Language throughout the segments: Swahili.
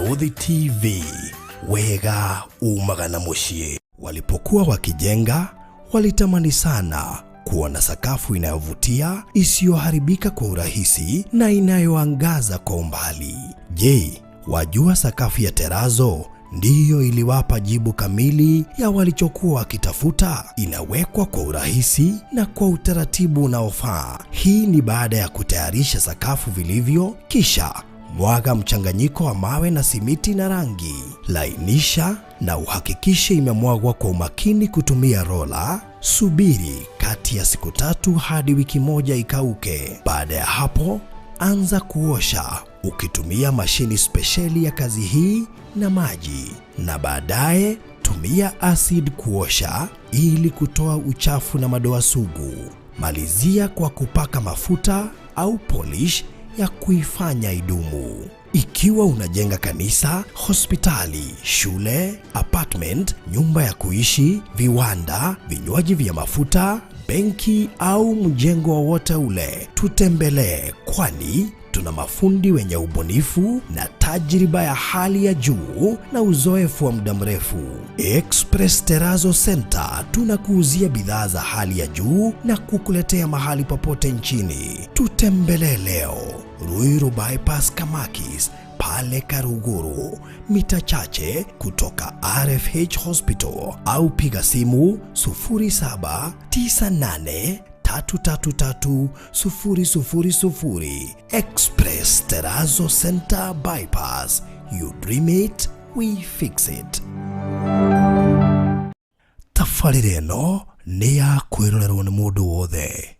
Baruthi TV, wega umagana mushie. Walipokuwa wakijenga, walitamani sana kuona sakafu inayovutia, isiyoharibika kwa urahisi na inayoangaza kwa umbali. Je, wajua sakafu ya terazo ndiyo iliwapa jibu kamili ya walichokuwa wakitafuta? Inawekwa kwa urahisi na kwa utaratibu unaofaa. Hii ni baada ya kutayarisha sakafu vilivyo, kisha mwaga mchanganyiko wa mawe na simiti na rangi. Lainisha na uhakikishe imemwagwa kwa umakini kutumia rola. Subiri kati ya siku 3 hadi wiki 1 ikauke. Baada ya hapo, anza kuosha ukitumia mashini spesheli ya kazi hii na maji, na baadaye tumia acid kuosha ili kutoa uchafu na madoa sugu. Malizia kwa kupaka mafuta au polish ya kuifanya idumu. Ikiwa unajenga kanisa, hospitali, shule, apartment, nyumba ya kuishi, viwanda, vinywaji vya mafuta, benki au mjengo wowote ule, tutembelee, kwani tuna mafundi wenye ubunifu na tajriba ya hali ya juu na uzoefu wa muda mrefu. Express Terazo Center tunakuuzia bidhaa za hali ya juu na kukuletea mahali popote nchini. Tutembelee leo, Ruiru Bypass Kamakis, pale Karuguru, mita chache kutoka RFH Hospital, au piga simu 0798-333-000. Express Terazo Center Bypass. You dream it, we fix it. Tafarire no ni ya kwirorerwo ni mundu wothe.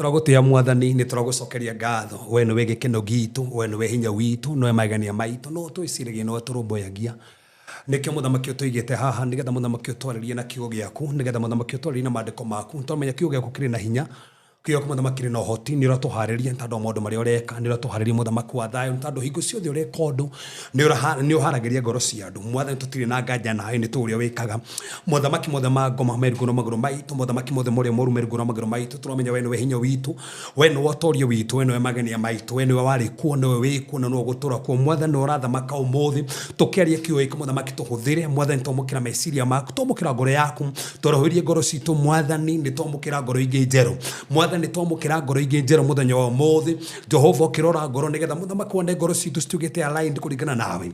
turagutia mwathani ni turagucokeria ngatho we ni we gikeno gitu we ni we hinya witu no magania maitu no twiciragia no turumboyagia nikio muthamaki utuigite haha nigetha muthamaki utwaririe na kiugo giaku nigetha muthamaki utwaririe na maandiko maku tumenya kiugo giaku kiri na hinya kiugo muthamaki no hoti ni ratuhariria ntando maundu mari ureka ni ratuhariria muthamaki wa thayo ntando hingo ciothe ureka undu ni uharagiria ngoro cia andu mwathani tutiri na nganja nawe ni tu uria wikaga muthamaki mothe ma ngoma merungu no maguru maitu muthamaki mothe muri moru merungu no maguru maitu turamenya we ni we hinya witu we ni wotorio witu we ni we magenia maitu we ni we wari kuo ni we wiku na no gutura kuo mwathani urathamaka umuthi tukiaria kiugo iki muthamaki tuhuthire mwathani tumukira meciria maku tumukira ngoro yaku torohirie ngoro citu mwathani ni tumukira ngoro ingi njeru mwathani twamukira ngoro ingi njeru muthenya wa muthi Jehova kirora ngoro nigetha muthamaki wone ngoro citu citugite aligned kuringana nawe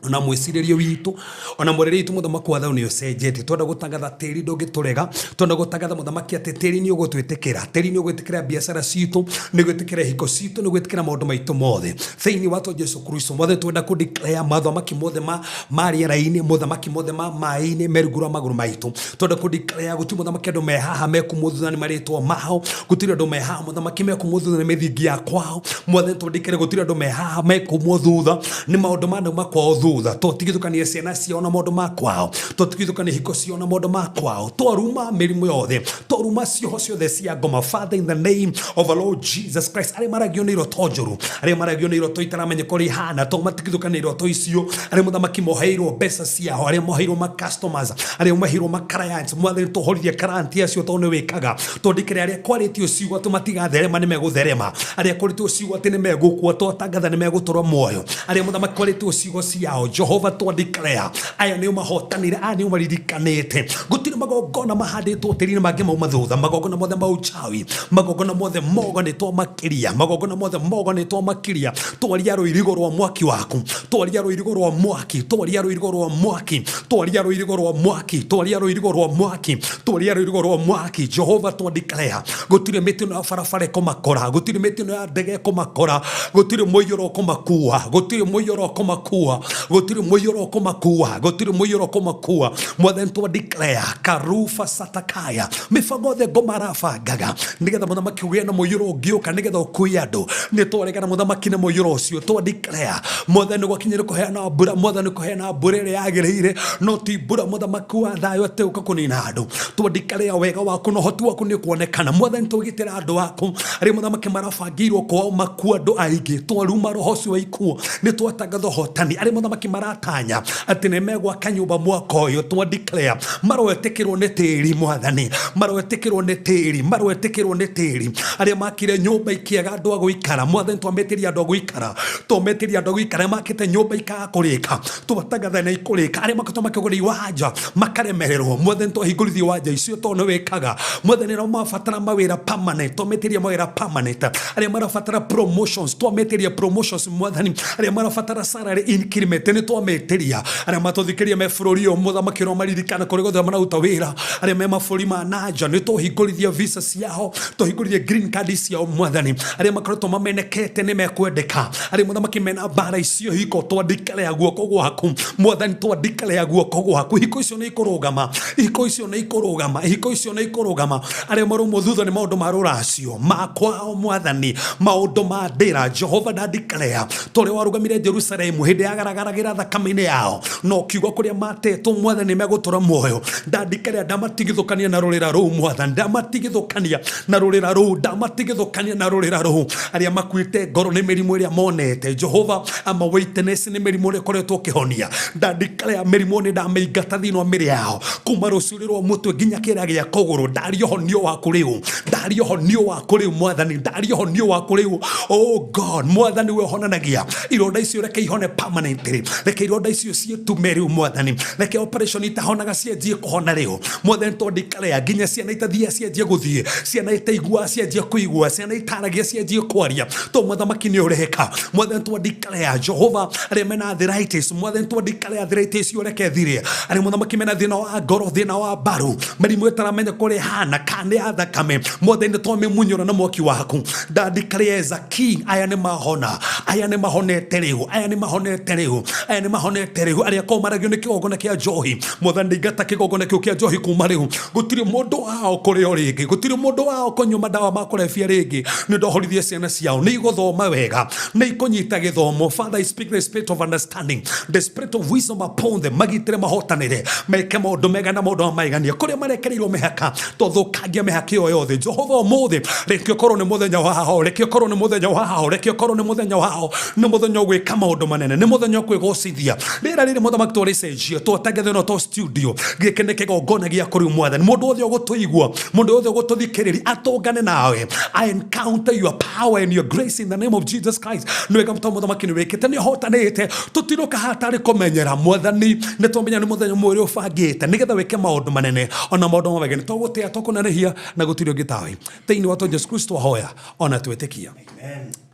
na mwiciririo witu ona muriri itu muthamaki wa thayo ni ucenjete twenda gutangatha tiri ndungiturega twenda gutangatha muthamaki ati tiri ni ugutwitikira tiri ni ugwitikira biashara citu ni gwitikira hiko citu ni gwitikira maundu maitu mothe thiini watu Jesu Kristo mothe twenda ku declare muthamaki mothe mari raini muthamaki mothe maini merugura maguru maitu twenda ku declare guti muthamaki andu mehaha mekumuthuthana ni maritwa mao gutiri andu mehaha muthamaki mekumuthuthana ni mithingi ya kwao mothe twendikire gutiri andu mehaha mekumuthuthana ni maundu mandu makwao totigithukania ciana ciao na maundu makwao totigithukania hiko ciao na maundu makwao twaruma mirimu yothe twaruma cioho ciothe cia ngoma Father in the name of our Lord Jesus Christ ari maragio ni iroto njuru ari maragio ni iroto itaramenye kuri hana to matigithukania iroto icio ari muthamaki moheirwo mbeca ciao ari moheirwo ma customers ari moheirwo ma clients mwathani tuhorithie karanti acio to ni wikaga tondikire ari kwaritio ciugo tumatigatherema ni megutherema ari kwaritio ciugo ati ni megukua twatangatha ni megutorwo muoyo ari muthamaki kwaritio ciugo ciao Jehova to declare aya ni mahotanire ani maririkanite gutiri magogona mahanditwo tirine mangi mauma thutha magogona mothe mauchawi magogona mothe mogo ni to makiria magogona mothe mogo ni to makiria twaria ruirigo rwa mwaki waku twaria ruirigo rwa mwaki twaria ruirigo rwa mwaki twaria ruirigo rwa mwaki twaria ruirigo rwa mwaki twaria ruirigo rwa mwaki Jehova to declare gutiri mitino ya farafare komakora gutiri mitino ya ndege komakora gutiri moyoro komakua gutiri moyoro komakua gutiri moyoro komakua gutiri moyoro komakua mwathani to declare karufa satakaya mifango the gomarafa gaga nigetha muthamaki we na moyoro ngioka nigetha ukuyandu ni twaregana muthamaki na moyoro ucio to declare mwathani gwakinyire kuheana mbura mwathani kuheana mbura ire yagirire no ti mbura muthamaki wa thayo ate ukakunina andu to declare wega waku no hoti waku ni kuonekana mwathani tugitira andu waku ari muthamaki marafangirwo kwa makua andu aingi twaruma roho cio ikuo ni twatangatha hotani ari muthamaki maratanya ati ne megwa kanyumba mwaka uyu to declare marwetekirwo ni tiri mwathani marwetekirwo ni tiri marwetekirwo ni tiri aria makire nyumba ikiega andu aguikara mwathani twametiria andu aguikara twametiria andu aguikara makite nyumba ikakurika twatangatha na ikurika aria makatoma kiguri wanja makaremererwo mwathani twahingurithio wanja icio to no wekaga mwathani no mafatara mawira permanent twametiria mawira permanent aria marafatara promotions twametiria promotions mwathani aria marafatara salary increment ni twameteria aria matuthikiria me bururi o muthamaki ro maririkana kuri gothe marauta wira aria me maburi ma nanja ni tuhingurithia visa ciao tuhingurithia green card ciao mwathani aria makoretwo mamenekete ni mekwendeka aria muthamaki mena bara icio hiko twandikale ya guoko gwaku mwathani twandikale ya guoko gwaku hiko icio ni ikurugama hiko icio ni ikurugama hiko icio ni ikurugama aria marumo thutha ni maundu ma ruracio makwao mwathani maundu ma ndira Jehova ndandikale tore warugamire Jerusalemu hindi yagaragaragira thakame-ini yao no kiugo kuria matetwo mwathani megutura muoyo ndandikare ndamatigithukania na rurira ruu mwathani ndamatigithukania na rurira ruu ndamatigithukania na rurira ruu aria makuite ngoro ni mirimu iria monete Jehova ama weakness ni mirimu iria koretwo kihonia ndandikare mirimu ni ndameingata thini wa miri yao kuma rucuriro mutwe nginya kira gia kuguru ndariohonio waku riu ndariohonio waku riu mwathani ndariohonio waku riu oh God mwathani we honanagia ironda icio reke ihone permanently reke ironda icio cietume riu mwathani reke operation itahonaga cienjie kuhona riu mwathani to declare nginya ciana itathia cienjie guthie ciana itaigua cienjie kuigua ciana itaragia cienjie kwaria to muthamaki ni ureka mwathani to declare Jehova aria mena arthritis mwathani to declare arthritis yoreke thire aria muthamaki mena thina wa ngoro thina wa baru mirimu itaramenya kuri hana kane athakame mwathani to memunyora na mwaki waku da declare za king aya ni mahona aya ni mahonete riu aya ni mahonete riu ni mahonete riu aria komaragio ni kigongona kia njohi muthani ngata kigongona kiu kia njohi kuma riu gutiri mundu wao kurio ringi gutiri mundu wao kunywa madawa ma kurefia ringi ni ndohorithie ciana ciao ni iguthoma wega ni ikunyita githomo. Father, I speak the spirit of understanding, the spirit of wisdom upon them, magitire mahotanire meke maundu mega na maundu maigania kuria marekereirwo mehaka tothukangia mehaka iyo yothe. Jehova umuthi rekio korwo ni muthenya wao, rekio korwo ni muthenya wao, rekio korwo ni muthenya wao, ni muthenya wa gwika maundu manene, ni muthenya wa kwigocithia rira riri muthamaki twaricenjio twatagetheno to studio gike ni kigongona gia kuri mwathani. Mundu othe ugutuigua, mundu othe ugututhikiriri atongane nawe. I encounter your power and your grace in the name of Jesus Christ. Nwega muthamaki ni wikite ni hotanite tutiroka hatari kumenyera mwathani ni twamenya ni muthenya mwiri ufangite nigetha wike maundu manene ona maundu mabege ni twagutia tukunarihia na gutirio gitawi thiini wa Yesu Kristo hoya ona twetikia.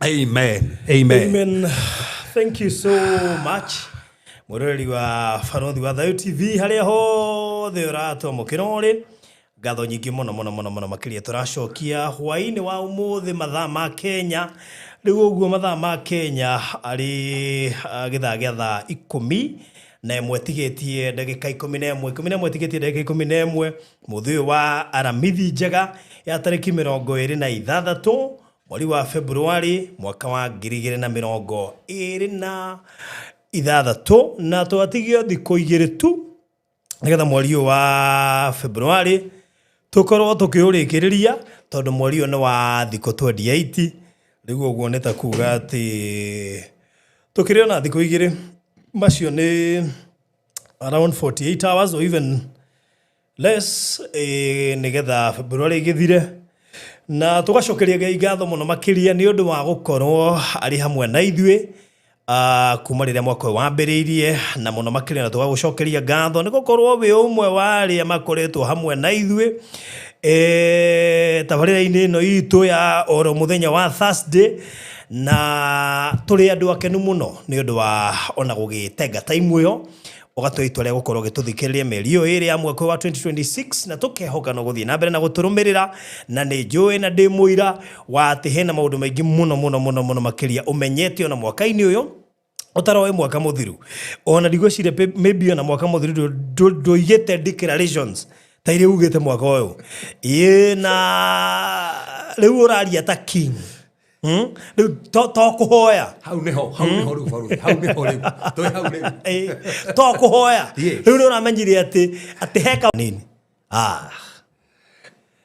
Amen. Amen. Amen. Thank you so much. Murori wa Farothi wa Thayo TV haria hothe uratwa mukirori ngatho nyingi muno makiria turacokia hwaini wa umuthi mathaa ma Kenya riu uguo mathaa ma Kenya ari githaa gia thaa 10 na imwe tigetie ndagika 11 tigetie ndagika 11 muthi wa aramithi njega ya tariki 26 mweri wa Februari mwaka wa 2026 na twatigio thikũ igĩrĩ tu nigetha mweri wa Februari tukorwo tukiurikiriria tondu mweri ni wa thikũ 28 riu uguo nita kuga ati tukirio na thikũ igĩrĩ macio ni around 48 hours or even less nigetha Februari igithire na tugacokeria Ngai ngatho muno makiria ni undu wa gukorwo ari hamwe na ithuĩ kuma riria mwaka wambiriirie na muno makiria na tugagucokeria ngatho ni gukorwo wi umwe wa aria makoretwo hamwe na ithuĩ tabarĩra-inĩ ĩno itũ ya oro muthenya wa Thursday na turi andu akenu muno ni undu wa ona gugitenga time iyo ugatwa itua ria gukorwo gituthikiriria meri iyo iri ya mwaka wa 2026 na tukehoka no guthii na mbere na guturumirira na ni njui na ndi muira wa ati hena maundu maingi muno makiria umenyete ona mwaka-ini uyu utaroe mwaka muthiru ona ndigwicire maybe ona mwaka muthiru nduigite declarations ta iria ugite mwaka uyu na riu uraria ta king to kuhoya hau niho riu Faruthi hau niho riu to kuhoya riu ni uramenyire ati heka nini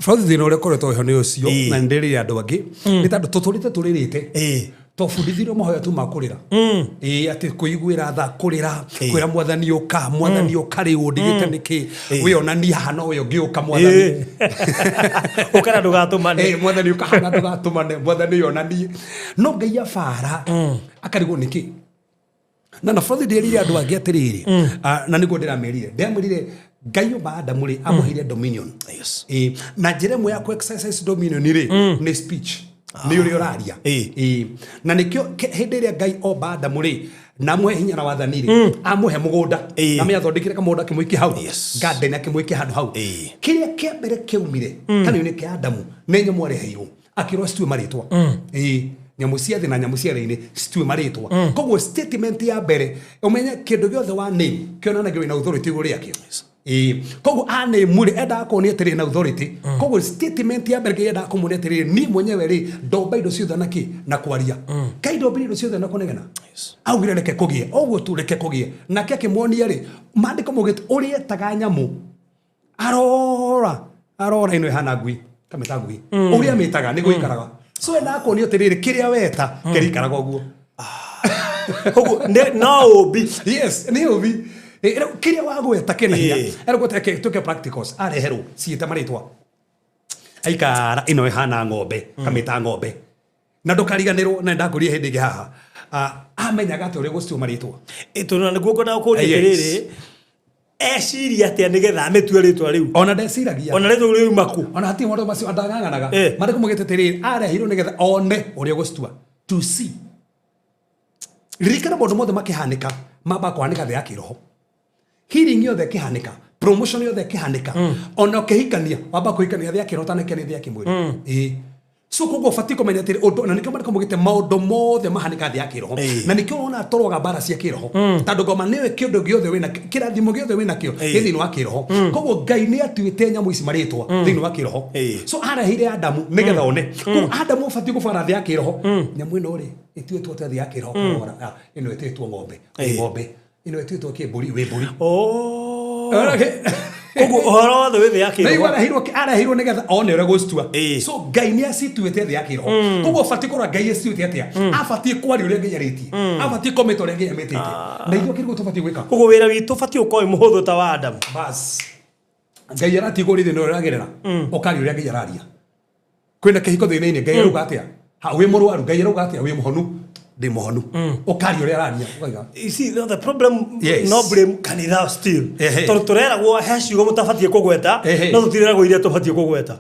Faruthi thina uria koretwo ho ni ucio na ndiri andu angi ni tandu tuturite turirite tofundithirio mahoya tu makurira ati kuiguira tha kurira kwira mwathani uka riu ndigite niki wionania hano uyo ngiuka mwathani ukara ndugatumane mwathani uka hana ndugatumane mwathani yonanie no Ngai afara akarigwo niki na Faruthi ndirire andu angi atiriri na niguo ndiramerire ndamerire Ngai umba Adamu ri amuhire dominion na njira imwe ya ku exercise dominion ri ni speech ni uri uraria na nikio hindi ria Ngai omba Adamu ri na mwe hinya na wathani ri amuhe mugunda na me athondekire kamunda kimwiki hau garden akimwiki handu hau kiria kia mbere kiumire kana ni kia Adamu ne nyamu ari heirwo akirwo citue maritwa nyamu cia thi na nyamu cia riini citue maritwa koguo statement ya mbere umenye kindu giothe wa name kionanagia wina authority iguru riakio koguo ane muri enda ko ni atiri na authority koguo statement ya mbere enda ko muri atiri ni mwenyewe ri ndomba indo ciothe naki na kwaria kaido indo ciothe na kunegena augire reke kugie oguo tu reke kugie na keke muonia ri mandiko mugite uri etaga nyamu arora ino hana ngui kameta ngui uri ametaga ni guikaraga so enda ko ni atiri kiria weta kerikaraga oguo koguo no obi yes ni obi kiria wagweta kenia ergo tuke practicals areherwo ciita maritwa aikara ino hana ng'ombe kamita ng'ombe na ndukariganirwo na ndakuria hindi ngi haha amenyaga ati uri gustiu maritwa ituna niguo ngona kuria riri eciria atia nigetha ametue ritwa riu ona ndeciragia ona ritwa riu maku ona hati maundu macio andang'ang'anaga mariko mugitetiriri arehirwo nigetha one uria gustua to see ririkana maundu mothe makihanika mamba kwanika thĩ ya kiroho healing yothe kihanika promotion yothe kihanika ona ukihikania wamba kuhikania thĩ ya kiroho taneke ni thĩ ya kimwiri So kogo fatiko menya tiri odo na nikyo mariko mugite maundu mothe mahanika thia kiroho na nikyo ona toroga bara cia kiroho tando ngoma niwe kiondo giothe wina kirathimo giothe wina kio thini wa kiroho kogo Ngai ni atuite nyamu ici maritwa thini wa kiroho so arahire Adamu nigetha one kogo Adamu fatiko gubara thia kiroho nyamu ino ri ituitwo thia kiroho kora ino ituitwo ngombe ino ituitwo kiburi we buri kogo ohoro the way yake nei arahirwo nigetha one ure gustua so Ngai ni acituite thia yake roho kogo fatiko ra Ngai acituite atia afatie kwari ure Ngai ariti afatie kometa ure Ngai ametete na itho kirgo tufatie gwika kogo wira witu fatie ukoi muhuthu ta wa Adam bas Ngai aratigwo ri no ragerera okari ure Ngai araria kwina kihiko thine Ngai aruga atia ha wi murwaru Ngai aruga atia wi muhonu de mohonu okari ore arania oiga you see the problem no blame kanitha still torera go hashi go mutafatie kugweta no tutirera go iria tufatie kugweta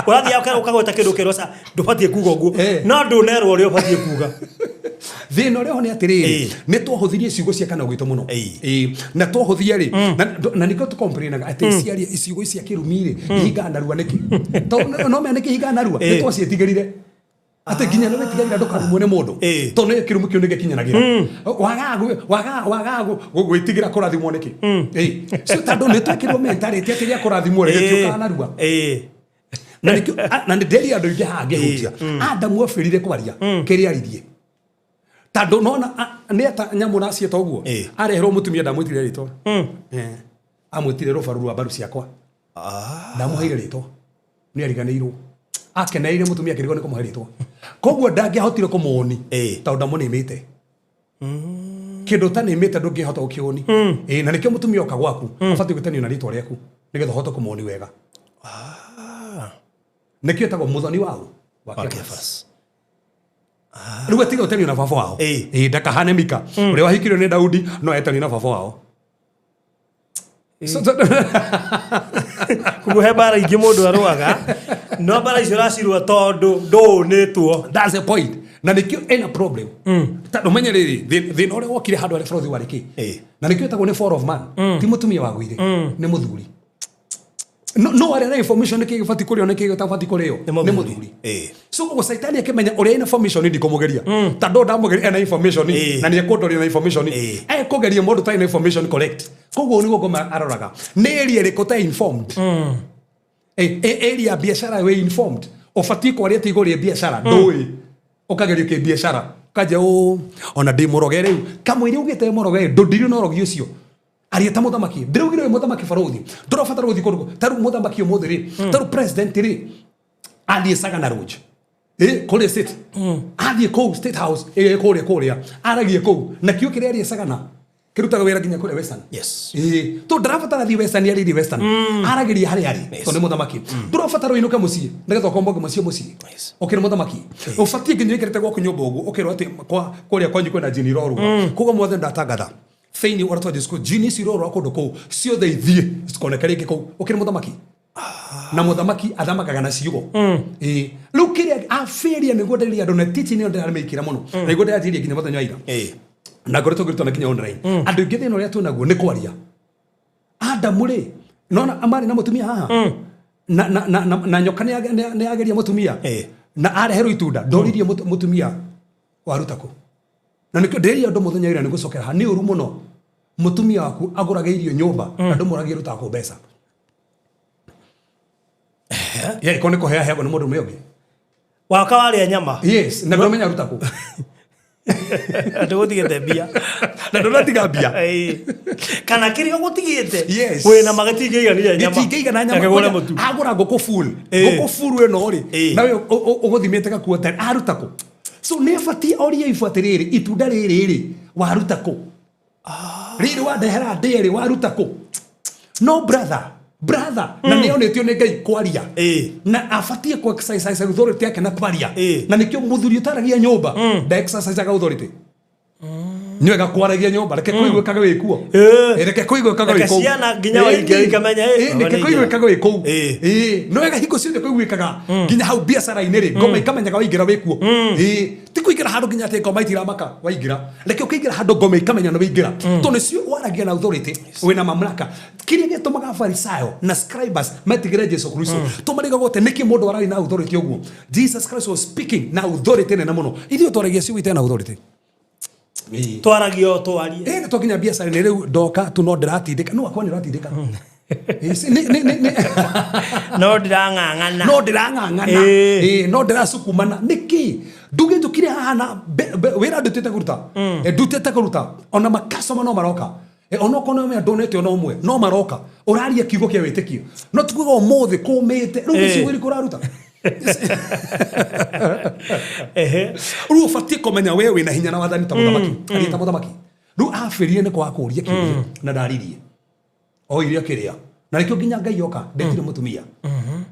wathi ukagweta kindu kirosa ndufatie kuga uguo no ndunerwo uri ufatie kuga thino reho ni atiriri ni twahuthirie ciugo cia kana gwitu muno na twahuthia ri na nikyo tu complain ati ciaria ciugo cia kirumire ihinga narua niki to no me niki ihinga narua ni twacietigirire ate ginya no betigarira ndukarumwo ni mundu to ne kirumu kio nige kinyanagira wagagu gwitigira kurathimwo niki so tando ne twakirwo mentality ati kurathimwo rege tioka narua na nikyo na ndeli andu ingi hange hutia Adamu ofirire kwaria kiri aririe tando nona ne ata nyamu nacie to guo areherwo mutumia ndamwitire ritwa amwitire rubaru rwa baru ciakwa ndamuheire ritwa ni ariganirwo akeneire mutumia kirigo ni kumuhe ritwa koguo ndangihotire kumuoni tando ndamunimite kindu tanimite ndungihota ukioni na nikyo mutumia oka gwaku afatie gutanio na ritwa riaku nigetha hote kumuoni wega nikyo tago muthoni wao wa Cephas ruga tiga utenio na baba wao ndakahane Mika uri wahikirio ni Daudi no etani na baba wao kuguhe bara ingi mundu aruaga no bara icio racirwa tondu ndunitwo that's the point na nikyo ena problem tando menye riri thina uri wokire handu ari borothi wariki na nikyo tago ni fall of man ti mutumia wagwire ni muthuri no are information niki gifati kurio niki gitafati kurio ni muthuri so go saitani akimenya uri information ndi kumugeria tando ndamugeria na information na ni ekondori na information kugeria mundu ta information correct koguo ni goma aroraga ni area rikota informed area biashara we informed ofati kwaria tigori biashara ndoi ukageria ke biashara kaja ona ndi murogere kamwiri ugite murogere ndundiri no rogio cio ari ta muthamaki ndirugire muthamaki barothi ndurafatara guthi kundu taru muthamaki omothe ri taru president ri athie Sagana Lodge kore state athie ko state house kore aragie ko na kio kire ari Sagana kirutaga wera ginya kore Western yes to ndirafatara thi Western ari Western aragiria hari to ni muthamaki ndurafatara inuka mucie nigetha komboge mucie okire muthamaki ufatie ginya kirete gwa kunyumba ugu okire ati kwa kore kwanyu kwena jini roru kugo mothe ndatangatha feini watu disco genius roro akondo ko cio they thie cikonekare ko okire muthamaki na muthamaki athamakaga na ciugo lukire afiria ni goderia do na teaching ni ndara mekira muno na goderia atiria ginya muthenya ira na goreto gritona kinya online andu ingi thino ria tunaguo ni kwaria Adamu ri nona amari na mutumia haha na nyoka ni ageria mutumia na areherwo itunda ndoririe mutumia warutako na nikyo nderia ndo muthenya ira ni gucokera ha ni uru muno mutumia waku aguraga irio nyumba na ndumuragie rutako mbeca kone ko hea hego ni mundu meoge waka wale nyama yes na ndomenya rutako ndugutigite bia na ndonatiga bia kana kiri ugutigite yes wena magatigeiga ni nyama gitigeiga na nyama agura ngoko full we no ri na we uguthimite ka kuota arutako so nefati oria ifuatiriri itunda riri warutako riri wadehera nderi warutako no brother na neonetio ne Ngai kwaria na afatie ku exercise authority yake na kwaria na nikyo muthuri utaragia nyumba da exercise ga authority Nywega kwaragia nyomba reke kuigwikaga wi kuo reke kuigwikaga wi kuo ciana nginya waingä ikamenya reke kuigwikaga wi kuo nwega hingo ciothe kuigwikaga nginya hau biacara-inĩ rĩ ngoma ikamenyaga waingĩra wĩ kuo ti kũingĩra handũ nginya atĩ ngoma itiramaka waingĩra reke ũkĩingĩra handũ ngoma ikamenya nĩ waingĩra tondũ nĩcio waragia na authority wĩna mamlaka kĩrĩa gĩtũmaga Farisayo na scribes metigĩre Jesu Kristo tũmarĩga gũte nĩkĩ mũndũ ararĩ na authority ũguo Jesus Christ was speaking na authority nene mũno ithuĩ twaragia ciugo itarĩ na authority twaragio twarie twakinya biacara-inĩ rĩu ndoka tu no ndĩratindĩka no akwa nĩ ũratindĩka no ndirang'ang'ana no ndĩracukumana nĩkĩ nduge njũkire haha na wĩra ndutĩte kũruta ona makacoma no maroka ona okorwo nĩ ndonete ona ũmwe no maroka ũraria kiugo kĩa wĩtĩkio no tukuga ũmũthĩ kũmĩte rĩu gĩcigo gĩkĩ ũraruta rĩu ũbatiĩ kũmenya we wĩna hinya na wathani ta mũthamaki rĩu abĩrire nĩ kwaga kũũria kĩũria na ndaririe oire kĩrĩa na nĩkĩo nginya Ngai oka ndetire mũtumia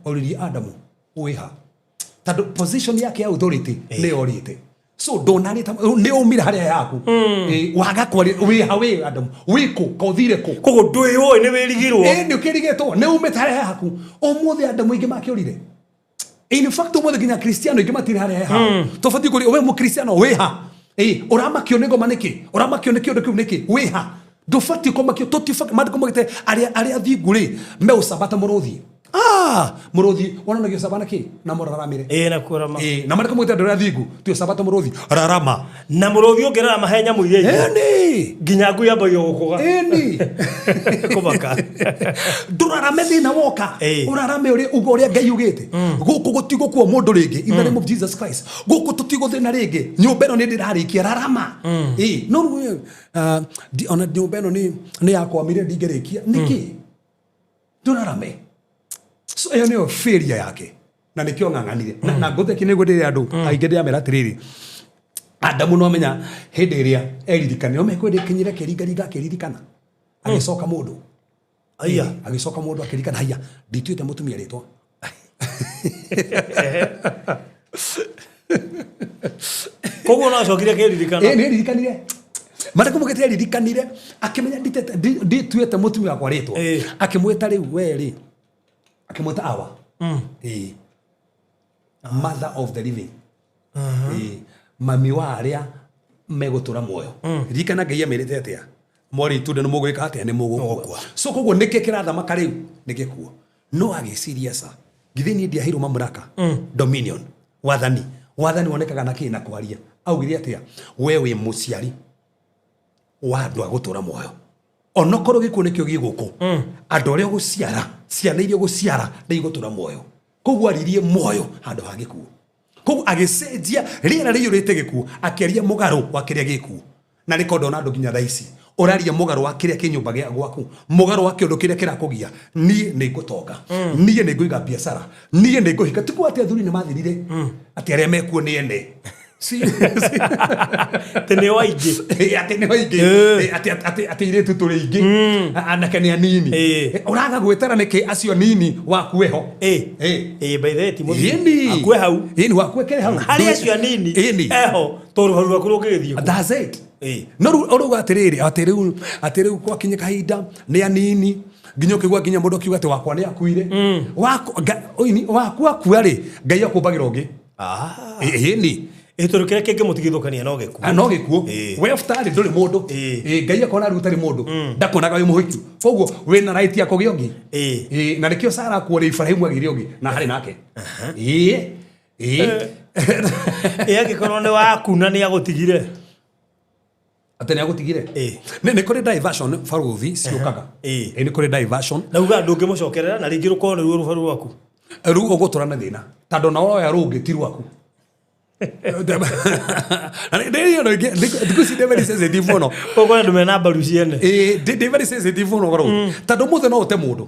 oririe Adamu wĩha tondũ position yake ya authority nĩ orĩte so ndonarĩta nĩ ũmire harĩa yaku waga kwaria wĩha wĩ Adamu wĩkũ kothire kũ koguo ndwĩũĩ nĩ wĩrigirwo nĩ ũkĩrigĩtwo nĩ umĩte harĩa yaku ũmũthĩ Adamu aingĩ makĩorire in fact ũmũthĩ nginya Kristiano aingĩ matirĩ harĩa yaha tũbatiĩ kũria we mũkristiano wĩha ũramakio nĩ ngoma nĩkĩ ũramakio nĩ kĩũndũ kĩu nĩkĩ wĩha ndũbatiĩ kũmakio tũtibatiĩ maandĩko maugĩte arĩa athingu rĩ meũcabata mũrũthi mũrũthi wonanagio cabana kĩ na mũraramĩre na kũrama na maandĩko maugĩte andũ arĩa athingu tiwe cabata mũrũthi rarama na mũrũthi ũngĩrarama he nyamũ iria ingĩ nginya ngui yambagio gũkũga kũmaka ndũrarame thĩna woka ũrarame ũrĩa Ngai ugĩte gũkũ gũtigũkuo mũndũ rĩngĩ in the name of Jesus Christ gũkũ tũtigũthĩna rĩngĩ nyũmba ĩno nĩ ndĩrarĩkia rarama no ona nyũmba ĩno nĩ yakwamire ndingĩrĩkia nĩkĩ ndũrarame so ĩyo nĩyo failure yake na nĩkĩo ng'ang'anire na ngũtheki nĩguo ndĩrĩ andũ aingĩ ndĩramera atĩrĩrĩ Adamu no menya hĩndĩ ĩrĩa eririkane no mekwendĩkinyire kĩringaringa akĩririkana agĩcoka mũndũ agĩcoka mũndũ akĩririkana haya ndituĩte mũtumia rĩtwa koguo no acokire akĩririkana nĩ ririkanirie maandĩko maugĩte eririkanire akĩmenya ndituĩte mũtumia wakwa rĩtwa akĩmwĩta rĩu we rĩ akĩmwĩta Awa mother of the living mami wa arĩa megũtũra muoyo ririkana Ngai amĩrĩte atĩa mwarĩ itunda nĩ mũgwĩka atĩa nĩ mũgũkua so koguo nĩkĩ kĩrathamaka rĩu nĩkĩ kuo no agĩciria sa githĩ niĩ ndiaheirwo mamlaka dominion wathani wonekaga na kĩ na kwaria augire atĩa we wĩ mũciari wa andũ a gũtũra muoyo onokorwo gĩkuũ nĩkĩo gĩgũkũ andũ arĩa ũgũciara ciana iria ũgũciara nĩ igũtũra muoyo koguo aririe muoyo handũ ha gĩkuũ koguo agĩcenjia rĩera rĩiyũrĩte gĩkuũ akĩaria mũgarũ wa kĩrĩa gĩkuũ na nĩko ndona andũ nginya thaa ici ũraria mũgarũ wa kĩrĩa kĩnyũmba gĩa gwaku mũgarũ wa kĩũndũ kĩrĩa kĩrakũgia niĩ nĩ ngũtonga niĩ nĩ ngũiga biacara niĩ nĩ ngũhika tikuo atĩ athuri nĩ mathirire atĩ arĩa mekuo nĩ ene tene waingĩ atĩ irĩtu tũrĩ ingĩ anake nĩ anini ũraga gwĩtara nĩkĩ acio nini wakueho akue hau wakuekere hau harĩ acio anini eho tondũ hau rwaku rũngĩgĩthiĩ that's it no rĩu atĩ rĩu gwakinya kahinda nĩ anini nginya ũkĩgua nginya mũndũ akiuga atĩ wakwa nĩ akuire waku akua rĩ Ngai akũmbagĩra ũngĩ tondũ kĩrĩa kĩngĩ mũtigithũkania no gĩkuũ we ũtarĩ ndũrĩ mũndũ Ngai akona rĩu ũtarĩ mũndũ ndakonaga wĩ mũhiki koguo wĩna right ya kũgĩa ũngĩ na nĩkĩo Sara akuorĩ Ibrahimu agĩire ũngĩ na harĩ nake angĩkorwo nĩ waku na nĩ agũtigire atĩ nĩ agũtigire nĩ kũrĩ diversion barũthi ciũkaga nĩ kũrĩ diversion na uga ndũngĩmũcokerera na rĩngĩ rũkorwo nĩ ruo rũbaru rwaku rĩu ũgũtũra na thĩna tondũ na woya rũngĩ ti rwaku ndikusi very sensitive no koguo andũ mena mbaru ciene very sensitive no goro tondũ mũthĩ no ũte mũndũ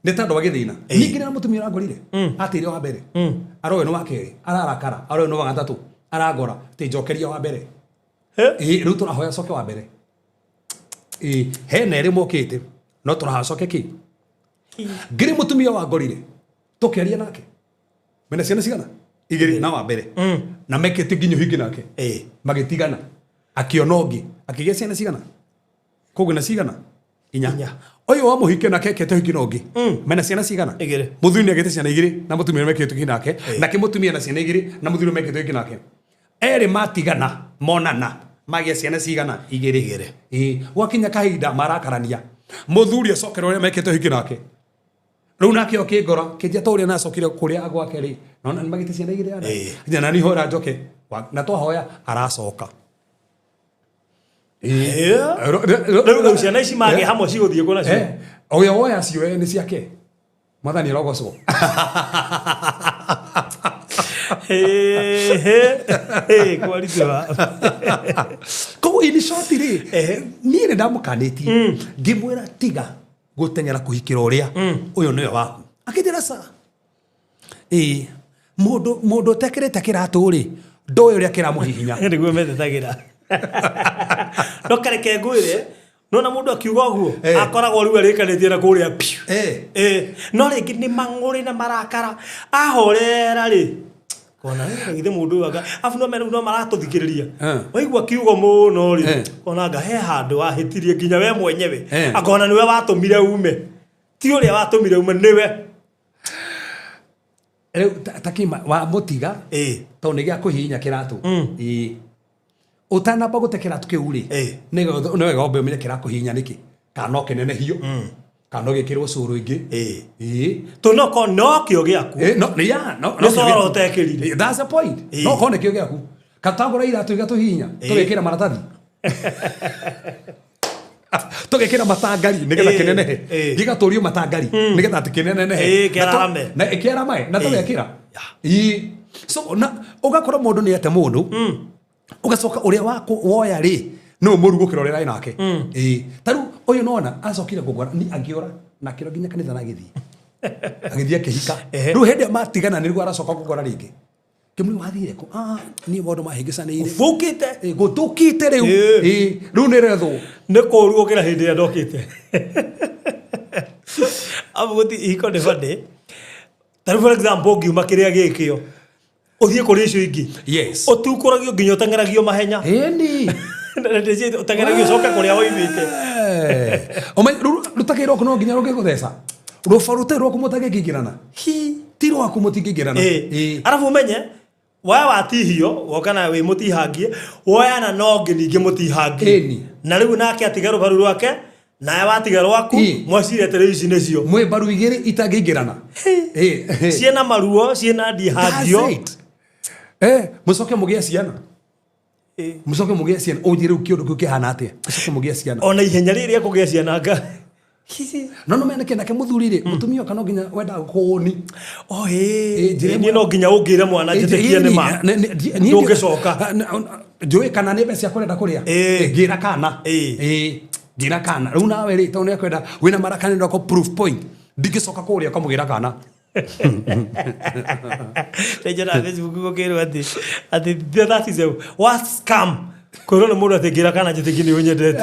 nĩ tondũ wa gĩthĩna ningĩ na mũtumia ũrangorire atĩire wa mbere arowe no wa kerĩ ararakara arowe no wa gatatũ aragora tĩ njokeria wa mbere rĩu tũrahoya coke wa mbere hena erĩ mokĩte no tũrahacoke kĩ ngĩrĩ mũtumia wa ngorire tũkĩaria nake mena ciana cigana igĩrĩ na wa mbere na mekĩte nginya hingi nake magĩtigana akionongi akigĩa ciana cigana koguo na cigana inya oyo wa muhike na keke tohiki nongi mena ciana cigana muthuri ni agite ciana igiri na mutumia mekete tohiki nake na kimutumia na ciana igiri na muthuri mekete tohiki nake eri matigana monana magia ciana cigana igiri wakinya kahinda marakarania muthuri acokera uria mekete tohiki nake riu nake okingora kinja to uria na acokire kuria agwake ri nona ni magite ciana igiri ana nyana ni hora njoke na twahoya aracoka Rĩu ciana ici mangĩ hamwe cigũthiĩ kũ nacio oya woya cio nĩ ciake mwathani arogocwo koguo in short rĩ niĩ nĩ ndamũkanĩtie ngĩmwĩra tiga gũteng'era kũhikĩra ũrĩa ũyũ nĩwe waku akĩnjĩra ca mũndũ ũtekĩrĩte kĩratũ rĩ ndoĩ ũrĩa kĩramũhihinya nĩguo metetagĩra ndokareke ngwĩre nona mũndũ akiuga ũguo akoragwo rĩu arĩkanĩtie na kũrĩa no rĩngĩ nĩ mang'ũrĩ na marakara ahorera rĩ kona githĩ mũndũ ũyũ anga afu no maratũthikĩrĩria waigua kiugo mũno rĩ ona anga he handũ wahĩtirie nginya we mwenyewe akona nĩwe watũmire ume ti ũrĩa watũmire ume nĩwe rĩu takima wa mũtiga tondũ nĩ gĩa kũhihinya kĩratũ utanamba gũte kĩratũ kĩu rĩ nĩ wega ũmbe ũmenye kĩrakũhihinya nĩkĩ kana kĩnenehio kana gĩkĩrwo cũrũ ingĩ tũnoko no kĩo gĩaku no coro ũtekĩrire that's the point no korwo nĩ kĩo gĩaku katagũra iratũ igatũhihinya tũgĩkĩra maratathi tũgĩkĩra matangari nĩgetha kĩnenehe gĩgatũrio matangari nĩgetha atĩ kĩnenehe na kĩarame na tũgekĩra so na ũgakora mũndũ nĩ ete mũndũ ugacoka uria wako woya ri no murugo kirorera nake taru uyu nona acokire kugora ni agiora na kiro ginya kanitha na githi agithia akihika ru hende matigana ni ru aracoka kugora ringi kimuri wathire ko ni mondo mahingicanire fukite gutukite riu ru ni retho ni kurugo kira hindi ya ndokite abuti iko de bade taru for example ngiuma kiria gikio uthie kuri icio ingi yes utukuragio nginya utengeragio mahenya eni ndije utengeragio coka kuria oimite rutakirwo kuno nginya rugigutheca rufarutero kumutagikigirana tiro akumutigigirana arafu umenye waya watihio wokana wi mutihangie woya na nongi ningi mutihangie na riu nake atigaru baru rwake nae watiga rwaku mwacire television icio mwe baru igiri itagigirana ciena maruo ciena ndihangio mucoke mugia ciana mucoke mugia ciana ujire ukiundu kukihana atia mucoke mugia ciana ona ihenya riria kugia ciana nga no meneke nake muthurire mutumio kana nginya wenda kuni ni no nginya ungire mwana njitekie ni ma ndungicoka njui kana ni mbeca kurenda kuria ngira kana ngira kana riu nawe ri to ni kwenda wina marakaniro ko proof point ndigicoka kuria kamugira kana Rejana Facebook gukirwa ati that is a what scam korona mundu ategira kana jitegini unyendete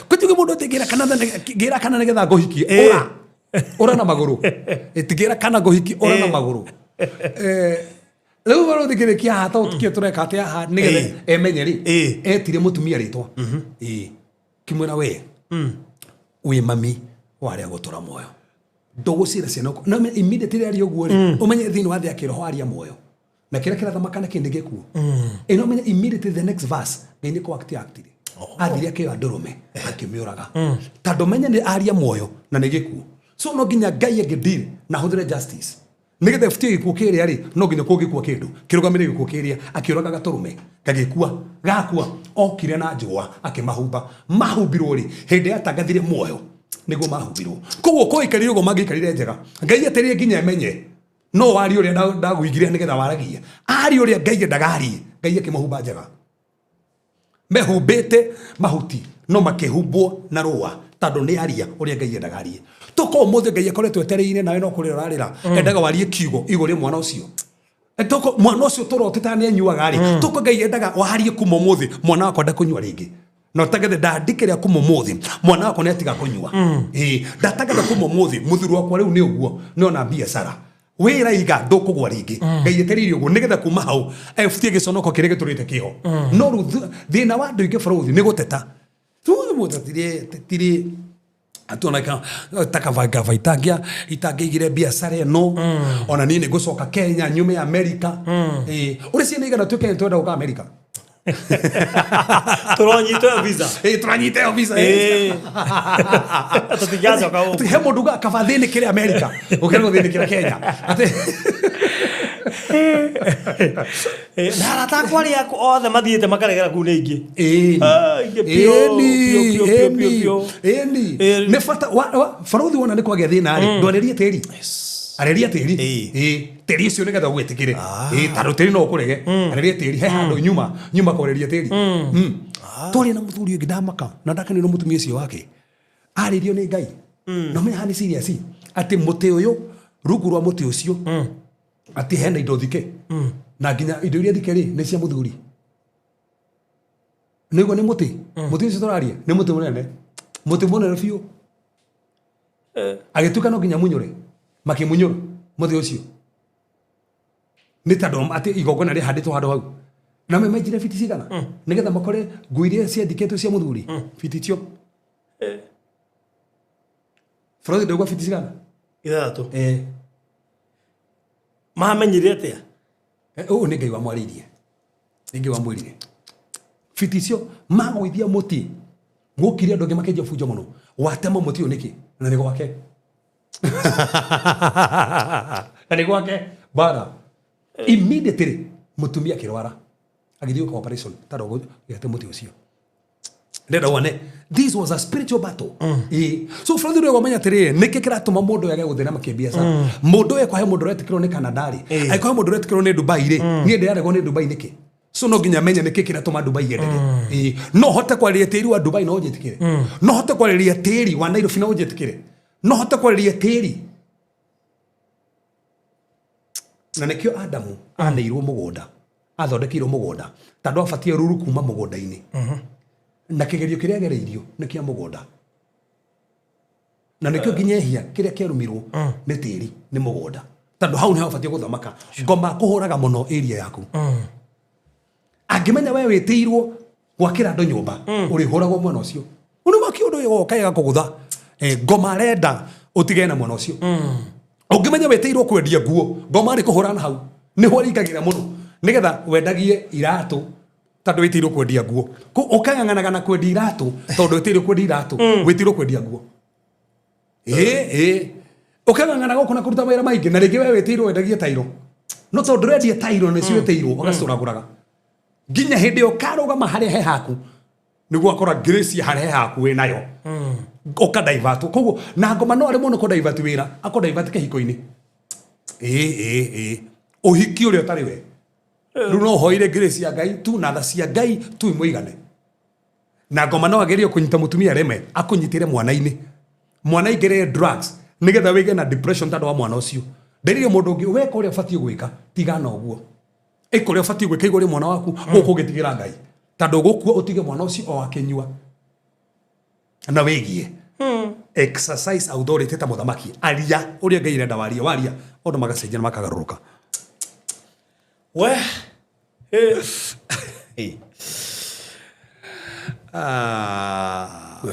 kutuge mundu ategira kana negetha ngohiki ora na maguru etigira kana ngohiki ora na maguru leo baro tegerekia hata utikio tureka atia ha negetha emenyeri etire mutumia ritwa kimwena we we mami wari gutura moyo ndogocira ciana no immediately ari oguo ri umenye thini wa thia kiroho aria moyo na kira thamaka na kindi gikuo no umenye immediately the next verse ngai ko active athiria kiyo andurume akimiuraga tando menye ni aria moyo na ni gikuo so no ginya ngai agidil na huthire justice nigetha futie gikuo kiri ari no ginya kugikuo kindu kirugamire gikuo kiri akiuraga gaturume kagikua gakua okire na njua akimahumba mahumbirwo ri hindi atagathire moyo niguo mahumbirwo koguo koikarire ugo magikarire njega ngai aterie nginya emenye no wari uria ndaguigiria nigetha waragia ari uria ngai ndagari ngai akimahumba njega mehumbite mahuti no makihumbwo na rua tando ni aria uria ngai ndagari toko muthe ngai akoretwe etereire nawe no kurira rarira endaga warie kiugo igore mwana ucio toko mwana ucio turoteta ni anyuaga ri toko ngai endaga warie kuma muthe mwana wakwa ndakunywa ringi no tagethe ndandikira kuma muthi mwana wakwa netiga kunywa ndatakatha kuma muthi muthuru wakwa riu ni uguo ni ona biashara wira iga ndukugwa ringi ngai eteririe uguo nigetha kuma hau FT giconoko kire giturite kiho no ru thina wa ndu ingi bũrũri ni guteta tu tiri atonaka takavanga itangiigire biacara no ona nini gucoka Kenya nyume America uri ciana igana tuke twenda guka America turonyite visa turanyite visa tutigaza kwa huko he mundu akabathini kire America ukero thini kire Kenya ate na takwari yako othe mathiete makaregera ku ni ingi eni ne fata bũrũri wona ni kwagia thina ri ndwarerie tĩri areria tĩri tĩri ucio nigetha gwetikire taro tĩri no kurege areria tĩri he handu nyuma kureria tĩri twari na muthuri ungi ndamaka na ndakanirwo mutumia ucio wake aririo ni ngai no me hani serious ati muti uyu rungu rwa muti ucio ati hena indo thike na nginya indo iria thike ri ni cia muthuri niguo ni muti ucio turaria ni muti munene biũ agituka no nginya munyure makimunyura muthi ucio ni tandũ ati igongona ri handitwo handu hau na me menjire fiti cigana nigetha makore ngui iria ciandikĩtwo cia muthuri fiti cio bũrũri ndauga fiti cigana ithatũ mamenyire atia ũũ nĩ ngai wamwarĩirie nĩ ngai wamwĩrire fiti cio magũithia mũtĩ gũkire andũ angĩ makenja bunjo mũno watema mũtĩ ũyũ nĩkĩ na nĩ gwake na nĩ gwake bara immediately mutumia akĩrwara agĩthiĩ kwa operation tandũ gĩate mũtĩ ũcio ndenda wone this was a spiritual battle so bũrũri ũyũ wamenya atĩrĩrĩ nĩkĩ kĩratũma mũndũ age gũthĩna makĩbiacara mũndũ ũyũ kwahe mũndũ ũretikĩrwo nĩ Canada-rĩ aikwahe mũndũ ũretikĩrwo nĩ Dubai-rĩ niĩ ndĩraregwo nĩ Dubai nĩkĩ so no nginya menye nĩkĩ kĩratũma Dubai yendeke no hote kwarĩria tĩri wa Dubai no njĩtĩkĩre no hote kwarĩria tĩri wa Nairobi no njĩtĩkĩre no hote kwarĩria tĩri na nĩkĩo Adamu aneirwo mũgũnda athondekeirwo mũgũnda tandũ abatie ruru kuma mũgũnda-inĩ na kĩgerio kĩrĩa agereirio nĩ kĩa mũgũnda na nĩkĩo nginyehia kĩrĩa kĩarumirwo nĩ tĩri nĩ mũgũnda tandũ hau nĩho abatie gũthamaka ngoma kũhũraga mũno area yaku angĩmenya we wĩtĩirwo gwakĩra andũ nyũmba ũrĩhũragwo mwena ũcio ũnĩ mwaki ũndũ ũyũ ũkaega kũgũtha ngoma arenda ũtigane na mwena ũcio ũngĩmenya wĩtĩirwo kwendia nguo ngoma arĩ kũhũrana hau nĩho aringagĩra mũno nigetha wendagie iratũ tandũ wĩtĩirwo kwendia nguo ũkang'ang'anaga na kwendia iratũ tondũ wĩtĩirwo kwendia iratũ wĩtĩirwo kwendia nguo ũkang'ang'ana gũkũ na kũruta mawĩra maingĩ na rĩngĩ we wĩtĩirwo wendagie tairo no tondũ ũrendia tairo nĩcio wĩtĩirwo ũgacitũragũraga nginya hĩndĩ ĩyo ũkarũgama harĩa he haku nĩguo akora grace harĩa he haku wĩ nayo ũkadaivatwo koguo na ngoma no arĩ mũno kũdaivati wĩra akũdaivati kĩhiko-inĩ ũhiki ũrĩa ũtarĩ we rĩu no ũhoire grace ya Ngai tu na tha cia Ngai tu imũigane na ngoma no agerie kũnyita mũtumia reme akũnyitĩre mwana ingĩre drugs nigetha wĩge na depression tandũ wa mwana ũcio ndĩrire mũndũ ũngĩ weka ũrĩa ũbatiĩ gwĩka tigana ũguo ĩka ũrĩa ũbatiĩ gwĩka igũrĩ mwana waku ũkũgĩtigĩra Ngai tandũ gũkua ũtige mwana ũcio o akĩnyua na wĩgie exercise authority ta mũthamaki aria ũrĩa Ngai irenda waria ũndũ magacenjia na makagarũrũka we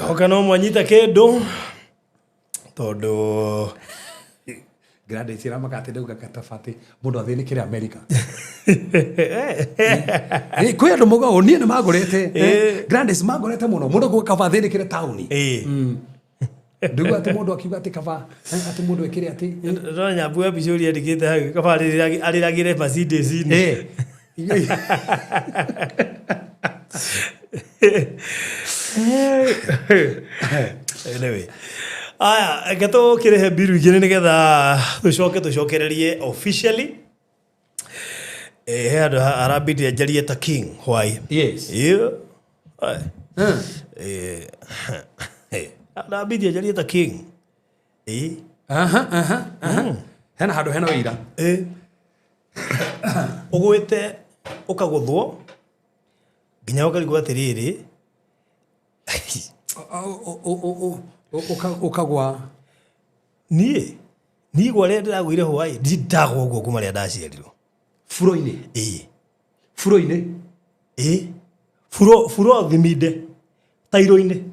hoka no mwanyita kĩndũ tondũ grande tira makate ndauga katabati mundu athinĩkĩre America kwĩ andũ mogaga niĩ nĩ magũrĩte grandes magũrĩte mũno mũndũ gwĩkaba athinĩkĩre taũni ndauga atĩ mũndũ akiuga atĩ kaba atĩ mũndũ ekĩre atĩ no nyambu ya bicori andĩkĩte hau kaba arĩragĩre Mercedes-inĩ anyway aya gato kirehe biru igire nigetha tucokererie officially he arabidi ajarie ta king why yes arabidi ajarie ta king hena handũ hena wĩira ũgwĩte ũkagũthwo nginya ũkarigwo atĩrĩrĩ ukagwa niĩ ni gwale ndagwire hwai nditagwo guo kuma ria ndaciarirwo Furo-ini. Furo-ini. Furo thiminde tairo-ini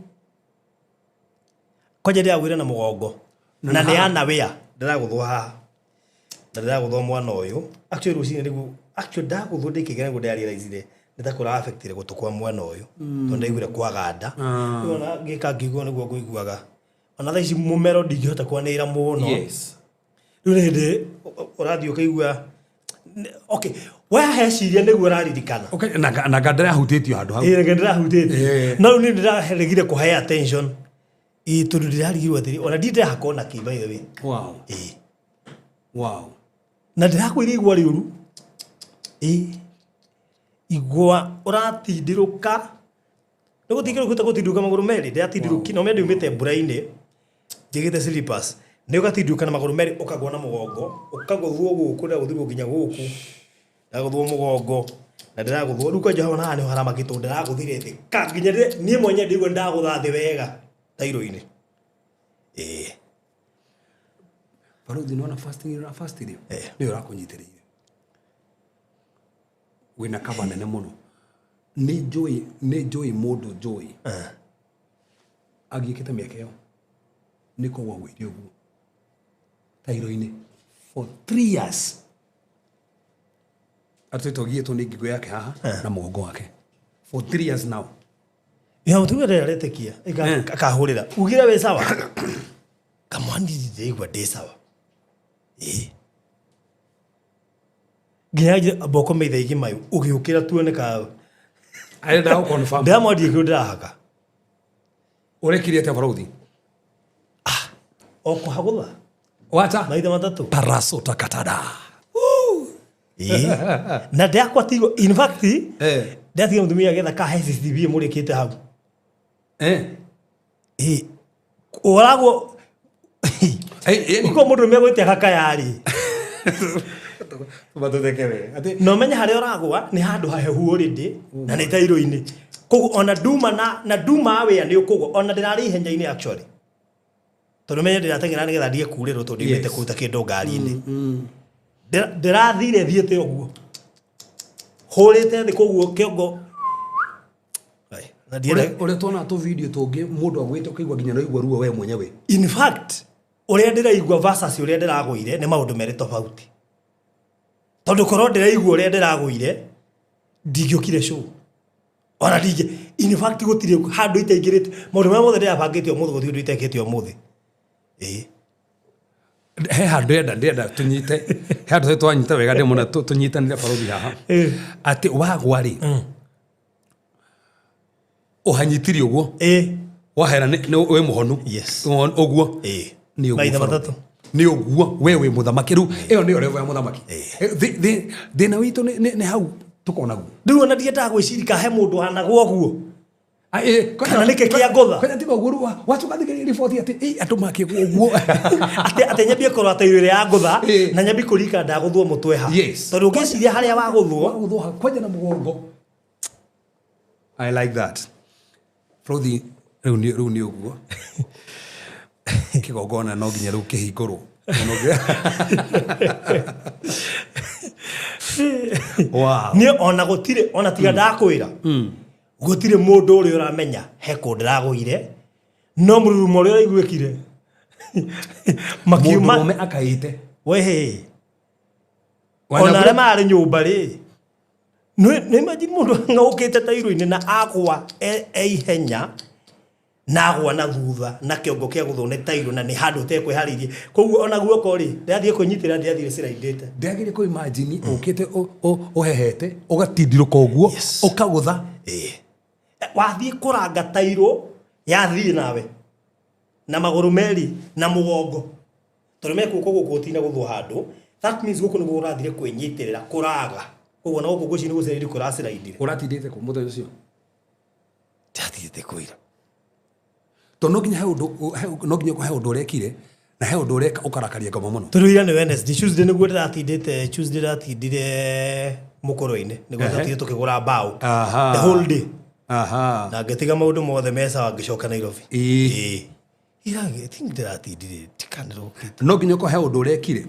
koje ndagwire na mugongo na ni ana wia ndiraguthwo haha na ndiraguthwo mwana uyu actually rucini rigu actually ndaguthwo ndikigera ngo ndiarealizire nitakora affectire gutukwa mwana uyu to ndaigwire kwaganda ona ngika ngigwo niguo nguiguaga ona thaici mumero ndingihota kwanira muno Yes. rurende urathi ukaigua okay wa heciria niguo raririkana Okay, na gadara hutitio handu hau. ngandira hutete no ni ndiraregire kuhe attention tundu ndirarigirwo atiri ona ndinde hakona ki by the way. Wow. Wow. Na ndirakwira igwa riuru igwa uratindiruka nigutigirwo kuta gutinduka maguru meri ndiratindiruki no mendi umite mbura-ini njigite Cephas ni ugatinduka na maguru meri ukagwa na mugongo ukaguthwo guku na guthirwo nginya guku na guthwo mugongo na ndiraguthwo ruka Jehova na ni harama gitu ndiraguthire thi ka nginya ni mwenye ndigwe ndagutha thi wega tairo-ini Baruthi no na fasting ni urakunyitiriire wina kaba nene muno ni joy mundu joy agikite miaka yo niko wawire uguo tairo-ini for 3 years atitogietwo ni ngigo yake haha na mugongo wake for 3 years now. Ya mutumia ndaretekia akahurira ugira we sawa kamwandi ndigwa de sawa ginya boko meitha igi mayu ugiukira tuone ka Aenda ho confirm. ndamwandi ikunda haka Urekire ate Baruthi oko hagutha wata maitha matatu paraso takatada na ndakwatigo in fact ndatiga mutumia getha ka CCTV murikite hau orago iko mundu megwite haka yari batutekewe ati no menya hari oragwa ni handu hahehu already na ni tairo-ini kogu ona duma na duma we ni ukugwa ona ndirari ihenya-ini actually tondu menya ndiratengera ni getha ndie kuriro tondu ndimite kuruta kindu ngari-ini ndirathire thiete uguo hurite thi koguo kiongo na ndiere ore tona to video tungi mundu agwite ukaigwa ginya no igwa ruo we mwenyewe. in fact uria ndiraigwa versus uria ndiragwire ni maundu meri tofauti tondu korwo ndiraigwa uria ndiragwire ndingiukire show ona ndingi in fact gutire handu itaingirite maundu maya mothe ndirabangite umuthi guthi undu itekete umuthi He handu ndenda tunyite handu twanyita wega ndi muna tunyitanire Baruthi haha ati wagwa ri uhanyitiri uguo wahera ni we muhonu uguo ni uguo matatu ni uguo wewe muthamaki ru iyo ni level ya muthamaki thina witu ni hau tukona guo ndiru ona ndienda gwicirika he mundu hanagwo guo kana nike kia ngotha kana tiga guo wacukathikiri report ati andu makigwo guo ate nyambie korwa ta ire ya ngotha na nyambie kurika ndaguthwo mutwe ha tondu ngiciria haria waguthwo kwaja na mugongo. I like that. Baruthi riu ni uguo kigogona no nginya riu kihingurwo wow ni ona gutire ona tiga ndakwira gutire mundu uri uramenya he ku ndiragwire no mururumo uri uraigwikire makiuma mume akaite wehe ona re mari nyumba ri no imagine mundu ngaukite tairo-ini na agwa ihenya na agwa na thutha na kiongo kia guthone tairo na ni handu te kwiharirie koguo ona guoko ri ndathie kunyitira ndathire ciraindite ndagire ko imagine ukite ohehete ugatindiruka uguo ukagutha wathie kuranga tairo yathie nawe na maguru meri na mugongo tondu mekuko gukutina guthwo handu that means guku nigo urathire kwinyitirira kuraga koguo na guku guci ni gucereri kuraciraindire uratindite ku muthe ucio ndathite kwira tondu nginya he undu urekire na he undu ureka ukarakaria ngoma muno tondu ira ni Wednesday Tuesday niguo ndiratindite Tuesday ndatindire mukoro-ini niguo ndatindire tukigura mbao the whole day na ngitiga maundu mothe mesa ngicoka Nairobi I think ndiratindire tikaniro kiti no nginya ko he undu urekire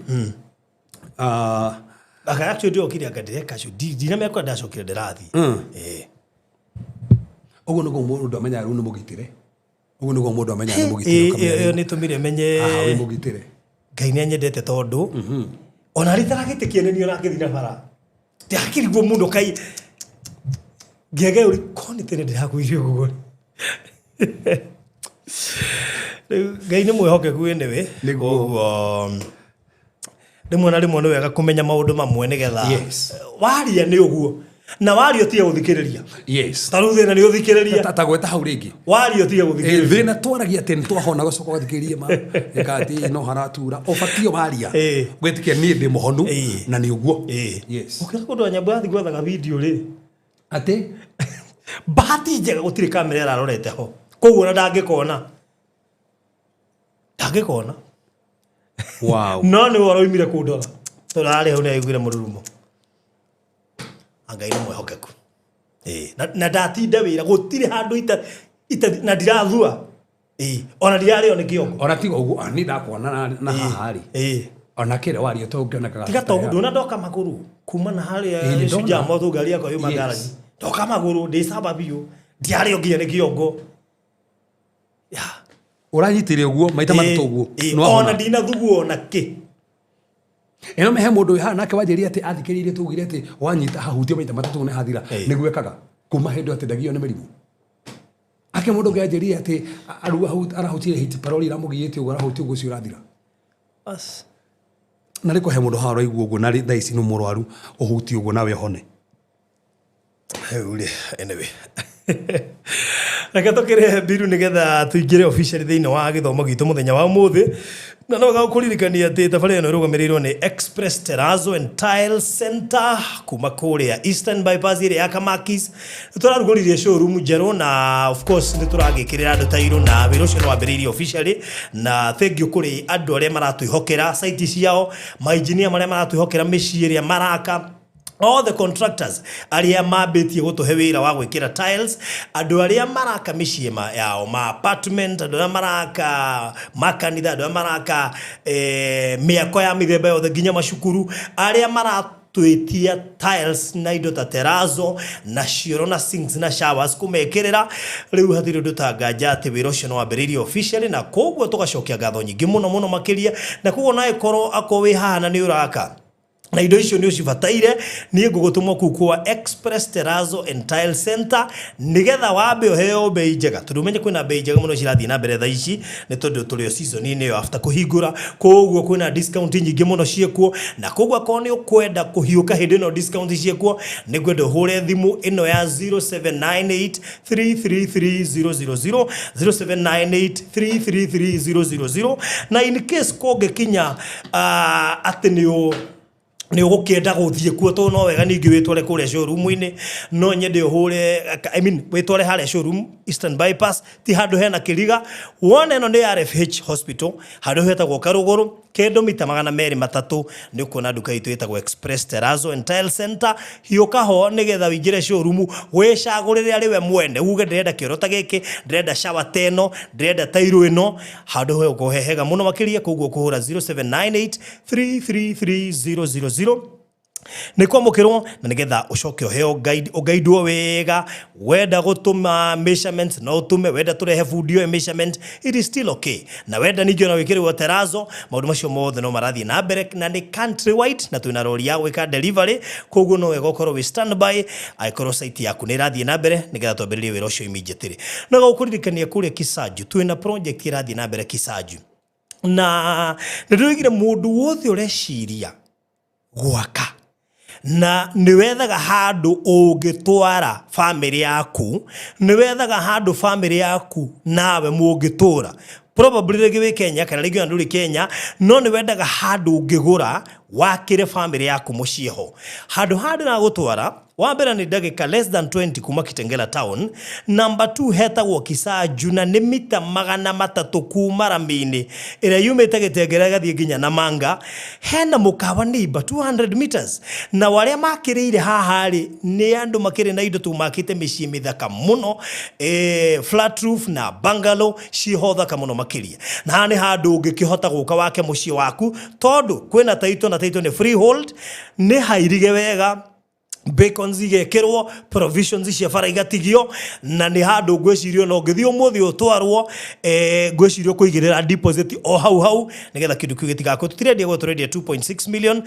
aka actually ndio kiri akadireka sho dina me kwa ndacokire ndirathi uguo niguo mundu amenya ru ni mugitire uguo niguo mundu amenya ni mugitire ni tumire menye wi mugitire Ngai ni anyendete tondu ona ritaragitikie ni ona ngithina bara ti akirigwo mundu kai ngege uri koni tene ndirakuirie guo Ngai ni mwihokeku enewe niguo rimwe na rimwe ni wega kumenya maundu mamwe nigetha waria ni uguo na wario tiga guthikiriria taru thina ni uthikiriria tatagweta hau ringi wario tiga guthikiriria thina twaragia tene twahona gucoka guthikiriria ma ikati no haratura ubatio waria gwetikia ni ndi muhonu na ni uguo ukira kundu anyambathi gwethaga video ri ati bahati njega gutire kamera irarorete ho koguo na ndangikona wow no ni woroimire kundora turari ho ni aiguire mururumo Ngai ni mwihokeku na ndatinda wira gutire handu ita na ndirathua ona ndiario ni kiongo ona tiga uguo ani ndakwana na hahari ona kire wario to ngionekaga tiga to ndona ndoka maguru kuma na hari shuja moto gari yako yuma garaji ndoka maguru ndi sababu ndiario nginya ni kiongo uranyitire uguo maita matatu uguo ona ndina thugu ona ki eno mehe mundu ha nake wajeria ati athikiririe tugire ati wanyita hahutio maita matatu ne hathira niguo ekaga kuma hendo ati ndagio ne merimu ake mundu ngajeria ati aru arahutire hit paroli ra mugiete ugo arahutio ugo cio rathira as na riko he mundu haro iguo ugo na thaa ici no murwaru uhutio ugo nawe hone heule anyway Reka tukire biru nigetha tuingire officially thiini wa githomo gitu muthenya wa muthi na no gakuririkania ati tafari ino irugamiriro ni Express Terrazzo and Tile Center kuma kuria Eastern Bypass ire ya Kamakis turaruguririe showroom jero na of course ni turagikirira andu tairo na wiro cio wambiririe officially na thank you kuri andu aria maratuihokera site ciao ma engineer maria maratuihokera micii iria maraka all the contractors aria mabetie gutuhe wira wa gwikira tiles andu aria maraka miciema yao ma apartment andu aria maraka makanitha andu aria maraka miako ya mithemba yothe nginya macukuru aria maratwitia tiles na indo ta terrazzo na cioro na sinks na showers kumekirira riu hathiri ndutanganja ati wira ucio no wambiririe officially na koguo tugacokia ngatho nyingi muno makiria na koguo nae koro akowi hana ni uraka na indo icio ni ucibataire ni ngugutuma ku kwa Express Terrazzo and Tile Center nigetha wambe uheo bei njega turumenye kwina bei njega muno cirathi na mbere tha ici ni tondu turio season ni yo after kuhingura koguo kwina discount nyingi muno ciekuo na koguo akoni ukwenda kuhiuka hindi no discount ciekuo ni gwenda hure thimu ino ya 0798333000 0798333000 na in case koge kinya ateni ni ugukienda guthie kuo to no wega ningi witware kuria showroom ini no nyende hure I mean witware hale showroom Eastern Bypass ti handu hena kiriga wone no ni RFH hospital handu hetagwo Karuguru kendo mita 203 ni kuona nduka itu itagwo Express Terrazzo and Tile Center hiuka ho nigetha wingire showroom wicagurire ari we mwende uge ndirenda kirota giki ndirenda shower teno ndirenda tairo ino handu he ukohehega muno makiria koguo kuhura 0798333000 ni kwa mukirwo na nigetha ucoke heo guide ugaidwo wega wenda gutuma measurements no utume wenda turehe video measurement it is still okay na wenda ningio na wikirwo Terrazzo maundu macio mothe no marathie na mbere na ni country wide na twina rori ya gwika delivery koguo no wega ukorwo we standby aikoro site yaku ni rathie na mbere nigetha twambiririe wira ucio immediately na gukuririkania kuria Kisaju twina project irathie na mbere Kisaju na ndirigire mundu wothe ureciria gwaka na niwethaga handu ungitwara family yaku niwethaga handu family yaku nawe mungitura probably regiwe Kenya kana regiwe nduri Kenya no niwendaga handu ungigura wakire family yaku mucieho handu na gutwara wambera ni ndagika less than 20 kuma Kitengela town number 2 hetagwo Kisaju na ni mita 300 kuma Ramini ira yumite Gitengela gathie nginya Namanga hena mukawa niba 200 meters na waria makiriire haha ri ni andu makire na indo tu makite micii mithaka muno flat roof na bungalow cihotha kamuno makiria na nĩ handũ ũngĩkĩhota gũka wake mũciĩ waku tondũ kwĩna taito na taito nĩ freehold nĩ hairige wega bacons igekirwo provisions cia bara igatigio na nĩ handũ ngwĩcirio no ngĩthio mũthĩ ũtwarwo ngwĩcirio kũigĩrĩra deposit o hau nĩgetha kĩndũ kĩu gĩtigakwo tũtirendia 2.6 million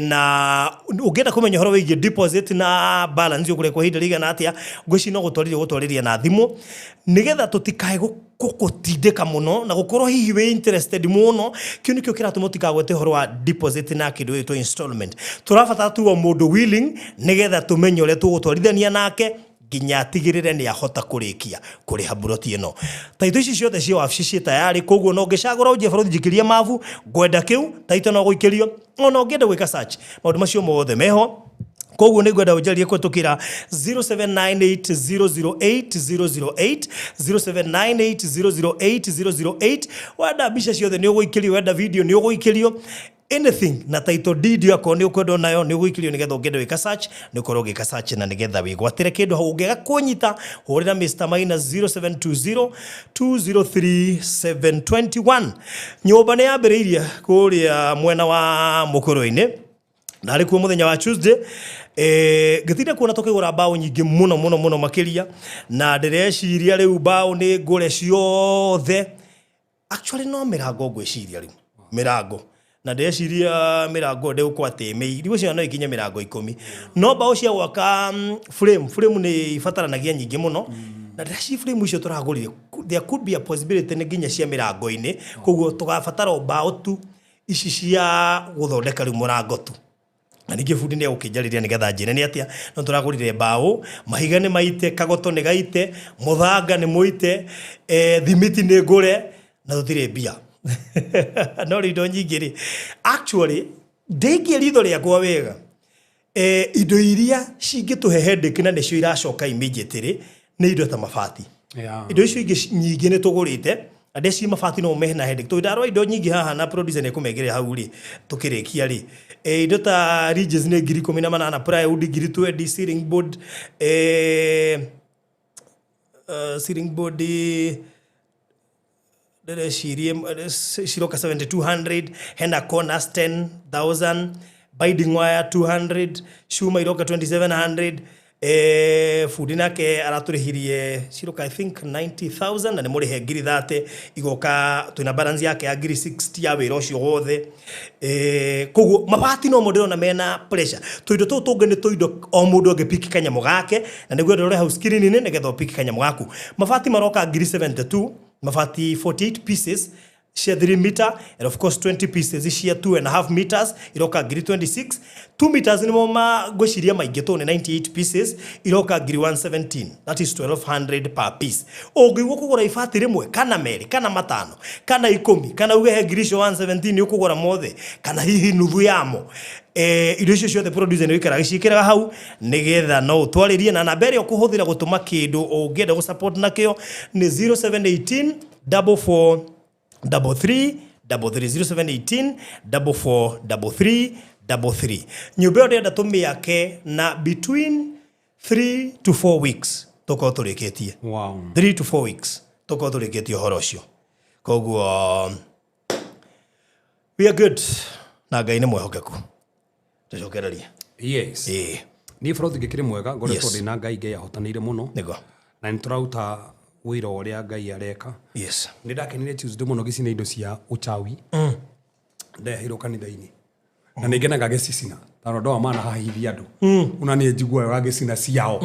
na ũngĩenda kũmenya ũhoro wĩgiĩ deposit na balance ũkũrĩkwo ihinda rĩigana atĩa ngwĩcirio no gũtwarĩria na thimũ nĩgetha tũtikae gũtindĩka mũno na gũkorwo hihi wĩ interested mũno kĩu nĩkĩo kĩratũma ũtikagwete ũhoro wa deposit na kĩndũ gĩtwo installment tũrabatara tu o mũndũ willing nĩgetha tũmenye ũrĩa tũgũtwarithania nake nginya atigĩrĩre nĩ ahota kũrĩkia kũrĩha buroti ĩno taito ici ciothe cia wabici ciĩ tayari koguo no ngĩcagũra ũnjie bũrũri njikĩrie mabu ngwenda kĩu taito no gũikĩrio ona ũngĩenda gwĩka search maũndũ macio mothe meho koguo nĩ ngwenda ũnjarie kũhetũkĩra 0798008008 0798008008 wenda mbica ciothe nĩ ũgũikĩrio wenda video nĩ ũgũikĩrio anything na title deed yako nĩ ũkwenda nayo nĩ ũgũikĩrio nĩgetha ũngĩenda wĩka search nĩ ũkorwo ũgĩka search na nĩgetha wĩgwatĩre kĩndũ hau ũngĩaga kũnyita hũrĩra Mr. Minus 0720203721 nyũmba nĩ yambĩrĩirie kũrĩa mwena wa mũkũrũ-inĩ na arĩ kuo mũthenya wa Tuesday gĩtinda kuona tũkĩgũra mbaũ nyingĩ mũno makĩria na ndĩreciria rĩu mbaũ nĩ ngũre ciothe actually no mĩrango ngwĩciria rĩu mĩrango na ndĩreciria mĩrango ndĩgũkorwo atĩ mĩiri ũcio no ikinye mĩrango 10 no mbaũ cia gwaka frame nĩ ibataranagia nyingĩ mũno na ndĩreciria frame icio tũragũrire there could be a possibility nĩ nginya cia mĩrango-inĩ koguo tũgabatara mbaũ tu ici cia gũthondeka rĩu mũrango tu na ningĩ bundi nĩ agũkĩnjarĩria nĩgetha njĩre nĩ atĩa no tũragũrire mbaũ mahiga nĩ maite kagoto nĩ gaite mũthanga nĩ mũite thimiti nĩ ngũre na tũtirĩ mbia no indo nyingĩ rĩ actually ndĩngĩ ritho rĩakwa wega indo iria cingĩtũhe headache na nĩcio iracoka immediately nĩ indo ta mabati indo icio ingĩ nyingĩ nĩ tũgũrĩte ndeci mabati no mehe na headache tũndarwa indo nyingĩ haha na producer nĩ kũmengerera hau rĩ tũkĩrĩkia rĩ indo ta ridges nĩ 18,000 plywood 20 ceiling board ndĩrecirie ciroka 7,200 hena corners 10,000 binding wire 200 shuma iroka 2,700 fundi nake aratũrĩhirie ciroka I think 90,000 na nĩ mũrĩhe ngiri 30 igoka twĩna balance yake ya ngiri 60 ya wĩra ũcio wothe koguo mabati no mũndũ ona mena pressure tũindo tũu tũngĩ nĩ tũindo o mũndũ angĩpiki kanyamũ gake na nĩguo ndĩrore hau screen-inĩ nĩgetha ũpiki kanyamũ gaku mabati maroka ngiri 72 mabati 48 pieces cia 3 meter and of course 20 pieces cia 2.5 meters iroka ngiri 26 2 meters nimo ngwĩciria maingĩ to nĩ 98 pieces iroka ngiri 117 that is 1,200 per piece ũngĩgwo kũgũra ibati rĩmwe kana merĩ kana matano kana 10 kana ugehe ngiri 117 ũkũgũra mothe kana hihi nuthu yamo indo icio ciothe producer nĩ wĩkaraga ciĩkĩraga hau nĩgetha no ũtwarĩrie na namba ĩrĩa ũkũhũthĩra gũtũma kĩndũ ũngĩenda gũsupport nakĩo nĩ 0718 44 33 0718 44 33 nyũmba ĩyo ndĩrenda tũmĩake na between 3 to 4 weeks tũkorwo tũrĩkĩtie 3 to 4 weeks tũkorwo tũrĩkĩtie ũhoro ũcio koguo we are good na Ngai nĩ mwĩhokeku tũcokererie yes ni bũrũri ngĩkĩrĩ mwega ngoretwo ndĩna Ngai Ngai ahotanĩire mũno na nĩ tũrauta wĩra ũrĩa Ngai areka yes nĩ ndakenire Tuesday mũno gĩcina indo cia uchawi ndehirwo kanitha-inĩ na nĩ ngenaga gĩcicina tondũ ndo amana hahithia andũ una nĩ njiguaga wagĩcina ciao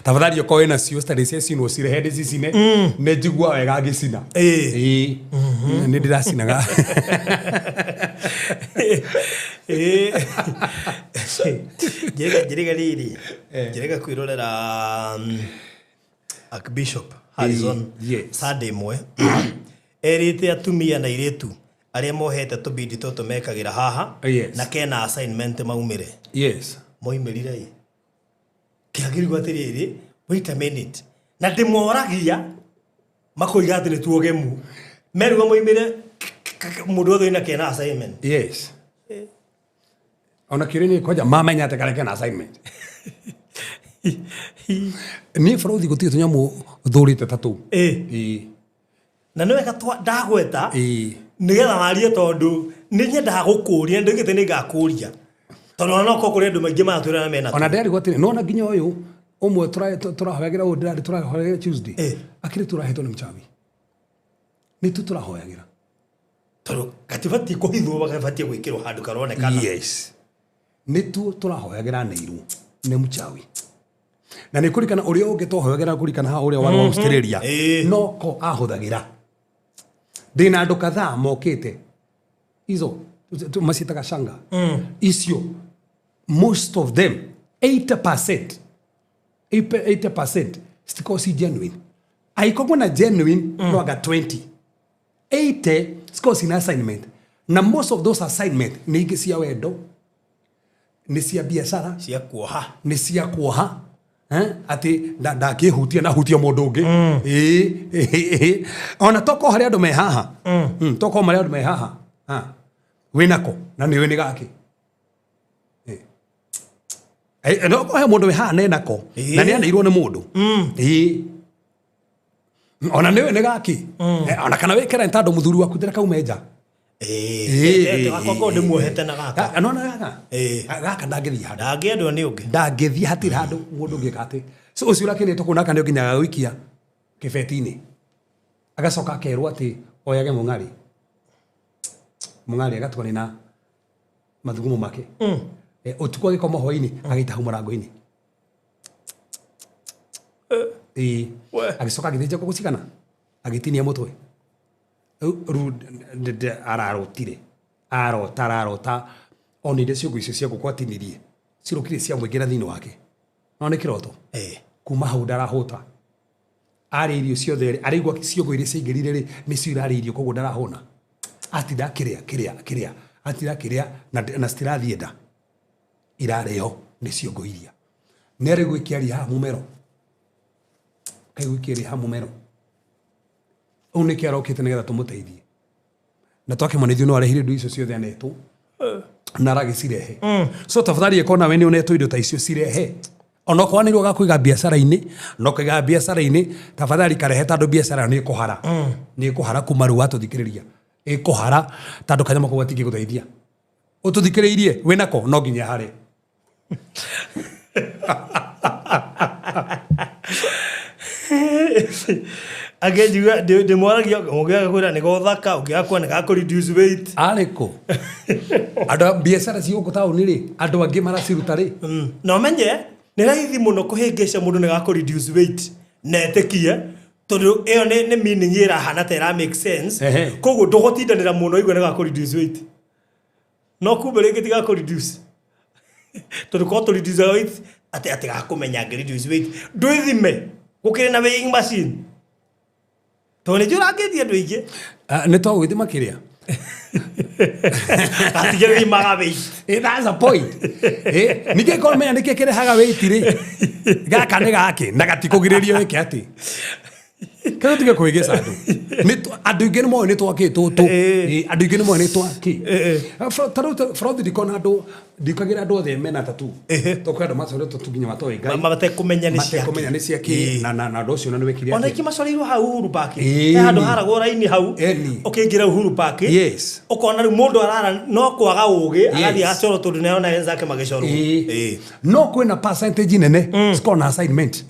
tafadhali ũkorwo na cio studies cicinwo cirehe ndĩcicine nĩ njigua wega gĩcina nĩ ndĩracinaga njĩrĩga rĩrĩ njĩrĩga kwĩrorera Archbishop Harrison Sunday imwe erĩte atumia na airĩtu arĩa mohete tũbindi tũtũ mekagĩra haha na kena assignment maumĩre moimĩrire kĩagĩrĩirwo atĩrĩrĩ wait a minute na ndĩmoragia makoiga atĩ nĩ tuogemu meruga moimĩre mũndũ othe na kena assignment ona kĩrĩ nĩ koja mamenya atĩ kare kena assignment Ni borothi gutirĩ tũnyamũ thũrĩte ta tũu. Na nĩ wega ndagweta nĩgetha warie tondũ nĩ nyendaga gũkũria ndigĩte nĩ ngakũria tondũ no kũrĩ andũ maingĩ matwĩra na mena ona ndĩrarigwo atĩrĩ nona nginya ũyũ ũmwe tũrahoyagĩra ũũ ndĩrarĩ tũrahoyagĩra Tuesday akĩrĩ tũrahetwo nĩ mchawi nĩ tu tũrahoyagĩra tondũ gatibatiĩ kũhithwo gabatiĩ gwĩkĩrwo handũ karonekana. Yes, nĩ tu tũrahoyagĩra nĩirwo nĩ mchawi na nĩ kũrikana ũrĩa ũngĩ tũhoyagĩra kũrikana ha ũrĩa wa Australia no ko ahũthagĩra. Ndĩna andũ kadhaa mokĩte izo macitaga shanga icio most of them 80% still si genuine. Aikogwa na genuine no aga 80 still si assignment na most of those assignment ni igi cia wendo ni cia biashara cia kuoha ni cia kuoha ati ndakihutia na hutia mundu ungi ona toko hari andu me haha toko mari andu me haha winako na ni wini gaki no ko he mundu we haha nenako na ni anairwo ni mundu ona ni wini gaki ona kana wikera ntandu muthuri waku ndira kaumenja gakwa ndimuohete na gaka anona gaka ndangithia handu ndangĩendwo nĩ ũngĩ ndangithia hatiri handu mundu ũngĩ kate so ucio ũrakĩrĩtwo kũnaka nĩ nginyaga gũikia kĩbeti-inĩ agacoka akerwo atĩ oyage mũng'ari agatukania na mathugumo make ũtukũ agĩkoma hwaĩ-inĩ agĩita hau mũrango-inĩ agĩcoka agĩthĩnja ngũkũ cigana agĩtinia mũtwe rĩu ararotire ararota onire ciũngũ icio cia ngũkũ atinirie cirũkire cia mũingĩra thĩinĩ wake no nĩ kĩroto kuma hau ndarahũta arĩ irio ciothe araigua ciũngũ iria ciaingĩrire rĩ nĩcio irarĩ irio koguo ndarahũna atida kĩrĩa atida kĩrĩa na citirathiĩ nda irarĩho nĩ ciũngũ iria nĩ arĩ gwĩkĩaria haha mũmero kaigũikĩaria haha mũmero ũũ nĩ kĩara ũkĩte nĩgetha tũmũteithie na twakĩmonithio no arehire indo icio ciothe anetwo na aragĩcirehe so tafadhali ĩkona we nĩ ũnetwo indo ta icio cirehe ona okorwo nĩrwo gakũiga biacara-inĩ no kũiga biacara-inĩ tafadhali karehe tondũ biacara nĩ ĩkũhara kuma rĩu watũthikĩrĩria ĩkũhara tondũ kanyama kau gatingĩgũteithia ũtũthikĩrĩirie wĩnako no nginya hare Agejuga de moragia ongea kwira ni gothaka ukiakwa ni gako reduce weight ariko ado biacara cio gutauni ri ado angi maraciruta ri no menye ni raithi muno kuhingesha mundu ni gako reduce weight netekie tondu iyo ni meaning ira hana tera make sense koguo ndugotindanira muno igwe ni gako reduce weight no kumbe ringi tiga ko reduce tondu ko to reduce weight ati gakumenya reduce weight ndwithime gukire na weighing machine tone jura ngethi andu ingi nĩ twagwĩthima kĩrĩa atigĩrĩria maga weight that's a point ningĩ korwo menya nĩkĩo kĩrehaga weight rĩ gaka nĩ gake na gatikũgirĩrio wĩke atĩ kĩrĩa tige kwĩgĩca andũ andũ ingĩ nĩ moĩ nĩ twakĩ tũtũ andũ ingĩ nĩ moĩ nĩ twakĩ tarĩu bũrũthi ndikona andũ ndikagĩra andũ othe mena tatu tũkwĩ andũ macoretwo tu nginya matoĩ Ngai matekũmenya nĩ ciakĩ na andũ ũcio nĩ wĩkire ona iki macoreirwo hau Uhuru Park he handũ haragwo raini hau ũkĩingĩra Uhuru Park ũkona rĩu mũndũ arara no kwaga ũgĩ agathiĩ agacorwo tondũ nĩona wenzake magĩcorwo no kwĩna percentage nene cikorwo na assignment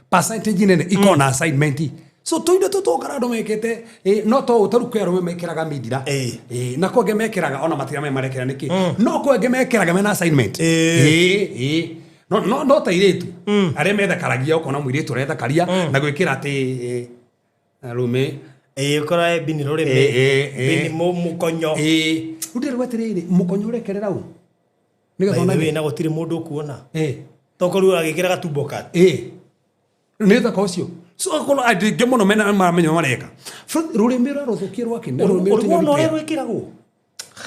percentage nene iko na assignment so tuinde tutokara ndo mekete no to utaruke arume mekeraga midira na ko gemekeraga ona matira me marekera niki no ko gemekeraga mena assignment no tairetu are metha karagia ukona muiretu retha karia na gwikira ati arume ukora bini rurime bini mukonyo udirwa tirire mukonyo rekerera u nigathona we na gutire mundu kuona tokoru agikiraga tumboka nĩtha kocio so kono adige muno mena mamenyo mareka rurimi rwa ruthukia rwake rurimi no rwikiragwo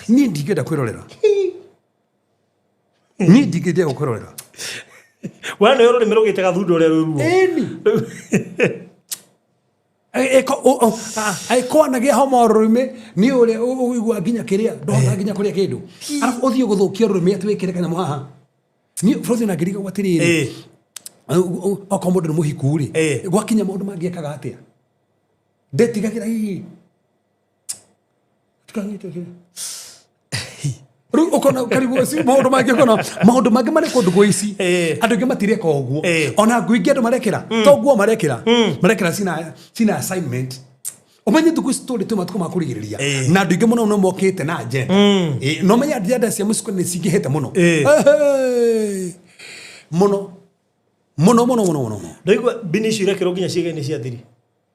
ni ndigenda kwirorera ni ndigenda kwirorera wana yo rurimi rugitaga thundo ria ruruo ko anagia homo rurimi ni uri uigua nginya kiria ndona nginya kuria kindu arafu uthio guthukia rurimi atwikire kanya haha ni frozen agiriga watirire oko mundu ni muhiku ri gwakinya maundu mangiekaga atia ndetigagira hihi tukangite kire ukona karibu si maundu mangi mari kundu gwici andu ingi matireka uguo ona nguingi andu marekera to guo marekera sina assignment umenye tuku story tu matuko makurigiriria na andu ingi muno no mokite na agenda no menya agenda cia musiko ni cingihete muno muno ndoigwa bini icio irekero nginya ciega-inĩ cia thiri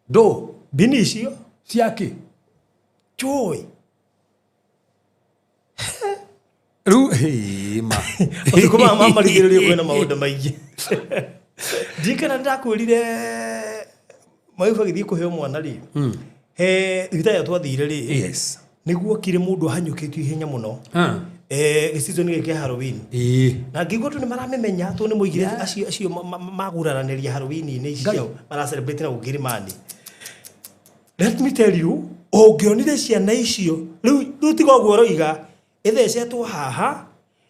ndo bini icio ciake joy ru ma utuko mama marigiririo kwena maundu maingi ndikana ndakwirire maifa githii kuheo mwana ri thitaya twathire ri yes niguo kire mundu ahanyukitio ihenya muno gicizo ni gike Halloween na ngigwo tu ni maramemenya tu ni muigire acio maguraraniria Halloween ni icio mara celebrate na ugirimani. Let me tell you ongionire ciana icio riu tigo guoro iga ithecetwo haha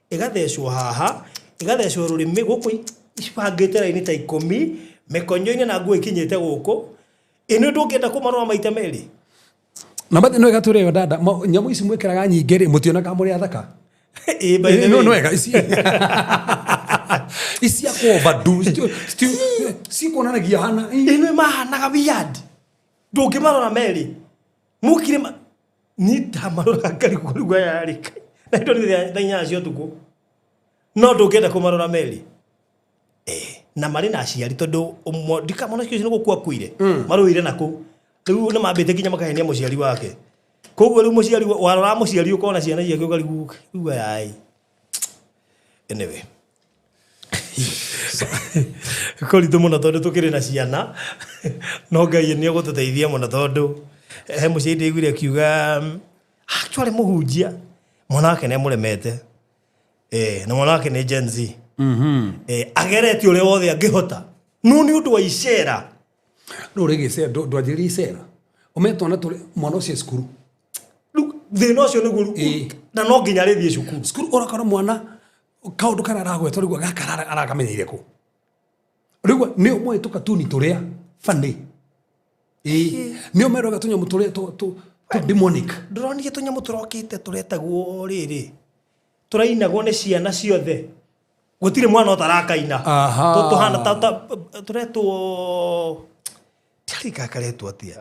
igathecwo haha igathecwo rurimi guku icibangite raini ta 10 mekonyo-ini na nguo ikinyite guku ino ndungenda kumarwa maita meri na bado no igature yo dada nyamu ici mwekeraga nyinge ri mutionaga muri athaka no ega isi ya overdue si kuonanagia hana ino mahanaga weird ndungimarora meri mukire ni tamarora ngari kurugwa yarika na indo ni thainya cio tuku no ndungenda kumarora meri na mari na aciari tondu ndikamona cio no gukua kuire maruire naku riu na mambite kinya makahenia muciari wake koguo riu muciari warora muciari ukona ciana ciake ukariguka riu ai anyway korido muno tondu tukiri na ciana no ngai ni gututeithia muno tondu he muciari igwire akiuga actually muhunjia mwana wake ne muremete na mwana wake ni Gen Z agereti ule wothe angihota no ni undu wa icera no regise ndwajiri icera umetona tuli mwana ucio skuru thino cio niguo na no nginya rithie cukuru skuru urakora mwana kaundu kana aragwetwo rigwa gakarara arakamenyeire ku rigwa ni umwe tukatuni turia funny ni umero gatunya mutore to demonic ndronire tunyamu turokite turetagwo riri turainagwo ni ciana ciothe gutire mwana utarakaina tuhana turetwo tarika karetwo atia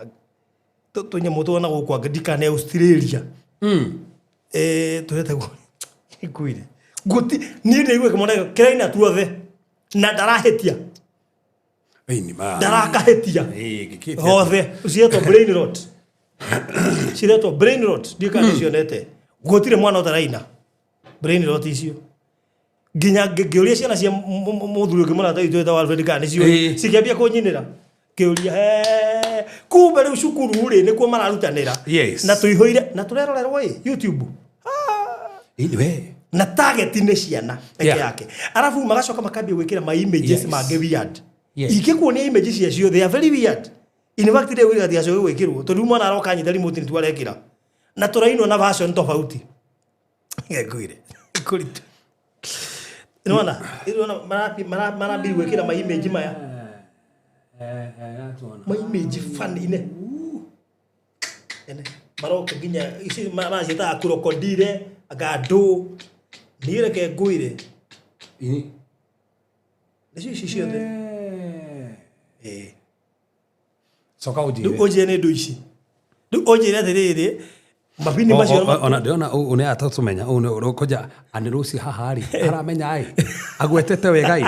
tunyamu tuona gukwa ndikane Australia turetagwo ikuire guti ni ndigwe kemona kiraina tuothe na darahetia ni ma darakahetia hothe ucietwo brain rot ciretwo brain rot ndikane cionete gutire mwana utaraina brain rot icio ginya ngiuria ciana cia muthuri ngimona ta itwe ta Alfred kana cio cikiambia kunyinira kiuria kumbe riu cukuru ri nikuo mararutanira na tuihoire na turerorerwo YouTube we na target ni ciana yake arafu magacoka makambia gwikira ma images mange weird ikikuonia images cio they are very weird in fact they will get cio gwikirwo tondu mwana aroka nyita remote ni twarekira na turainwo na version tofauti ngekuire kuritu Unaona marabi gwikira ma image maya ma image funny ne maroka ginya isi mazita krokodile agado nire ke nguire ndio sisi yote soka ujire oje ne duishi oje ne riri mabini macio ona ndiona une atatumenya une urokoja anirusi hahari aramenya ai agwetete wegai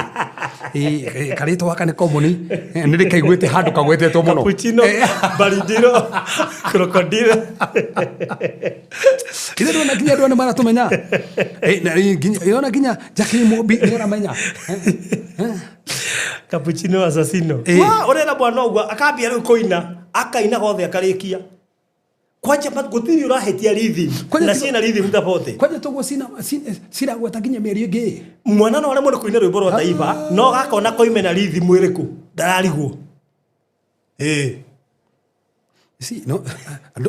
karito waka ni komuni niri kaigwete handu kagwetetwo muno cappuccino baridiro crocodile kile ndo nakinya ndo mara tumenya na yona kinya Jackie Mobi ni aramenya cappuccino assassino wa urera bwana ugwa akambia riu koina akaina gothe akarikia kwaje pat gutiri urahetia rhythm na sina rhythm tapote kwaje togo sina gweta kinya meri ngi mwana no aremwe kuina rwimbo rwa taifa no gakona koimena rhythm iriku ndararigwo See, no,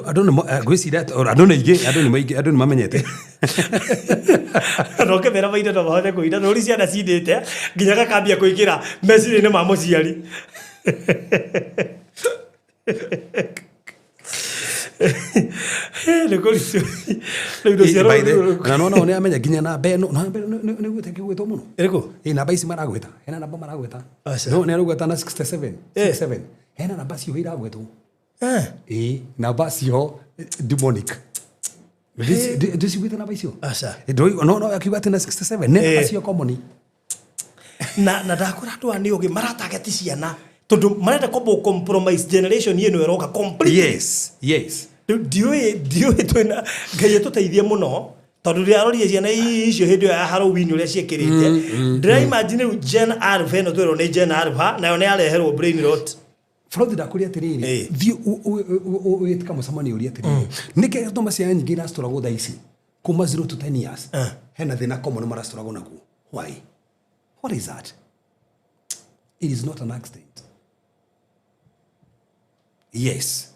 I don't know. Go see that, or I don't know. I don't mamenyete. No ke mera maida no bahode kuida no risia na sidete nginya kambia kuikira message ne mamo ciari. Le kolisi. Le do ciaro. No ne amenya nginya na be no ne gwete kigwetwo muno. Eriko. Na ba ici maragweta. Hena namba maragweta. No ne arugweta na 67. 67. Hena namba cio iragwetwo. Na ba cio demonic. Deci gweta namba icio. Asa. No akiuga tena 67. Ne ba cio common. Na ndakora andu ani oge maratarget ciana. Tondu marenda compromise generation yenu eroka complete. Yes. Dio twena ngai tuteithie muno tondu ria rori ciana icio hindi ya Halloween uria ciekirite. Ndira imagine Gen Alpha no twero ni Gen Alpha nayo ni areherwo brain rot. Fraude da kuria tiriri. Thio uitika musamani uria tiriri. Nike toma ciana nyingi na struggle tha ici. Kuma 0 to 10 years. Hena thina common mara struggle naku. Why? What is that? It is not an accident. Yes.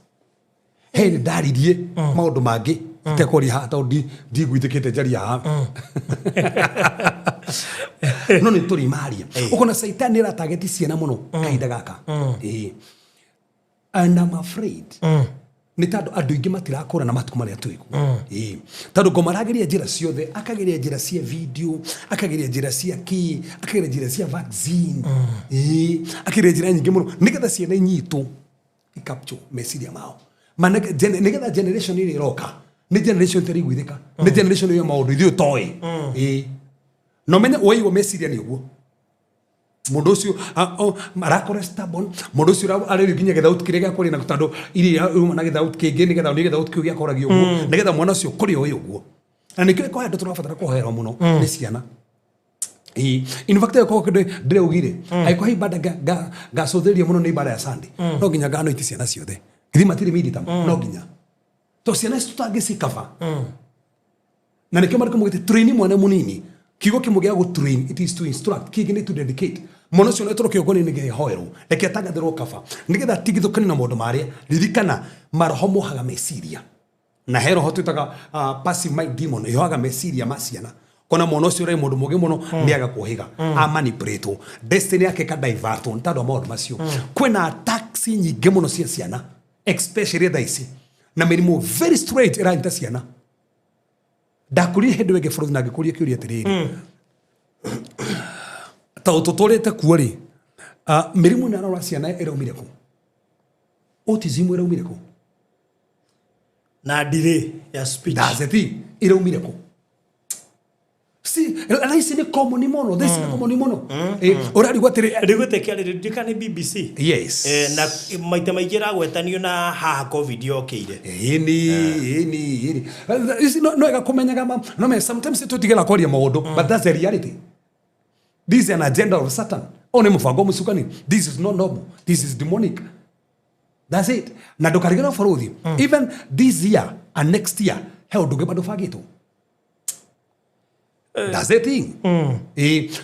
Hey, ndaririe maundu mangi tekori ha to di gwithikite jaria ha. No ni turi maria. Ukona Satan era target ciana muno kaida gaka. And I'm afraid. Ni tando andu ingi matirakura na matuku maria twiku. Tando ngomarageria njira ciothe, akageria njira cia video, akageria njira cia akageria njira cia vaccine. Akageria njira nyingi muno nigetha ciana inyitu capture meciria mao. Mana nigetha generation iri roka. Ni generation teri gwithika. Ni generation yo maundu ithu toy. No menya oiwo meciria ni uguo. Mundu ucio marakora stubborn. Mundu ucio ari ginya gethaut kirega kuri na tando iri na gethaut kingi ni gethaut kiu giakoragio uguo. Nigetha mwana ucio kuri oyo uguo. Na nikio ko andu turabatara kuhera muno ni ciana. In fact ko ndire ugire aiko hi bada ga sotheria muno ni bara ya Sunday no ginya gano iti ciana ciothe githi matiri midita no ginya to ciana tutange sikava na nikio mariko mugite train mwana munini kigo kimugia go train it is to instruct kigine to dedicate mono cio netoro kiogoni ni ge hoero leke tagatherwo kaba nigetha tigithukani na maundu maria ririkana maroho haga meciria na hero hotutaga passive mind demon yohaga meciria maciana. Kona mono cio rai mundu mugi muno ni aga kuhiga manipulate destiny yake ka divert on tado maundu macio kwena attacks nyingi muno cia ciana especially thaisi na mirimu very straight era nta ciana ndakuri hindu wege bũrũri na ngĩkũria kĩũria atĩrĩrĩ ta ũtũtũrĩte kuo rĩ mĩrimũ na rora ciana ĩraumire kũ autism ĩraumire kũ na delay ya speech ndazeti ĩraumire kũ si raisi ni common mono this is common mono orari gwate kia ndikane BBC yes na maita maingira gwetanio na ha covid yokeire ini no ega kumenyaga no me sometimes tutigela kwaria maundu but that's the reality. This is an agenda of Satan. One mufango musukani. This is not normal. This is demonic. That's it. Na dokarigana forodi. Even this year and next year hell doge bado fagito. That's the thing.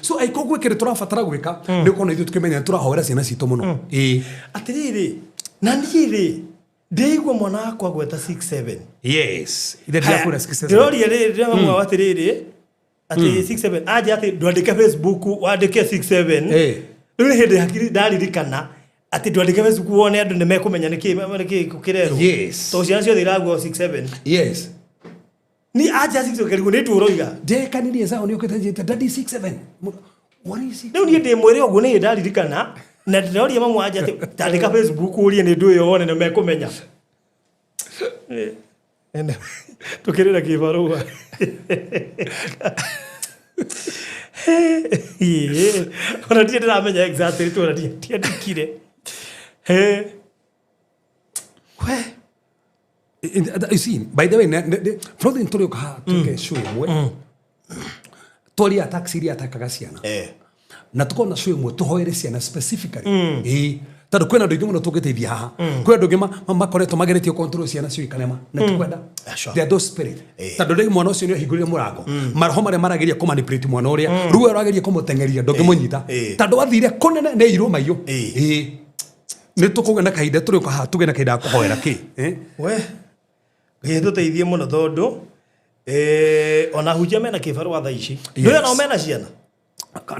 So I kogwe kere turafatara gwika ndiko na ithu tukimenya turahora ciana citu muno. Atiriri na ndiri ndeigwa mwana akwa gweta 67. Yes. Ile dia kura 67. Ndori ile mwa watiriri ati 67 aje ati ndwandike Facebook wandike 67. Rĩu hĩndĩ hakiri ndaririkana ati ndwandike Facebook wone andu nĩ mekumenya niki kukirero. Yes. To ciana ciothe iragwo 67. Yes. Ni aje 67 karibu ni turoiga. Ndekanirie zao ni ukete daddy 67. What is it? Rĩu ni ndĩmwĩre ũguo nĩ ndaririkana na ndĩroria mamu aje ati ndandika Facebook urie nĩ ndũ wone nĩ mekumenya. Ende tukirira kibarua. Ona ndiye ndamenya exactly tu ona ndiye ndikire. You see, by the way, from the intorio ka tuke show mwe. Tori attack siri attack ciana. Na tukona show mwe tuhoere ciana specifically. Tado kwena ndu ingi tugeteithia haha. Kwena ndu ingi makoretwo mageretio control ciana cio ikanema. Na tukwenda. They are those spirit. Tado rĩu mwana ũcio nĩ ahingũrire mũrango. Maroho marĩa marageria kũmanipulate mwana ũrĩa. Rĩu arageria kũmũtengeria ndũngĩmũnyita. Tado athire kũnene nĩ irũ maiyũ. nä tå kå gä na kahinda tå rä å tå gä na kahinda kåhoera kä we gä tå teithie må no tondå ona hunjia mena kä barå wa tha ici nä nao mena ciana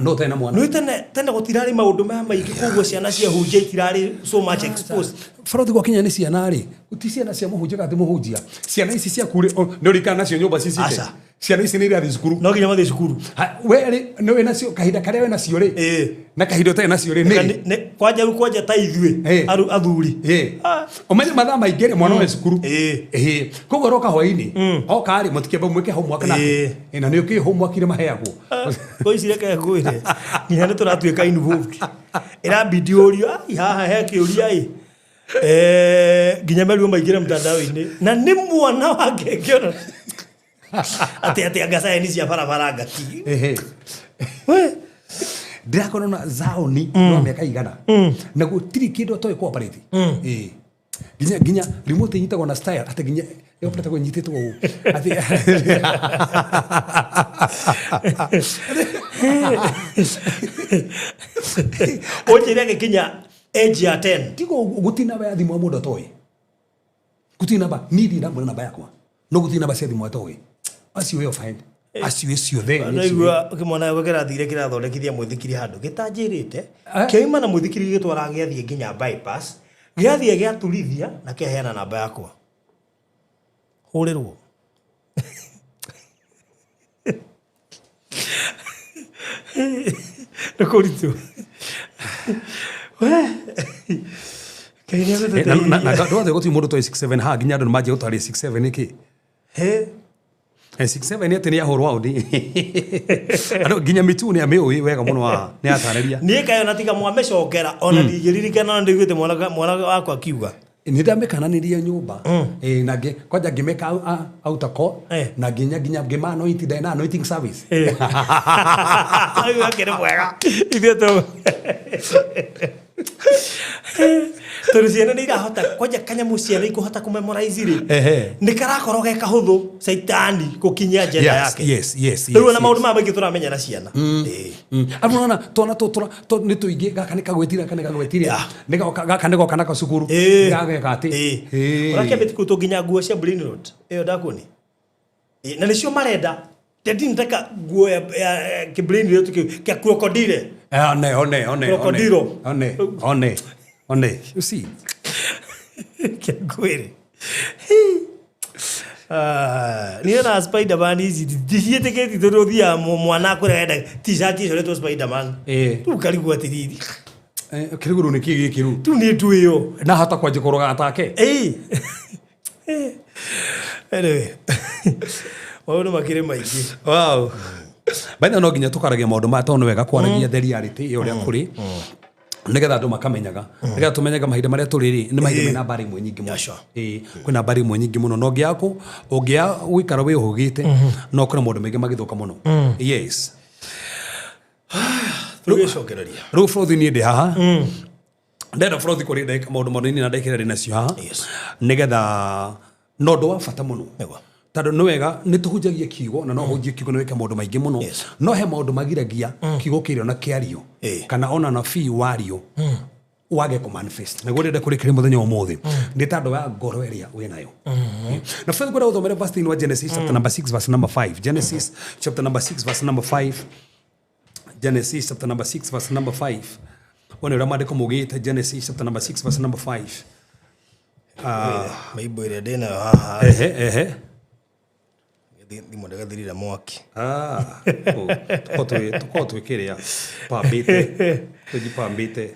no tena mwana nä tene gå tirarä maå ndå maingä koguo ciana cia hunjia itirarä so much exposed borothi gwakinya nä ciana rä ti ciana cia må hunjia gatä må hunjia ciana ici ciaku rä nä å rikana nacio nyå mba cicite ciana ici nä irathiä cukuru no nginya mathiä cukuru we nä wä nacio kahinda karä a wä nacio rä na kahinda å tarä nacio rä kwanja ta ithuä athuri å menye mathaa maingä rä mwana we cukuru koguo roka hwainä oka rä må tikämba mwä ke homework nake na nä å kä homework irä maheagwo gå ici reke ngwä re nginya nä tå ratuä ka ä rambindi å rio haha he kä å ria nginya meruo maingä re mtandao-inä na nä mwana wake ngä ona atä angacaeni cia barabara ngaki ndirakona na zaoni no mä ka igana na gå tirä kä ndå atoä kuoparati nginya remote nyitagwo na style atä nginya yoperetagwo nyitä two å å njä re agä kinya age ya 10 tigo gå tinamba ya thimå wa må ndå atoä gå tinamba nidi na namba yakwa no gå tinamba cia thimå atoä acio yo find acio ciothe naigua kimona we kirathire kirathondekithia mwithikiri handu gitanjirite kiaima na mwithikiri gitwara giathie nginya bypass giathie giaturithia na kiaheana namba yakwa hurirwo nakuritu na ndwathe gå ti må ndå toe 67 ha nginya andå nä manjä gå twarä 67 nä kä 67 nä atä nä ahå rwo aå andå nginya mä tu nä amä å ä wega må no nä atarä niä kayona tiga mwamecokera ona ndingä ririkana na ndäiguä te mwana wakwa akiuga nä ndamä kananä rie nyå mba na kwanja ngä meka autako na nginya ngä ma noiti na anointing service akä rä mwega ithuä tå tondå ciana nä irahota kwanja kanyamå ciana ikå hota kå memorize rä nä karakorwo ge kahå thå caitani gå kinyia njenda yake rä u ona maå ndå maya maingä tå ramenya na ciana andå nona twana tå nä tå ingä gaka nä kagwätira kane gagwätiria gaka nä goka na kacukuru gageka atä å rakä mbä tikå tå nginya nguo cia ä yo ndakuoni na nä cio marenda ndinataka nguo ya kä krokodile one you see ngwä nä na Spiderman ici ndiciätä kä ti tå ndå thia mwana akå renda t-shirt icio retwo Spiderman rä u karigwo atä riri kä rä gå rå nä kä gä kä ru tu nä ndå ä yo na hata kwanjä kå roga take maå ndå makä rä maingä baitha no nginya tå karagia maå ndå maya tondå nä wega kwaragia theriarity ä å rä a kå rä nä getha andå makamenyaga nä getha tå menyaga mahinda marä a tå rä rä nä mahinda mena mbarä imwe nyingä må kwä na mbarä imwe nyingä må no no ngä yakå å ngä a gå ikara wä hå gä te no kå na maå ndå maingä magä thå ka må no yes rä u borothi niä ndä haha ndenda borothi kå rä ndeka maå ndå manini na ndekä rä nacio haha nä getha no ndå wa bata må no tondå nä wega nä tå hunjagia kiugo na no hunjie kiugo nä weke maå ndå maingä må no no he maå ndå magiragia kiugo kä rä o na kä ario kana ona nabii wario wage kå manifest naguo ndä kå rä kä rä må thenya å må thä nä tandå wa ngoro ä rä a wä nayo na bä ngwenda gå thomere verse wa Genesis chapter number 6 verse number 5 Genesis chapter number 6 verse number 5 Genesis chapter number 6 verse number 5 one ra mandiko mugite Genesis chapter number 6 verse number 5 maibo ĩrĩa ndĩ nayo haha thimũ ndĩgathirire mwaki tukorwo twĩkĩrĩa pambĩte tũgipambĩte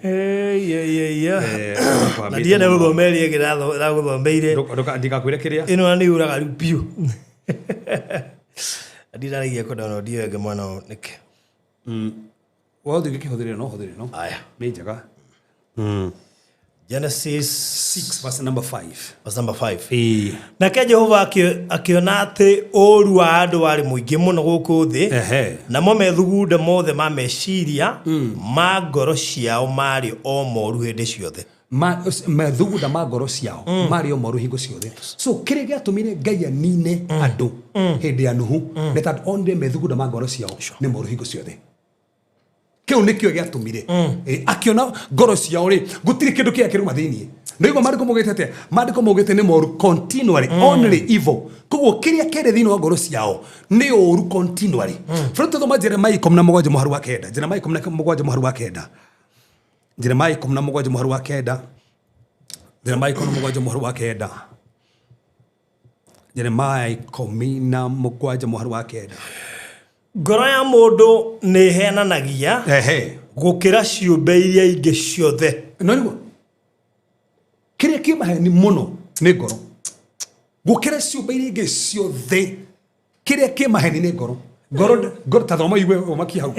na ndienda gũthomeria gĩragũthomeire ndigakwĩre kĩrĩa ĩno nĩ yuraga rĩu biũ ndiraragia kũdownload ĩyo ĩngĩ mwena nĩkĩ wothe ngĩkĩhũthĩrĩra no hũthĩrĩra no aya nĩ njega Genesis 6 verse number 5 verse number 5 nake Jehova akĩona atĩ ũru wa andũ warĩ mũingĩ mũno gũkũ thĩ namo methugunda mothe ma meciria ma ngoro ciao marĩ o moru hĩndĩ ciothe methugunda ma ngoro ciao marĩ o moru hingo ciothe so kĩrĩa gĩatũmire Ngai anine andũ hĩndĩ ya Nuhu nĩ tondũ onire methugunda ma ngoro ciao nĩ moru hingo ciothe Kĩu nĩkĩo gĩatũmire akiona ngoro ciao rĩ gũtirĩ kĩndũ kĩrĩa kĩruma thĩinĩ nĩguo Maandĩko maugĩte atĩa Maandĩko maugĩte nĩ moru continually only evil koguo kĩrĩa kĩrĩ thĩinĩ wa ngoro ciao nĩ ũru continually Bũrũri thoma Jeremia 17 mũhari wa 9 Jeremia 17 mũhari wa 9 Jeremia 17 mũhari wa 9 Jeremia 17 mũhari wa 9 Jeremia 17 mũhari wa 9 ngoro ya mũndũ nĩ henanagia gũkĩra ciũmbe iria ingĩ ciothe no nĩguo kĩrĩa kĩ maheni mũno nĩ ngoro gũkĩra ciũmbe iria ingĩ ciothe kĩrĩa kĩ maheni nĩ ngoro ta thoma iwe maki hau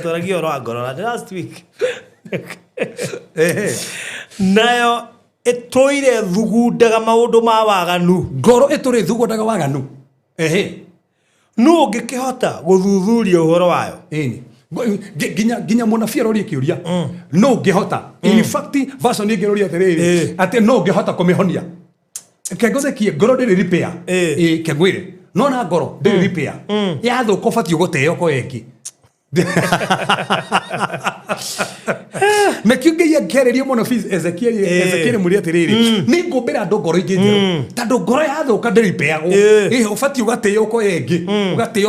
tũragia ũhoro wa ngoro last week nayo ĩtũire thugundaga maũndũ ma waganu ngoro ĩtũire thugundaga waganu no ũngĩkĩhota gũthuthuria ũhoro wayo ginya mũnabii aroria kĩũria no ũngĩhota in fact version ĩngĩroria atĩrĩrĩ atĩ no ũngĩhota kũmĩhonia kengozekie ngoro ndĩrĩ repair kengwĩre no na ngoro ndĩrĩ repair yathũka ũbatiĩ gũteo ko ĩngĩ na kiugeia kĩarĩria mũnabii Ezekiel mũrĩa atĩrĩrĩ nĩ ngũmbĩra andũ ngoro ingĩ njerũ tondũ ngoro yathũka ndĩripeagwo ũbatiĩ ũgatĩo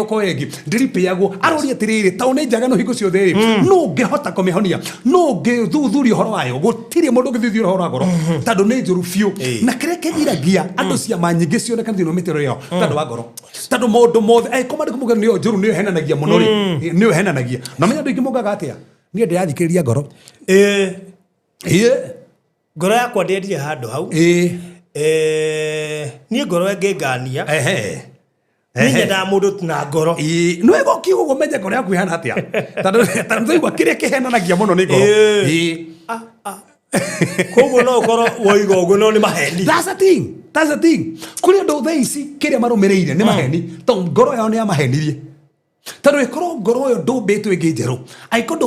ko ĩngĩ ndĩripeagwo aroria atĩrĩrĩ taũ nĩ njagano hingo ciothe no ũngĩhota kũmĩhonia no ũngĩthuthuria ũhoro wayo gũtirĩ mũndũ ũngĩthuthuria ũhoro wa ngoro tondũ nĩ njũru biũ na kĩrĩa kĩgiragia andũ ciama nyingĩ cioneka thĩinĩ wa mĩtũrĩre yao tondũ wa ngoro tondũ maũndũ mothe Maandĩko maugĩte nĩyo njũru nĩyo henanagia mũno rĩ nĩyo henanagia na menya andũ aingĩ moigaga atĩa niĩ ndĩrathikĩrĩria ngoro ngoro yakwa ndĩendia handũ hau niĩ ngoro ĩngĩngania niĩ nyendaga mũndũ na ngoro no ĩgoki ũguo menye ngoro yaku ĩhana atĩa tondũ tũigua kĩrĩa kĩhenanagia mũno nĩ ngoro koguo no ũkorwo woiga ũguo no nĩ maheni that's the thing kũrĩ andũ thaa ici kĩrĩa marũmĩrĩire nĩ maheni tondũ ngoro yao nĩ yamahenirie tondũ ĩkorwo ngoro ĩyo ndũmbĩtwo ĩngĩ njerũ angĩkorwo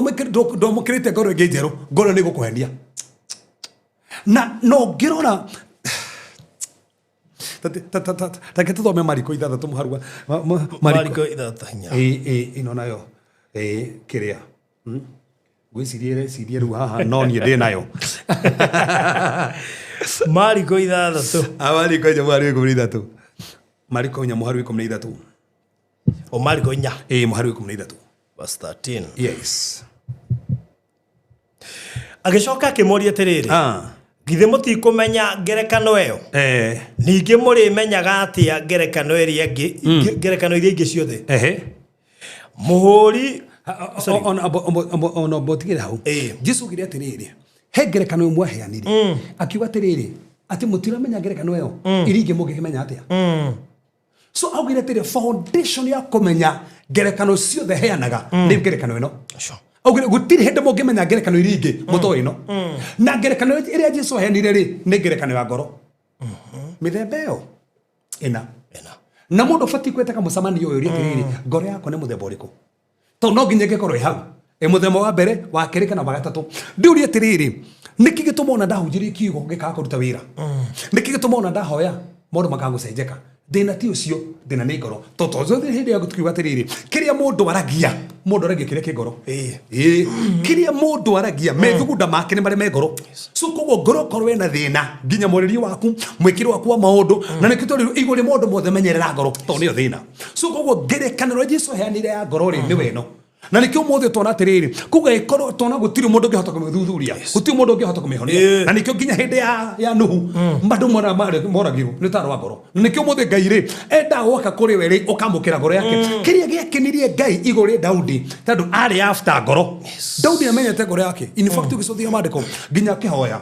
ndũmũkĩrĩte ngoro ĩngĩ njerũ ngoro nĩ gũkũhenia na no ngĩrora take tũthome Mariko 6 mũhari wa Mariko 6 ĩno nayo kĩrĩa gwĩcirie rĩu haha no niĩ ndĩ nayo Mariko 6 Mariko 13 Mariko 4 mũhari wa 13 o Mariko 4 mũhari wa 13 verse 13 yes agĩcoka akĩmoria atĩrĩrĩ githĩ mũtikũmenya ngerekano ĩyo ningĩ mũrĩmenyaga atĩa ngerekano iria ingĩ ciothe mũhũri ona botigĩre hau Jesũ gire atĩrĩrĩ he ngerekano ĩmwe aheanire akiuga atĩrĩrĩ atĩ mũtiramenya ngerekano ĩyo iria ingĩ mũngĩmenya atĩa so augire atĩrĩ foundation ya kũmenya ngerekano ciothe heanaga nĩ ngerekano ĩno augire gũtirĩ hĩndĩ mũngĩmenya ngerekano iria ingĩ mũtoĩ ĩno na ngerekano ĩrĩa Jesũ aheanire rĩ nĩ ngerekano ya ngoro mĩthemba ĩyo ĩna na mũndũ ũbatiĩ kwĩtaka mũcemanio ũyũ ũrĩa atĩrĩrĩ ngoro yakwa nĩ mũthemba ũrĩkũ tondũ no nginya ngĩkorwo ĩ hau mũthemba wa mbere wa kerĩ kana wa gatatũ ndiũria atĩrĩrĩ nĩkĩ gĩtũma ona ndahunjĩria kiugo gĩkaga kũruta wĩra nĩkĩ gĩtũma ona ndahoya maũndũ makagũcenjeka thĩna ti ũcio thĩna nĩ ngoro tondũ hĩndĩ ya gũtukiuga atĩrĩrĩ kĩrĩa mũndũ aragia kĩrĩa kĩ ngoro kĩrĩa mũndũ aragia methugunda make nĩ marĩa me ngoro so koguo ngoro korwo ĩna thĩna nginya mũrĩrie waku mwĩkĩre waku wa maũndũ na nĩkĩo tũrĩ igũrĩ maũndũ mothe menyerera ngoro tondũ nĩyo thĩna so koguo ngerekano Jesũ aheanire ya ngoro rĩ nĩ weno na nĩkĩo mũthĩ twana atĩrĩrĩ kuga ĩkorwo twana gũtirĩ mũndũ ũngĩhota kũmĩthuthuria gũtirĩ mũndũ ũngĩhota kũmĩhonia na nĩkĩo nginya hĩndĩ ya Nuhu andũ moragirwo nĩ taro wa ngoro na nĩkĩo mũthĩ Ngai rĩ enda woka kũrĩ we rĩ ũkamũkĩra ngoro yake kĩrĩa gĩakenirie Ngai igũrĩ Daudi tondũ arĩ after ngoro Daudi amenyete ngoro yake in fact ũgĩcothia Maandĩko nginya akĩhoya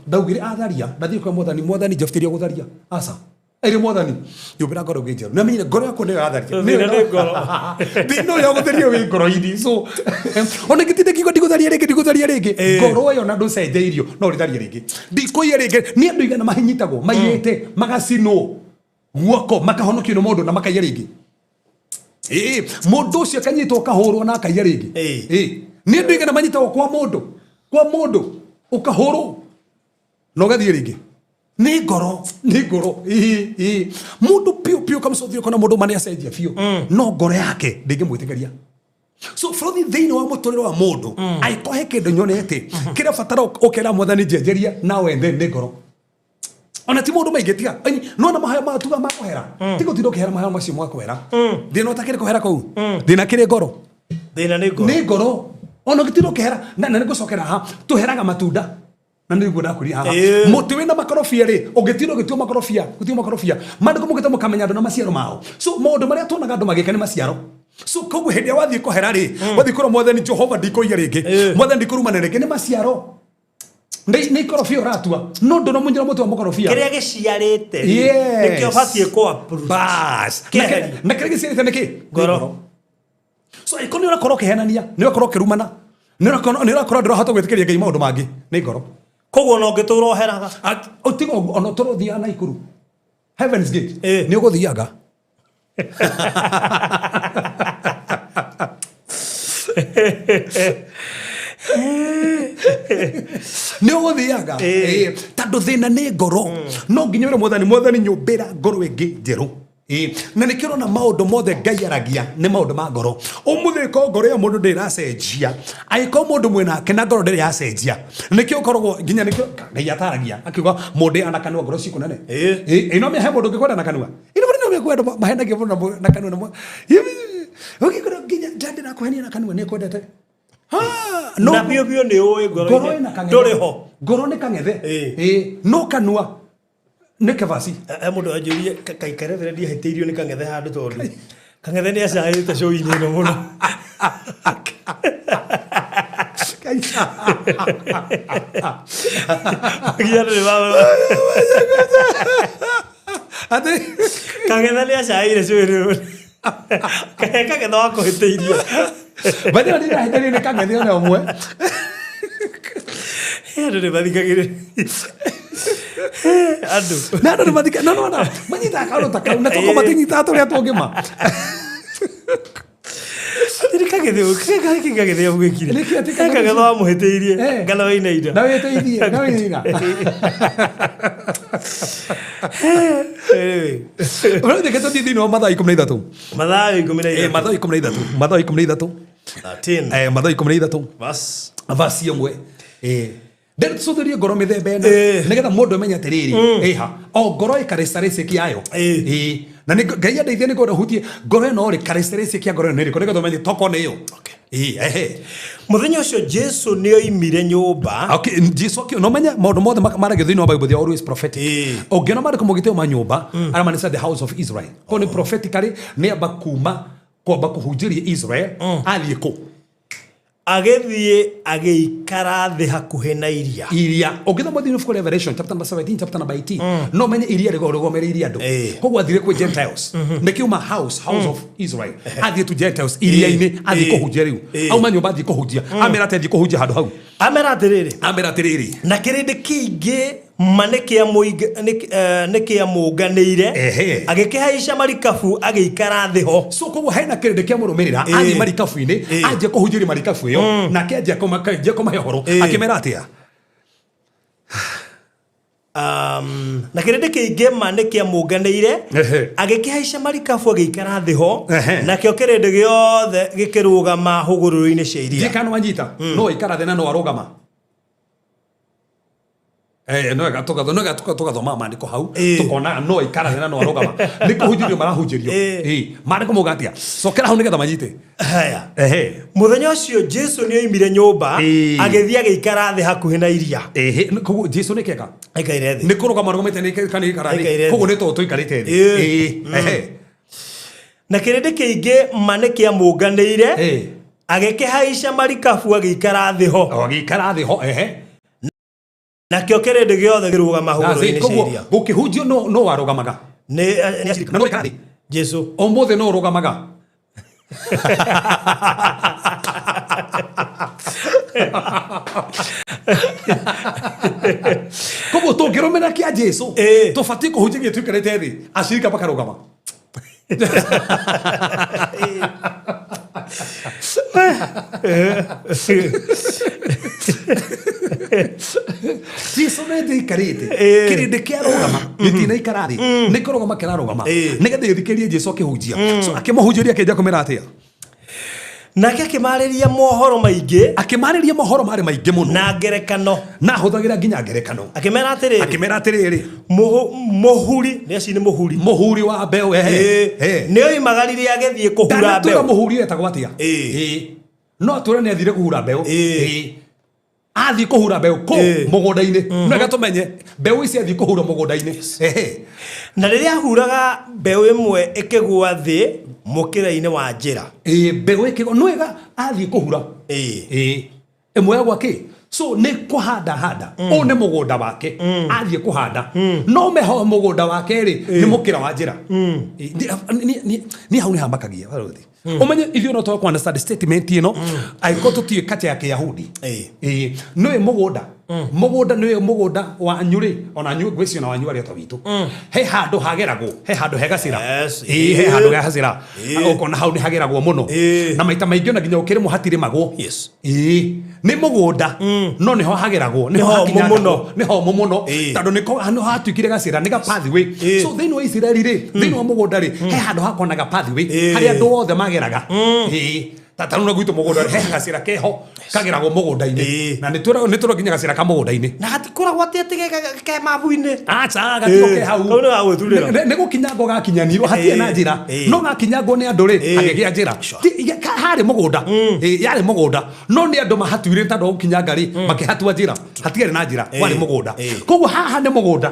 ndaugire atharia ndathiĩ kwa Mwathani njabĩtĩria gũtharia aca ĩrĩ Mwathani yũmbĩra ngoro ĩngĩ njerũ na menyire ngoro yakwa nĩyo yatharia thĩna ũyũ gũtheria wĩ ngoro-inĩ so ona gĩtinde kiugo ndigũtharia rĩngĩ ngoro ĩyo na ndũcenjeirio no ũrĩtharia rĩngĩ ndikũiya rĩngĩ nĩ andũ igana mahinyitagwo maiyĩte magacinwo guoko makahonokio nĩ mũndũ na makaiya rĩngĩ mũndũ ũcio akanyitwo akahũrwo na akaiya rĩngĩ nĩ andũ igana manyitagwo kwa mũndũ ũkahũrwo na ũgathiĩ rĩngĩ nĩ ngoro mũndũ piũ kamũcothio kana mũndũ mane acenjia biũ no ngoro yake ndĩngĩmwĩtĩkĩria So from the wa mutorero wa mundu aikohe kindu nyonete kira fatara okera mwathani njenjeria na wende ni ngoro ona ti mundu maingitia no na mahaya matuga makwera tiko tindo kihera mahaya macio mwakwera thina utakire kuhera kou thina kire ngoro thina ni ngoro ona gitindo kihera na nigucokera ha tuheraga matunda na niguo ndakuria haha muti wina makorofia ri ugitindo gitio makorofia mandu mugita mukamenya andu na maciaro mao so maundu maria tuonaga andu magika ni maciaro so koguo hindi ya wathie kohera ri wathie koro mwathani Jehova ndikoiya ringi mwathani ndikurumana ringi ni maciaro ni korofia uratua no ndo no munjira mutu wa makorofia kiria giciarite nikio batie ko approve bas na kiria giciarite niki ngoro so ikoni ura koro kehenania ni ura koro kirumana ni ura koro ndro hata gwetikiria ngai maundu mangi ni ngoro koguo no ngituro heraga otigo ono toro thia na ikuru Heaven's Gate ni uguthiaga ni uguthiaga tandu thina ni ngoro no nginya wira mwathani nyumbira ngoro ingi njeru na nä kä rona maå ndå mothe ngai aragia nä maå ndå ma ngoro å må thä ko ngoro ya må ndå ndä racenjia agä korwo må ndå mwenake na ngoro ndä rä yacenjia nä kä å koragwo nginya nä kä ngai ataragia akiuga må ndä anakanua ngoro ciku nene no mä he må ndå ngä kwenda nakanua no mä kwenda mahenagia må ndå nakanua å gä korwo nginya ndandä nakuhenia nakanua nä kwendete na bio bio nä å ä ngoro ndå rä ho ngoro nä kang'ethe no kanua nä kebasi mundu anjurie kaikare vile ndia heteirio ni kangethe handu tondu kangethe ni acaite show-ini no muno kangethe ni acaire show-ini kangethe wako heteirio bado ni heteirio ni kangethe ona umwe andu ni mathikagire andu na andu mathika no manyita kaundu takau na toko matinyita turia tungima iri kagethe ugikire kagethe wa muheteirie ngana wina indo na wina ora de keto didi no Mathayo 13 Mathayo 13 Mathayo 13 verse 1 Then tucuthurie ngoro mithemba ena nigetha mundu amenye atiriri o ngoro ikarestarece kiayo na ngai andeithie ni ngoro hutie ngoro eno ri karestarece kia ngoro eno ri nigetha umenye toko ni yo muthenya ucio Jesu ni oimire nyumba Jesu akio no menye maundu mothe maragio thiini wa Bible they are always prophetic ongiona mariko mugiteo ma nyumba ara manisa the house of Israel ko ni prophetically ni aba kuma kwamba kuhunjiria Israel athie ku agethie ageikara thi hakuhe na iria ogitha thini of Revelation chapter number 17 chapter number 18 no menye iria rigomereirie andu koguo athire kwi Gentiles nikiuma house of Israel athie to Gentiles iria-ini athie kuhunjia riu auma nyumba athie kuhunjia amera athie kuhunjia handu hau amera atiriri na kirindi kiingi manekia munganire agikihaica marikabu agiikara thi ho so koguo hena kirindi kia murumirira athie marikabu-ini anjia kuhunjiria marikabu iyo na kenjia kumahe horo akimera atia na kirindi kiingi manekia munganire agikihaica marikabu agiikara thi ho na kio kirindi giothe gikirugama hugururu-ini cia iria jikano wanyita no ikara thina no arugama no tugathoma maandiko hau tukona no ikara thina no arugama ni kuhunjirio marahunjirio maandiko mugatia cokera hau nigetha manyite haya muthenya ucio Jesu ni oimire nyumba agithia agiikara thi hakuhi na iria koguo Jesu ni keka aikaire thi ni kurugama rugumite ni kana ikara thi koguo ni to ikarite thi na kirindi kiingi manekia munganire agikihaica marikabu agiikara thi ho na kio kirindi giothe girugama huguru-ini cia iria gukihunjio no warugamaga ni Jesu omothe no urugamaga koguo tungirumira kia Jesu tubatie kuhunjia tuikarite thi acirika bakarugama Jesu nä ikarite kirindi kia rugama gitina ikarathi ni kurugama kirarugama nigetha githikirie Jesu akihunjia so akimuhunjiria akenja kumera atia nake akimariria mohoro akimarĩria mohoro marĩ maingĩ mũno na ngerekano na hũthagĩra nginya ngerekano akimera atĩrĩrĩ muhuri nĩ muhuri wa mbeũ nĩ oimagarire agĩthiĩ kũhura mbeũ muhuri etagwo atĩa no tũre nĩ athire kũhura mbeũ athiĩ kũhura mbeũ kũ mũgũnda-inĩ no gatũmenye mbeũ ici athiĩ kũhura mũgũnda-inĩ na rĩrĩa ahuraga mbeũ ĩmwe ĩkĩgwa thĩ mũkĩra-inĩ wa njĩra mbeũ ĩkĩgwa no ega athiĩ kũhura ĩmwe yagwa kĩ so nĩ kũhanda ũũ nĩ mũgũnda wake athiĩ kũhanda no meho mũgũnda wake rĩ nĩ mũkĩra wa njĩra niĩ hau nĩ hambakagia umenye ithuĩ no tũkorwo understand statement ĩno angĩkorwo tũtiĩ kati ya Kĩyahudi nĩwe mũgũnda nĩwe mũgũnda wa nyũrĩ ona ngwĩciria na wanyu arĩa witũ he handũ hageragwo he handũ hegacĩra he handũ hegacĩra ũkona hau nĩ hageragwo mũno na maita maingĩ ona nginya ũkĩrĩmwo hatirĩmagwo nĩ mũgũnda no nĩho hageragwo nĩho mũno tondũ nĩho hatuĩkire gacĩra nĩ ga pathway so thĩinĩ wa Isiraeli rĩ thĩinĩ wa mũgũnda rĩ he handũ hakona ga pathway harĩa andũ othe mageraga tataru na gwitũ mũgũnda he gacĩra keho kageragwo mũgũnda-inĩ na nĩtũro nginya gacĩra ka mũgũnda-inĩ na hatikoragwo atĩ ke mabu-inĩ acha gatigo ke hau nĩ gũkinyangwo gakinyanirwo hatirĩ na njĩra no gakinyangwo nĩ andũ rĩ hagĩgĩa njĩra harĩ mũgũnda yarĩ mũgũnda no nĩ andũ mahatuire tondũ gũkinyanga rĩ makĩhatua njĩra hatiarĩ na njĩra warĩ mũgũnda koguo haha nĩ mũgũnda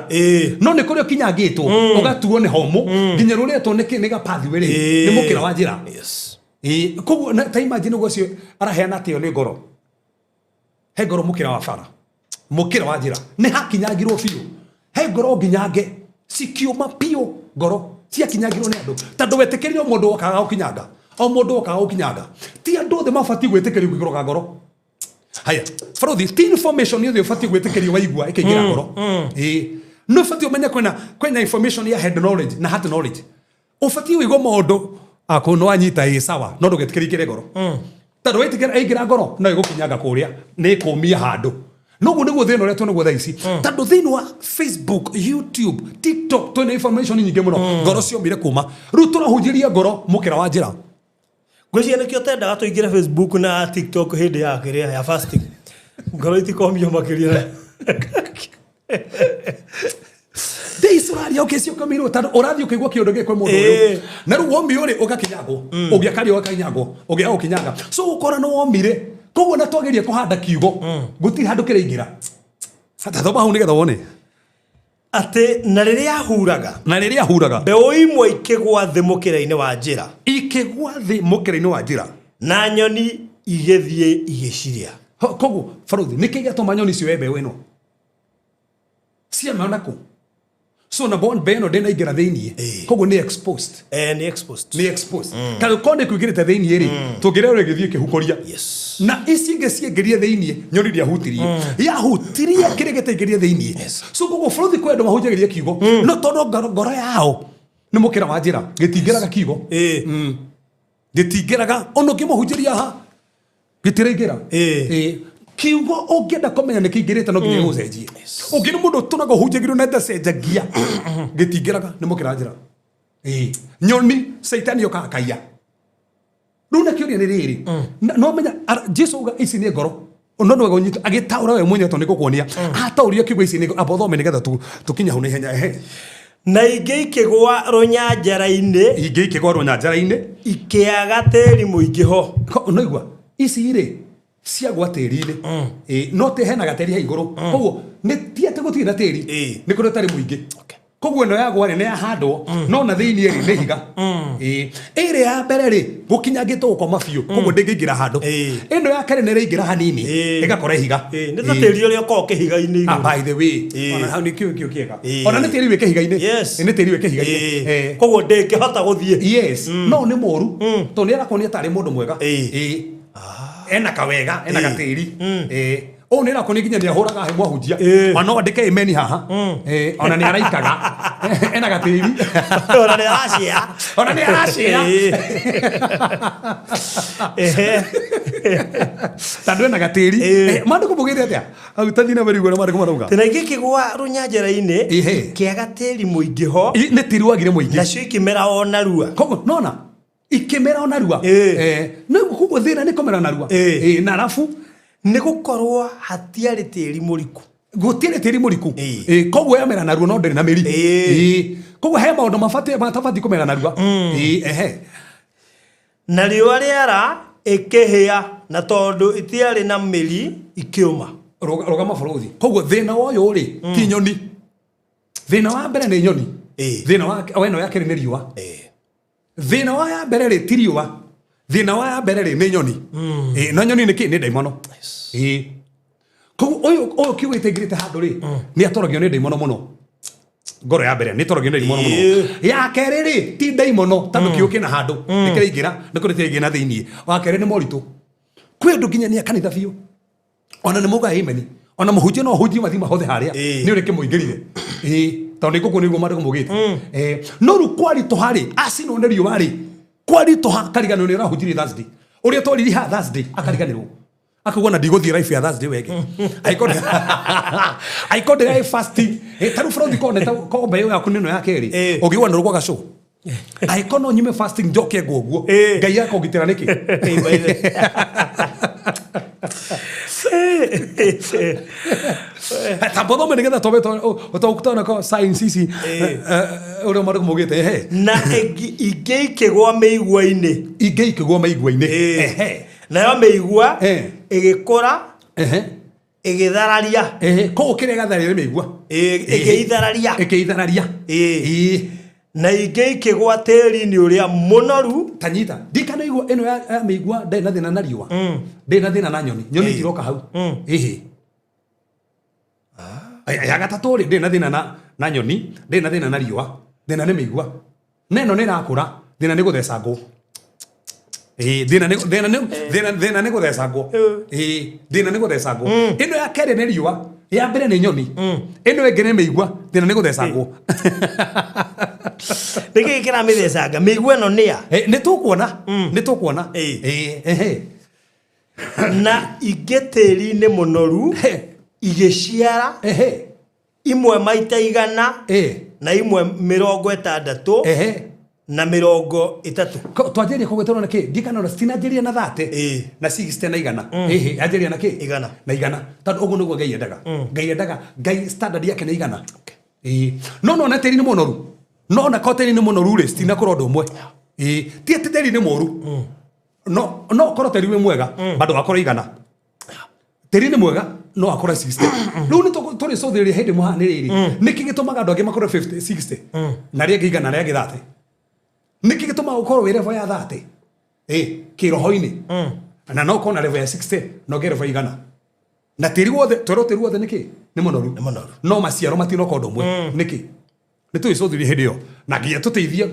no nĩ kũrĩa ũkinyangĩtwo ũgatuo nĩ homũ nginya rũretwo nĩ gapathway rĩ nĩ mũkĩra wa njĩra koguo ta imagine ũcio araheana atĩo nĩ ngoro he ngoro mũkĩra wa bara mũkĩra wa njĩra nĩ hakinyagirwo biũ he ngoro nginyange cikiuma piũ ngoro ciakinyagirwo nĩ andũ tondũ wetĩkĩrio mũndũ wokaga gũkinyanga o mũndũ wokaga gũkinyanga ti andũ othe mabatiĩ gwĩtĩkĩrio kũigũrũka ngoro haya barothi ti information yothe ũbatiĩ gwĩtĩkĩrio waigua ĩkĩingĩra ngoro no ũbatiĩ ũmenye kwĩna information ya head knowledge na heart knowledge ũbatiĩ wĩigua maũndũ akũno anyita sawa no ndũgetĩkĩrie kĩre ngoro tondũ waitikira aingĩra ngoro no ĩgũkinyanga kũrĩa nĩ kũmia handũ noguo nĩguo thĩna ũrĩa tuonaguo thaa ici tondũ thĩinĩ wa Facebook, YouTube, TikTok twĩna information nyingĩ mũno ngoro ciomire kuma rĩu tũrahunjĩria ngoro mũkĩra wa njĩra ngwĩciria nĩkĩo tendaga tũingĩre Facebook na TikTok hĩndĩ ya kĩrĩa ya fasting ngoro itikomio makĩria Israel okesio kamiro tado oradio kigwa kiondo gekwe mundu uyu na ru womiore ugakinyagwo ugiakari ugakinyagwo ugia ukinyanga so ukora no womire koguo na twageria kuhanda kiugo guti handu kiraingira fata thoma hu nigetha wone ate na riria huraga mbeu imwe ikigwa thi mukira-ini wa njira ikigwa thi mukira-ini wa njira na nyoni igethie igiciria koguo faruthi nikigatuma nyoni cio mbeu ino cia maona ku so na bon beno dena igera thĩinĩ koguo nĩ exposed nĩ exposed kana kone kuigirite thĩinĩ ri tũngĩrero gĩthiĩ kĩhukoria na ici ingĩ ciengĩrie thĩinĩ nyoni ndiahutirie yahutirie kĩrĩa gĩtaingĩrie thĩinĩ so koguo bũrũthi kwenda mahunjagĩria kiugo no tondũ ngoro yao nĩ mũkĩra wa njĩra gĩtingĩraga kiugo gĩtingĩraga ono kĩmahunjĩria ha gĩtiraingĩra kiugo ũngĩenda kũmenya nĩ kĩingĩrĩte no nginya gũcenjie ũngĩ nĩ mũndũ tũnaga hunjagĩrio na ndacenjagia gĩtingĩraga nĩ mũkĩra njĩra nyoni saitani yoka akaiya rĩu na kĩũria nĩ rĩrĩ no menya Jesũ uga ici nĩ ngoro no no gonyita agĩtaũra we mwenye tondũ nĩ gũkuonia ataũria kiugo ici nĩ abothome nĩgetha tũkinya hau na ihenya na ingĩ ikĩgwa rũnyanjara-inĩ ikĩaga tĩri mũingĩ ho no igua ici rĩ ciagwa tĩri-inĩ no tihena gatĩri ha igũrũ koguo nĩ ti atĩ gũtirĩ na tĩri nĩ kũrĩa ũtarĩ mũingĩ koguo ĩno yagwa nĩ yahandwo no na thĩinĩ rĩ nĩ higa ĩrĩa ya mbere rĩ gũkinyangĩtwo gũkoma biũ koguo ndĩngĩingĩra handũ ĩno ya kerĩ nĩ ĩraingĩra hanini ĩgakora higa nĩ ta tĩri ũrĩa ũkoragwo kĩhiga-inĩ igũrũ by the way ona hau nĩ kĩo kĩega ona nĩ tĩri wĩ kĩhiga-inĩ nĩ tĩri wĩ kĩhiga-inĩ koguo ndĩngĩhota gũthiĩ no nĩ mũru tondũ nĩ arakuonia tarĩ mũndũ mwega ena kawega ena gatĩri o nĩ rakoni nginya nĩ ahũraga he mwahunjia ona andĩke imeni haha ona nĩ araikaga ena gatĩri ona nĩ aracĩa tandũ ena gatĩri maandĩko mugĩte atĩa hau tathi na marigwo na maandĩko marauga tena igĩkĩgwa rũnyanjara-inĩ kĩaga tĩri mũingĩ ho nĩ tĩri wagire mũingĩ nacio ikĩmera o narua koguo nona ikimera onarua no kugo thina ni komera narua na alafu ni gukorwo hatiari tiri muriku gutire tiri muriku koguo yamera narua no ndiri na miri koguo he maundu matafati kumera narua na riwa riara ikihia na tondu itiari na miri ikiuma rogama borothi koguo thina woyo ri ti nyoni thina wa mbere ni nyoni thina wa weno yake ni riwa thina wa ya mbere ri ti riwa thina wa ya mbere ri ni nyoni na nyoni ni ki ni daimono koguo oyo kiwite ngirite handu ri ni atorogio ni daimono muno ngoro ya mbere ni torogio ni daimono muno ya kere ri ti daimono tandu kiuke na handu nikiraingira nikuritingira thiini wa kere ni moritu kwi ndu nginya ni akanitha biu ona ni muga amen ona muhunjia no hunjia mathima hothe haria ni uri kimuingirire tondu ikuku niguo mandu mugite no ru kwari to hari asino ne riwa ri kwari to karigano ni rahunjiri Thursday uri to riri ha Thursday akariganirwo akugona ndigũthiĩ life ya Thursday wege aikonde ya fasting taru from the corner ko mbe yaku nino ya keri ũngĩgwa nĩ rũgwaga show aikono nyume fasting njoke nguo ngai yako ngitĩra nĩkĩ tambodo me nigetha tobe utokutana ko science ici uri maru mugite na igeikegwa meigua-ini nayo meigua igikora igithararia ko kire gathararia meigua igithararia na igeikegwa tĩri-inĩ ũrĩa mũnoru tanyita ndikana igua ino ya meigua ndena thina na riwa ndena thina na nyoni tiroka hau ya gatatu ri ndena thina na nyoni ndena thina na riwa thina ni meigua neno ni rakura thina ni guthecangwo thina ni guthecangwo thina ni guthecangwo ino ya kere ni riwa ya mbere ni nyoni ino ĩngĩ nĩ meigua thina ni guthecangwo niki kira mithecanga meigua ĩno nĩa nĩ tukuona na igĩtĩri-inĩ mũnoru igĩciara imwe maita 100 na imwe 60 na 30 twajeria kugwetana niki ndikana stinanjeria na 30 na 60 na 100 ajeria na ki 100 na 100 tondu uguo niguo ngai endaga ngai standard yake ni 100 no na tĩri ni mũnoru no na koteri ni mũnoru ri stina koro ndo mwe ti tĩri ni mũru no koro tĩri we mwega bado akoro 100 tĩri ni mwega no akora 60 riu ni turi cothiria hindi muhaniriri niki gitumaga andu angi makoro 50 60 na ria ngiga na ria ngithate niki gitumaga ukoro wi level ya 30 kiroho-ini na no kona level ya 60 no ge level 100 na tĩri wothe tĩri wothe niki ni mũnoru no maciaro matino kondo mwe niki ni tuicothirie hindi yo na nginya tuteithie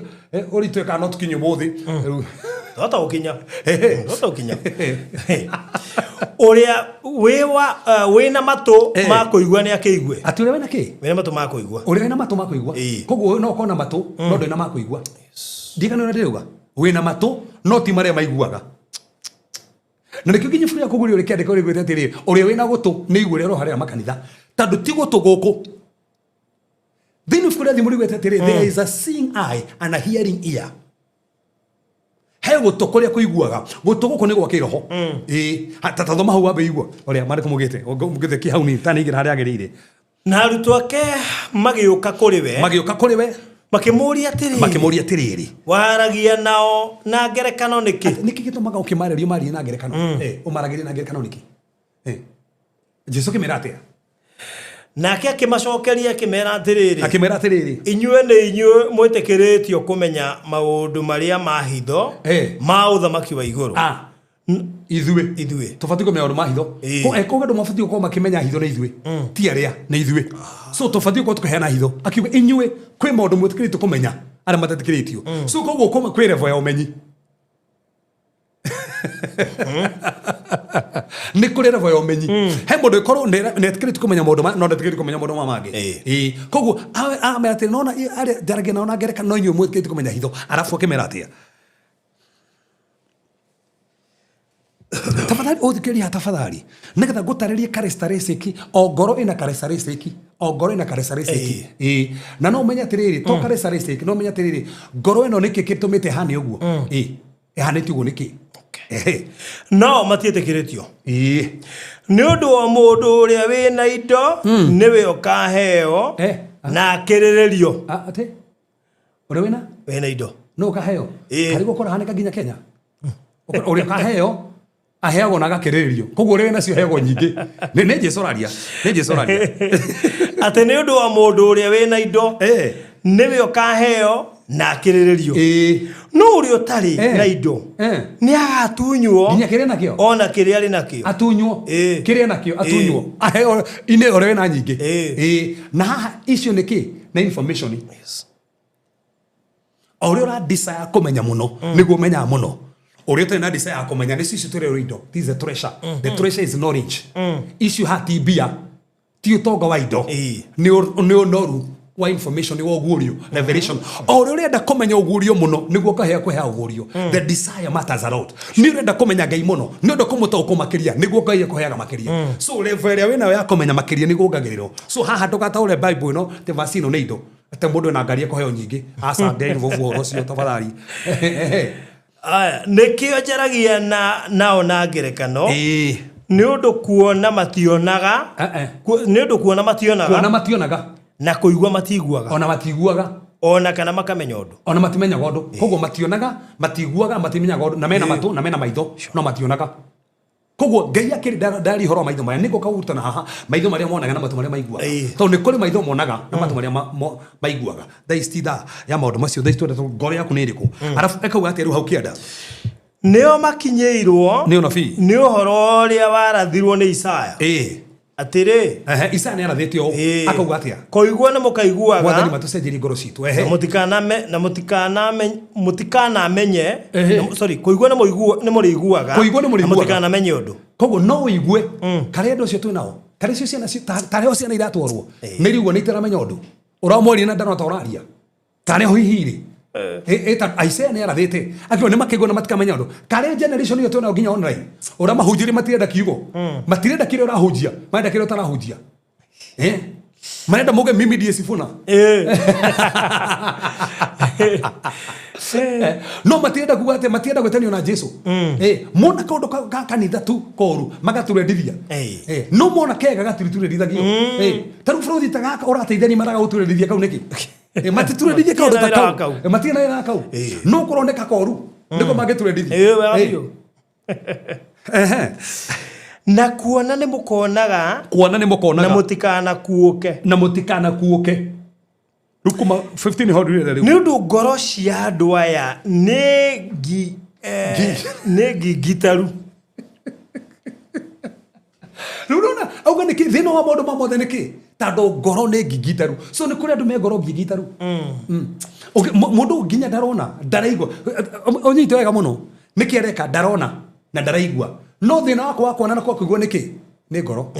uritu ka no tukinye muthi tota ukinya uria wina matu ma kuigua ni akigwe ati uria wina ki wina matu ma kuigua uria wina matu ma kuigua koguo no kona matu no ndina ma kuigua ndigana na ndiuga wina matu no ti maria maiguaga na nikio nginya bũrũri akũgũria ũrĩ kĩandĩka ũrĩ gwĩte atĩrĩrĩ ũrĩa wĩna gũtũ nĩ igũrĩa roho harĩa makanitha tondũ ti gũtũ gũkũ thĩinĩ bũrũri athi mũrĩ gwĩte atĩrĩrĩ there is a seeing eye and a hearing ear he gũtũ kũrĩa kũiguaga gũtũ gũkũ nĩ gwa kĩroho tathoma hau wambe igua ũrĩa marĩkũ mũgĩte kĩ hau ni tanĩigĩra harĩa agĩrĩire na arutwo ake magĩũka kũrĩ we makimuria atiriri waragia nao na ngerekano niki gitumaga ukimarerio mari na ngerekano umaragiria na ngerekano niki Jesu kimera atia nake akimacokeria akimera atiriri inyue ni inyue mwitikiritio kumenya maundu maria ma hitho ma uthamaki wa iguru ithuĩ tũbatiĩ kũmenya maũndũ ma hitho ko andũ mabatiĩ gũkorwo makĩmenya hitho nĩ ithuĩ ti arĩa nĩ ithuĩ so tũbatiĩ gũkorwo tũkĩheana hitho akiuga inyuĩ kwĩ maũndũ mwĩtĩkĩrĩtio kũmenya arĩa matetĩkĩrĩtio so koguo kwĩ level ya ũmenyi nĩ kũrĩ level ya ũmenyi he mũndũ ũkorwo nĩetĩkĩrĩtio kũmenya maũndũ no ndetĩkĩrĩtio kũmenya maũndũ mangĩ koguo amera atĩ nona arĩa ndaragia nao na ngerekano no inyuĩ mwĩtĩkĩrĩtio kũmenya hitho arabu akĩmera atĩa tafadhali uthikĩria tafadhali nigetha ngũtarĩrie karestarĩcĩki o ngoro ĩna karestarĩcĩki na no ũmenye atĩrĩrĩ to karestarĩcĩki no ũmenye atĩrĩrĩ ngoro ĩno nĩkĩ gĩtũmĩte hane ũguo ehanĩtio ũguo nĩkĩ no matiĩtĩkĩrĩtio nĩ ũndũ wa mũndũ ũrĩa wĩna indo nĩwe ũkaheo na akĩrĩrĩrio atĩ ũrĩa wĩna indo no ũkaheo harĩ gũkora hanĩka nginya Kenya ũrĩa ũkaheo aheagwo na agakĩrĩrĩrio koguo ũrĩa nacio heagwo nyingĩ nĩ Jesũ araria atĩ nĩ ũndũ wa mũndũ ũrĩa wĩna indo nĩwe ũkaheo na akĩrĩrĩrio no ũrĩa ũtarĩ na indo nĩ agatunywo nginya kĩrĩa nakĩo ona kĩrĩa arĩ nakĩo atunywo kĩrĩa nakĩo atunywo aheo inĩ ũrĩa wĩna nyingĩ na haha icio nĩkĩ na information ũrĩa ũra desire kũmenya mũno nĩguo ũmenyaga mũno ũrĩa ũtarĩ na desire kũmenya nĩ icio tũrĩ indo this is the treasure the treasure is knowledge icio hatibia ti ũtonga wa indo nĩ ũnoru wa information wa ũguũrio revelation ũrĩa ũrenda kũmenya ũguũrio mũno nĩguo ũkahea kũhea ũguũrio the desire matters a lot nĩ ũrenda kũmenya Ngai mũno nĩ ũrenda kũmũtaũkwo makĩria nĩguo Ngai akũheaga makĩria so level ĩrĩa wĩnayo ya kũmenya makĩria nĩguo ũngagĩrĩrwo so haha ndũgataũre Bible ĩno te verse ĩno nĩ indo ate mũndũ ena ngari akũheo nyingĩ aca ndeni vovu ũcio tafadhali nĩkĩo njaragia nao na ngerekano nĩ ũndũ kuona mationaga nĩ ũndũ kuona mationaga na kũigua matiguaga ona kana makamenya ũndũ ona matimenyaga ũndũ koguo mationaga matiguaga matimenyaga ũndũ na mena matũ na mena maitho no mationaga koguo Ngai akĩrĩ ndari horo maitho maya nĩguo kaurutana haha maitho marĩa monaga na matũ marĩa maiguaga tondũ nĩ kũrĩ maitho monaga na matũ marĩa maiguaga thaa ya maũndũ macio thaa twenda ngoro yaku nĩ ĩrĩkũ arafu ekauga atĩ rĩu hau kĩanda nĩo makinyĩirwo nĩ ũnabii nĩ ũhoro ũrĩa warathirwo nĩ Isaya atĩrĩ Isaya nĩ arathĩtio akauga atĩa kũigua nĩ mũkaiguaga wathani matũcenjerie ngoro citũ mũtikanamenye sorry kũigua nĩ mũrĩiguaga mũtikanamenye ũndũ koguo no ũigue karĩa andũ acio twĩ nao karĩa cio ciana tarĩo ciana iratwarwo nĩ riugo nĩ itaramenya ũndũ ũramoria na ndarona ta ũraria tarĩo hihi Isaiah nĩ arathĩte akĩona nĩ makĩigua na matikamenya ũndũ karĩa generation ĩyo twĩ nao nginya online ũramahunjĩria matirenda kiugo matirenda kĩrĩa ũrahunjia marenda kĩrĩa ũtarahunjia marenda moge mimi ndiye Sifuna no matirenda kuga atĩ matirenda gwĩtanio na Jesũ mona kaũndũ ka kanitha tu koru magaturendithia no mona kega gaturiturendithagio tarĩu bũrũri ta gaka ũrateithania maraga gũturendithia kau nĩkĩ matiturendithia kaũndũ ta kau matirenda na kau no kũroneka koru nĩguo mangĩturendithia na kuona nĩ mũkonaga na mũtikanakuũke Rukuma 15 how do you nĩ ũndũ ngoro cia andũ aya nĩ ngigitaru rĩu rona auga nĩkĩ thĩna wa maũndũ mamothe nĩkĩ tondũ ngoro nĩ ngigitaru so nĩ kũrĩ andũ me ngoro ngigitaru mũndũ nginya ndarona ndaraigua ũnyite wega mũno nĩkĩ areka ndarona na ndaraigua no thĩna wako wa kuona na kwa kũigua nĩkĩ nĩ ngoro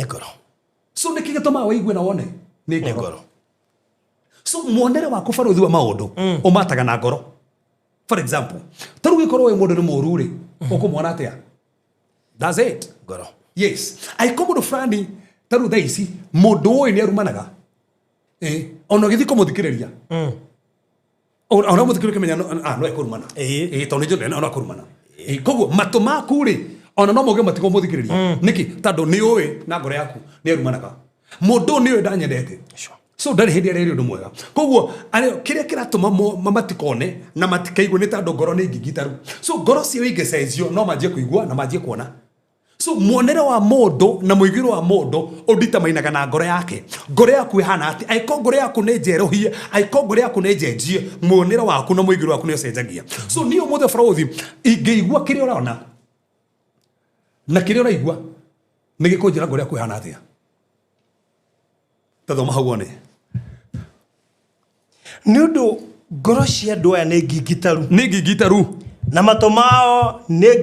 so nĩkĩ gĩtũmaga waigue na wone nĩ ngoro so muonere wako barothi wa maũndũ ũmataga na ngoro for example tarũ gĩkorwo wĩ mũndũ nĩ mũũru rĩ ũkũmuona atĩa that's it ngoro yes aiko mũndũ fulani tarũ thaa ici mũndũ ũyũ nĩ arumanaga ona gĩthi kũmũthikĩrĩria ona mũthikĩrĩria kĩmenya no ekũrumana tondũ nĩ njũĩ ona kũrumana koguo matũ maku rĩ ona no mũge matigwo mũthikĩrĩria nĩkĩ tondũ nĩ ũĩ na ngoro yaku nĩ arumanaga mũndũ nĩ ũyũ ndanyendete so ndari hindi arĩ ũndũ mwega koguo kĩrĩa kĩratũma matikone na matikaigwe nĩ tondũ ngoro nĩ ngigitaru so ngoro cio ingĩcenjio no manjie kũigua na manjie kuona so muonere wa mũndũ na mũigĩro wa mũndũ ũnditamainaga na ngoro yake ngoro yaku ĩhana atĩ aiko ngoro yaku nĩ njerũhie aiko ngoro yaku nĩ njenjie muonere waku na mũigĩro waku nĩ ũcenjagia so niĩ ũmũthĩ bũrũthi ingĩigua kĩrĩa ũrona na kĩrĩa ũraigua nĩ gĩkũnjĩra ngoro yaku ĩhana atĩa tathoma hau wone nĩ ũndũ ngoro cia andũ aya nĩ ngigitaru na matũ mao nĩ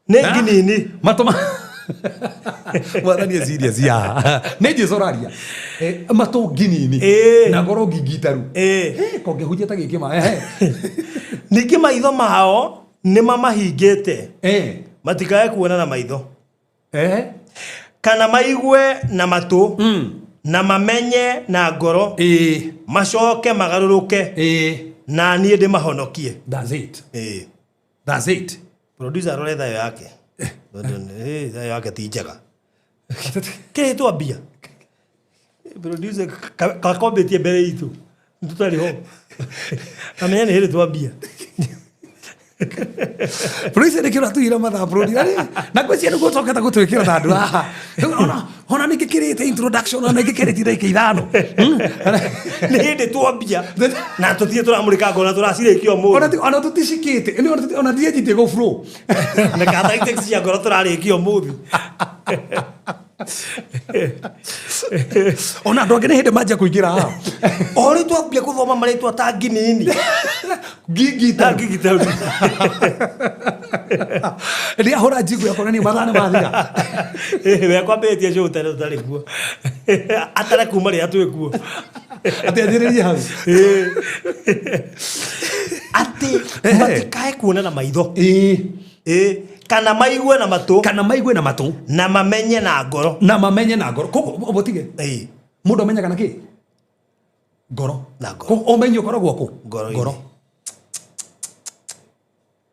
nginini matũ wathani serious nĩ Jesũ ũraria matũ nginini na ngoro ngigitaru kongĩhunjia ta gĩkĩ ningĩ maitho mao nĩ mamahingĩte matikae kuona na maitho kana maigue na matũ na mamenye na ngoro macoke magarũrũke na niĩ ndĩmahonokie. That's it. That's it. Producer arore thayo yake. Thayo yake ti njega. Kĩrĩ twambia. Producer kakombetie mbere itu. Tutari ho. Amenya nĩ hĩrĩ twambia. Producer nĩ kĩrora tuira mathaa producer. Na kwĩcia nĩ gũcoketa gũtwĩkĩra thandũ haha. Ona nĩ gĩkĩrĩte introduction ona gĩkĩrĩte ndagĩka ithano. Nĩ hĩndĩ twambia. Na tũthiĩ tũramũrĩka ngona tũracirĩkia ũmũthĩ. Ona tũticikĩte. Ona ndienjitie go flow. Na kata itex cia ngoro tũrarĩkia ũmũthĩ. Ona andũ angĩ nĩ hĩndĩ manjia kũingĩra haha. O rĩu twambia gũthoma marĩtwa ta nginini. Gigita. Nĩ ahũra njigu yakwa na nĩ mathaa nĩ mathira. We kwambĩtie show tene tũtarĩ kuo. Atare kuma rĩrĩa twĩ kuo. Atĩ anjĩrĩria hau. Atĩ matikae kuona na maitho. Kana maigue na matũ. Na mamenye na ngoro. Koguo ũbotige. Mũndũ amenyaga na kĩ? Ngoro. Na ngoro. Ũmenyo ũkoragwo kũ? Ngoro.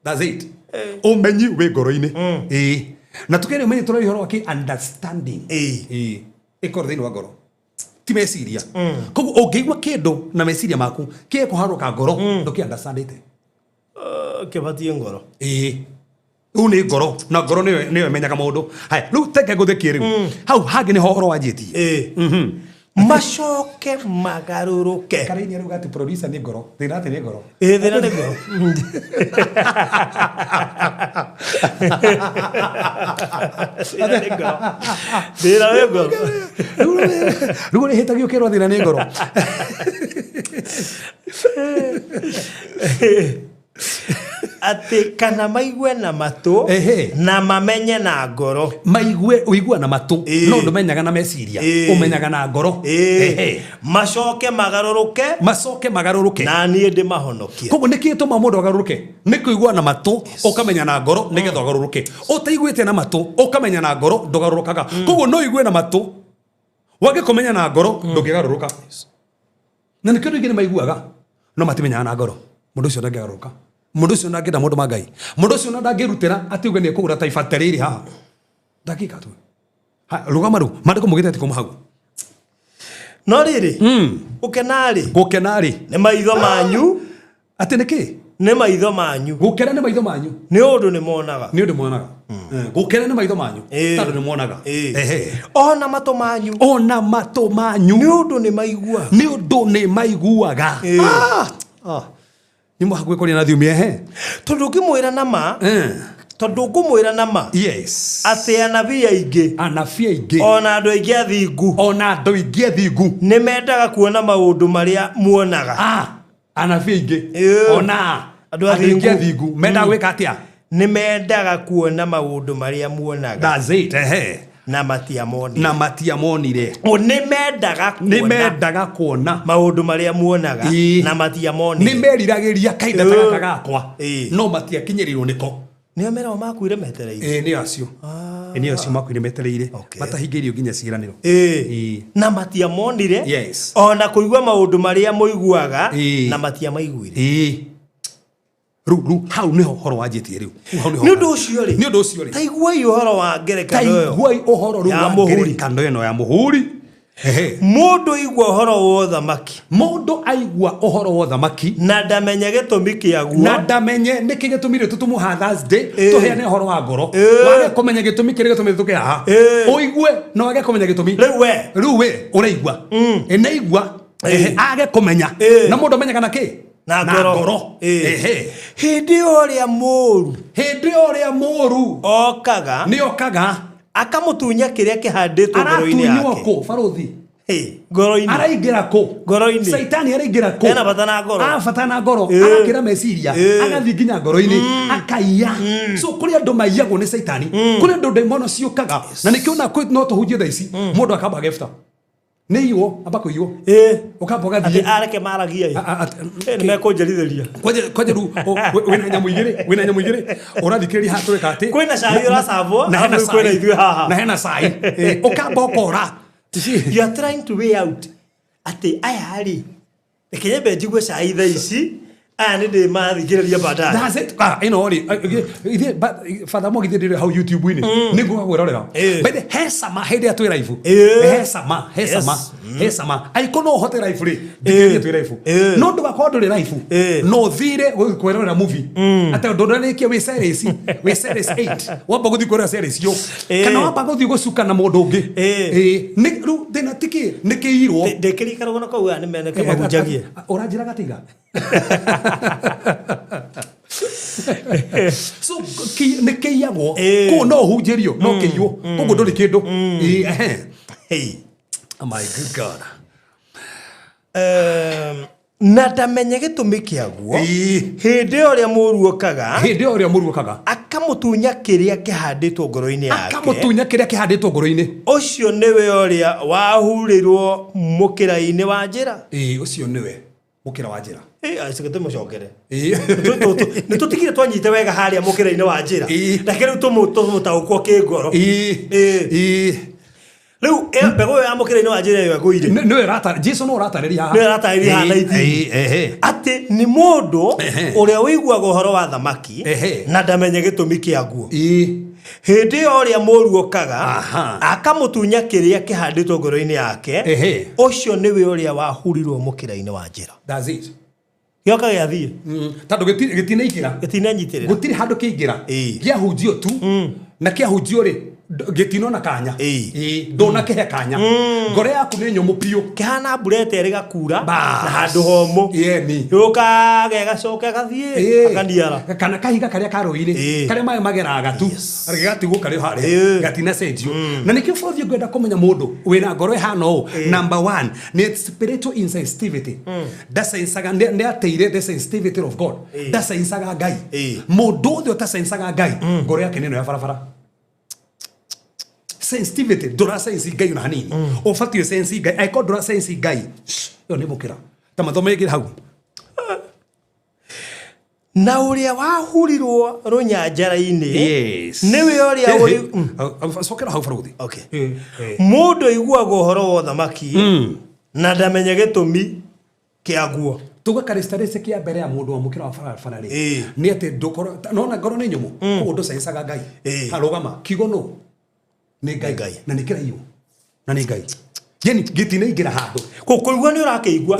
That's it. Ũmenyi wĩ ngoro-inĩ. Na tukĩrĩ ũmenyi tũrarĩ ũhoro wa kĩ understanding. Ĩkorwo thĩinĩ wa ngoro. Ti meciria. Koguo ũngĩigua kĩndũ na meciria maku kĩe kũharũka ngoro ndũkĩ understandĩte. Kĩbatie ngoro. Rĩu nĩ ngoro na ngoro nĩyo ĩmenyaga maũndũ. Haya rĩu teke ngũthĩkie rĩu. Hau hangĩ nĩho ũhoro wanjĩtie. Macoke magarũrũke. Karanja rĩu gati producer nĩ ngoro. Thĩna atĩ nĩ ngoro. Thĩna nĩ ngoro. Thĩna nĩ ngoro. Rĩu nĩ hĩtagio kĩrwo thĩna nĩ ngoro. Atĩ kana maigue na matũ na mamenye na ngoro. Ũigua na matũ no ndũmenyaga na meciria, ũmenyaga na ngoro. Macoke magarũrũke na niĩ ndĩmahonokie. Koguo nĩkĩ gĩtũma mũndũ agarũrũke? Nĩ kũigua na matũ ũkamenya na ngoro nĩgetha ũgarũrũke. Ũtaiguĩte na matũ ũkamenya na ngoro ndũgarũrũkaga. Koguo no ũigue na matũ wage kũmenya na ngoro ndũngĩgarũrũka. Na nĩkĩo andũ aingĩ nĩmaiguaga no matimenyaga na ngoro. Mũndũ ũcio ndangĩgarũrũka. Mũndũ ũcio ndangĩenda maũndũ ma Ngai. Mũndũ ũcio ndangĩrutĩra atĩ uge nĩ kũgũra taifa terĩrĩ haha. Ndangĩka tu. Rũgama rĩu maandĩko maugĩte atĩ kuma hau. No rĩrĩ gũkena rĩ nĩ maitho manyu. Atĩ nĩkĩ? Nĩ maitho manyu. Gũkena nĩ maitho manyu. Nĩ ũndũ nĩ monaga. Gũkena nĩ maitho manyu. Tondũ nĩ monaga. Ona matũ manyu. Nĩ ũndũ nĩ maiguaga. Nĩ mwahakuĩ kũrĩa na thiumia tondũ ngũmwĩra na ma. Yes. Atĩ anabii aingĩ. Ona andũ aingĩ athingu. Nĩ mendaga kuona maũndũ marĩa muonaga. Anabii aingĩ. Ona andũ aingĩ athingu. Mendaga gwĩka atĩa? Nĩ mendaga kuona maũndũ marĩa muonaga. That's it. Na matiamonire. Nĩ mendaga kuona maũndũ marĩa muonaga na matiamonire. Nĩ meriragĩria kahinda ta gaka gakwa no matiakinyĩrĩirwo nĩko. Nĩo meragwo makuire metereire. Nĩ acio. Nĩ acio makuire metereire. Matahingĩirio nginya ciĩranĩro. Na matiamonire. Yes. Ona kũigua maũndũ marĩa mũiguaga na matiamaiguire. Rĩu hau nĩho ũhoro wanjĩtie rĩu. Nĩ ũndũ ũcio rĩ. Taiguai ũhoro wa ngerekano ĩyo. Taiguai ũhoro rĩu wa ngerekano ĩno ya mũhũri. Mũndũ aigua ũhoro wa ũthamaki. Na ndamenye gĩtũmi kĩaguo. Na ndamenye nĩkĩ gĩtũmire tũtũmũha Thursday tũheane ũhoro wa ngoro. Wage kũmenya gĩtũmi kĩrĩa gĩtũmire tũke haha. Ũigue na wage kũmenya gĩtũmi. Rĩu we ũraigua. Naigua age kũmenya. Na mũndũ amenyaga na kĩ? Na ngoro. Hĩndĩ ũrĩa mũũru okaga. Nĩ okaga. Akamũtunya kĩrĩa kĩhandĩtwo ngoro-inĩ yake. Aratunywo kũ barothi? Ngoro-inĩ. Araingĩra kũ? Ngoro-inĩ. Saitani araingĩra kũ? Ena bata na ngoro. Bata na ngoro. Agakĩra meciria. Agathiĩ nginya ngoro-inĩ. Akaiya. So kũrĩ andũ maiyagwo nĩ Saitani. Kũrĩ andũ ndaimono ciũkaga. Na nĩkĩo no tũhunjie thaa ici. Mũndũ akamba agefta. Nĩ iwo amba kũiywo. Ũkamba ũgathiĩ. Areke maragia. Nĩ mekũnjerithĩria. Kwanja rĩu wĩna nyamũ igĩrĩ. Ũrathikĩrĩria haha tũreka atĩ. Kwĩna cai ũracabwo. Na kwĩna ithuĩ haha. Na hena cai. Ũkamba ũkora. You are trying to weigh out. Atĩ aya rĩ. Reke nyambe njigue cai thaa ici. aya nä ndä mathikĩrĩria baadaye. That's it. But furthermore githä how YouTube-inĩ nĩ ngwĩrorera. But hesama hĩndĩ atwĩ live. Hesama aiko no hote live rĩ ndĩkĩrie twĩ live. No ndũgakorwo ndũrĩ live no thire kwĩrorera movie atĩ ndũrarĩkia wĩ series 8 wamba gũthiĩ kwĩrorera series yo kana wamba gũthiĩ gũcuka na mũndũ ũngĩ nĩ rĩu thĩna tikĩ nĩ kĩirwo ndĩkĩrikaraga na kau nĩ mene kĩmahunjagie ũranjĩra gatiga. So nĩ kĩiyagwo kũu no hunjĩrio no kĩiywo koguo ndũrĩ kĩndũ. Oh my good God. Na ndamenye gĩtũmi kĩaguo hĩndĩ ũrĩa mũruo kaga akamũtunya kĩrĩa kĩhandĩtwo ngoro-inĩ yake ũcio nĩwe ũrĩa wahurĩrwo mũkĩra-inĩ wa njĩra. Ũcio nĩwe mũkĩra wa njĩra. Acĩgĩte mũcokere nĩ tũtigire twanyite wega harĩa mũkĩra-inĩ wa njĩra reke rĩu tũmũtaũkwo kĩngoro. Rĩu mbegũ ya mũkĩra-inĩ wa njĩra ĩyo ĩgũire nĩwe Jesu no ũratarĩria haha atĩ nĩ mũndũ ũrĩa wĩiguaga ũhoro wa thamaki na ndamenye gĩtũmi kĩaguo. Hĩndĩ ĩyo ũrĩa mũriũ okaga akamũtunya kĩrĩa kĩhandĩtwo ngoro-inĩ yake ũcio nĩwe ũrĩa wahurirwo mũkĩra-inĩ wa njĩra. That's it. Gĩoka gĩathiĩ tondũ gĩtinanyitĩrĩra gũtirĩ handũ kĩingĩra kĩahunjio tu na kĩahunjio rĩ gĩtinona kanya ndona kĩhe kanya ngoro yaku nĩ nyũmũ piũ kĩhana mbura ĩterĩ gakura na handũ homũ yũka gagacoka gathiĩ akaniara kana kahiga karĩa karũĩ-inĩ karĩa maĩ mageraga tu gĩgatigwo karĩ harĩa gatina cenjio. Na nĩkĩo bũthi ngwenda kũmenya mũndũ wĩna ngoro ĩhana ũũ. Number 1 nĩ spiritual insensitivity. Ndacensaga nĩ ateire the sensitivity of God. Ndacensaga Ngai mũndũ ũthĩ ũtacensaga Ngai ngoro yake nĩ ĩno ya barabara. Sensitivity ndũra sense Ngai na hanini ũbatiĩ sense Ngai aiko ndũra sense Ngai yo nĩ mũkĩra ta mathomo ĩgĩrĩ hau. Na ũrĩa wahurirwo rũnyanjara-inĩ nĩwe ũrĩa cokera hau baruthi. Mũndũ aiguaga ũhoro wa thamaki na ndamenye gĩtũmi kĩaguo. Tũgakarĩstarĩce kĩa mbere ya mũndũ wa mũkĩra wa barabara rĩ nĩ atĩ ndũkorwo nona ngoro nĩ nyũmũ koguo ndũcensaga Ngai. Harũgama kiugo no nĩ Ngai na nĩ kĩraiyo na nĩ Ngai yani gĩtinaingĩra handũ kũigua nĩ ũrakĩigua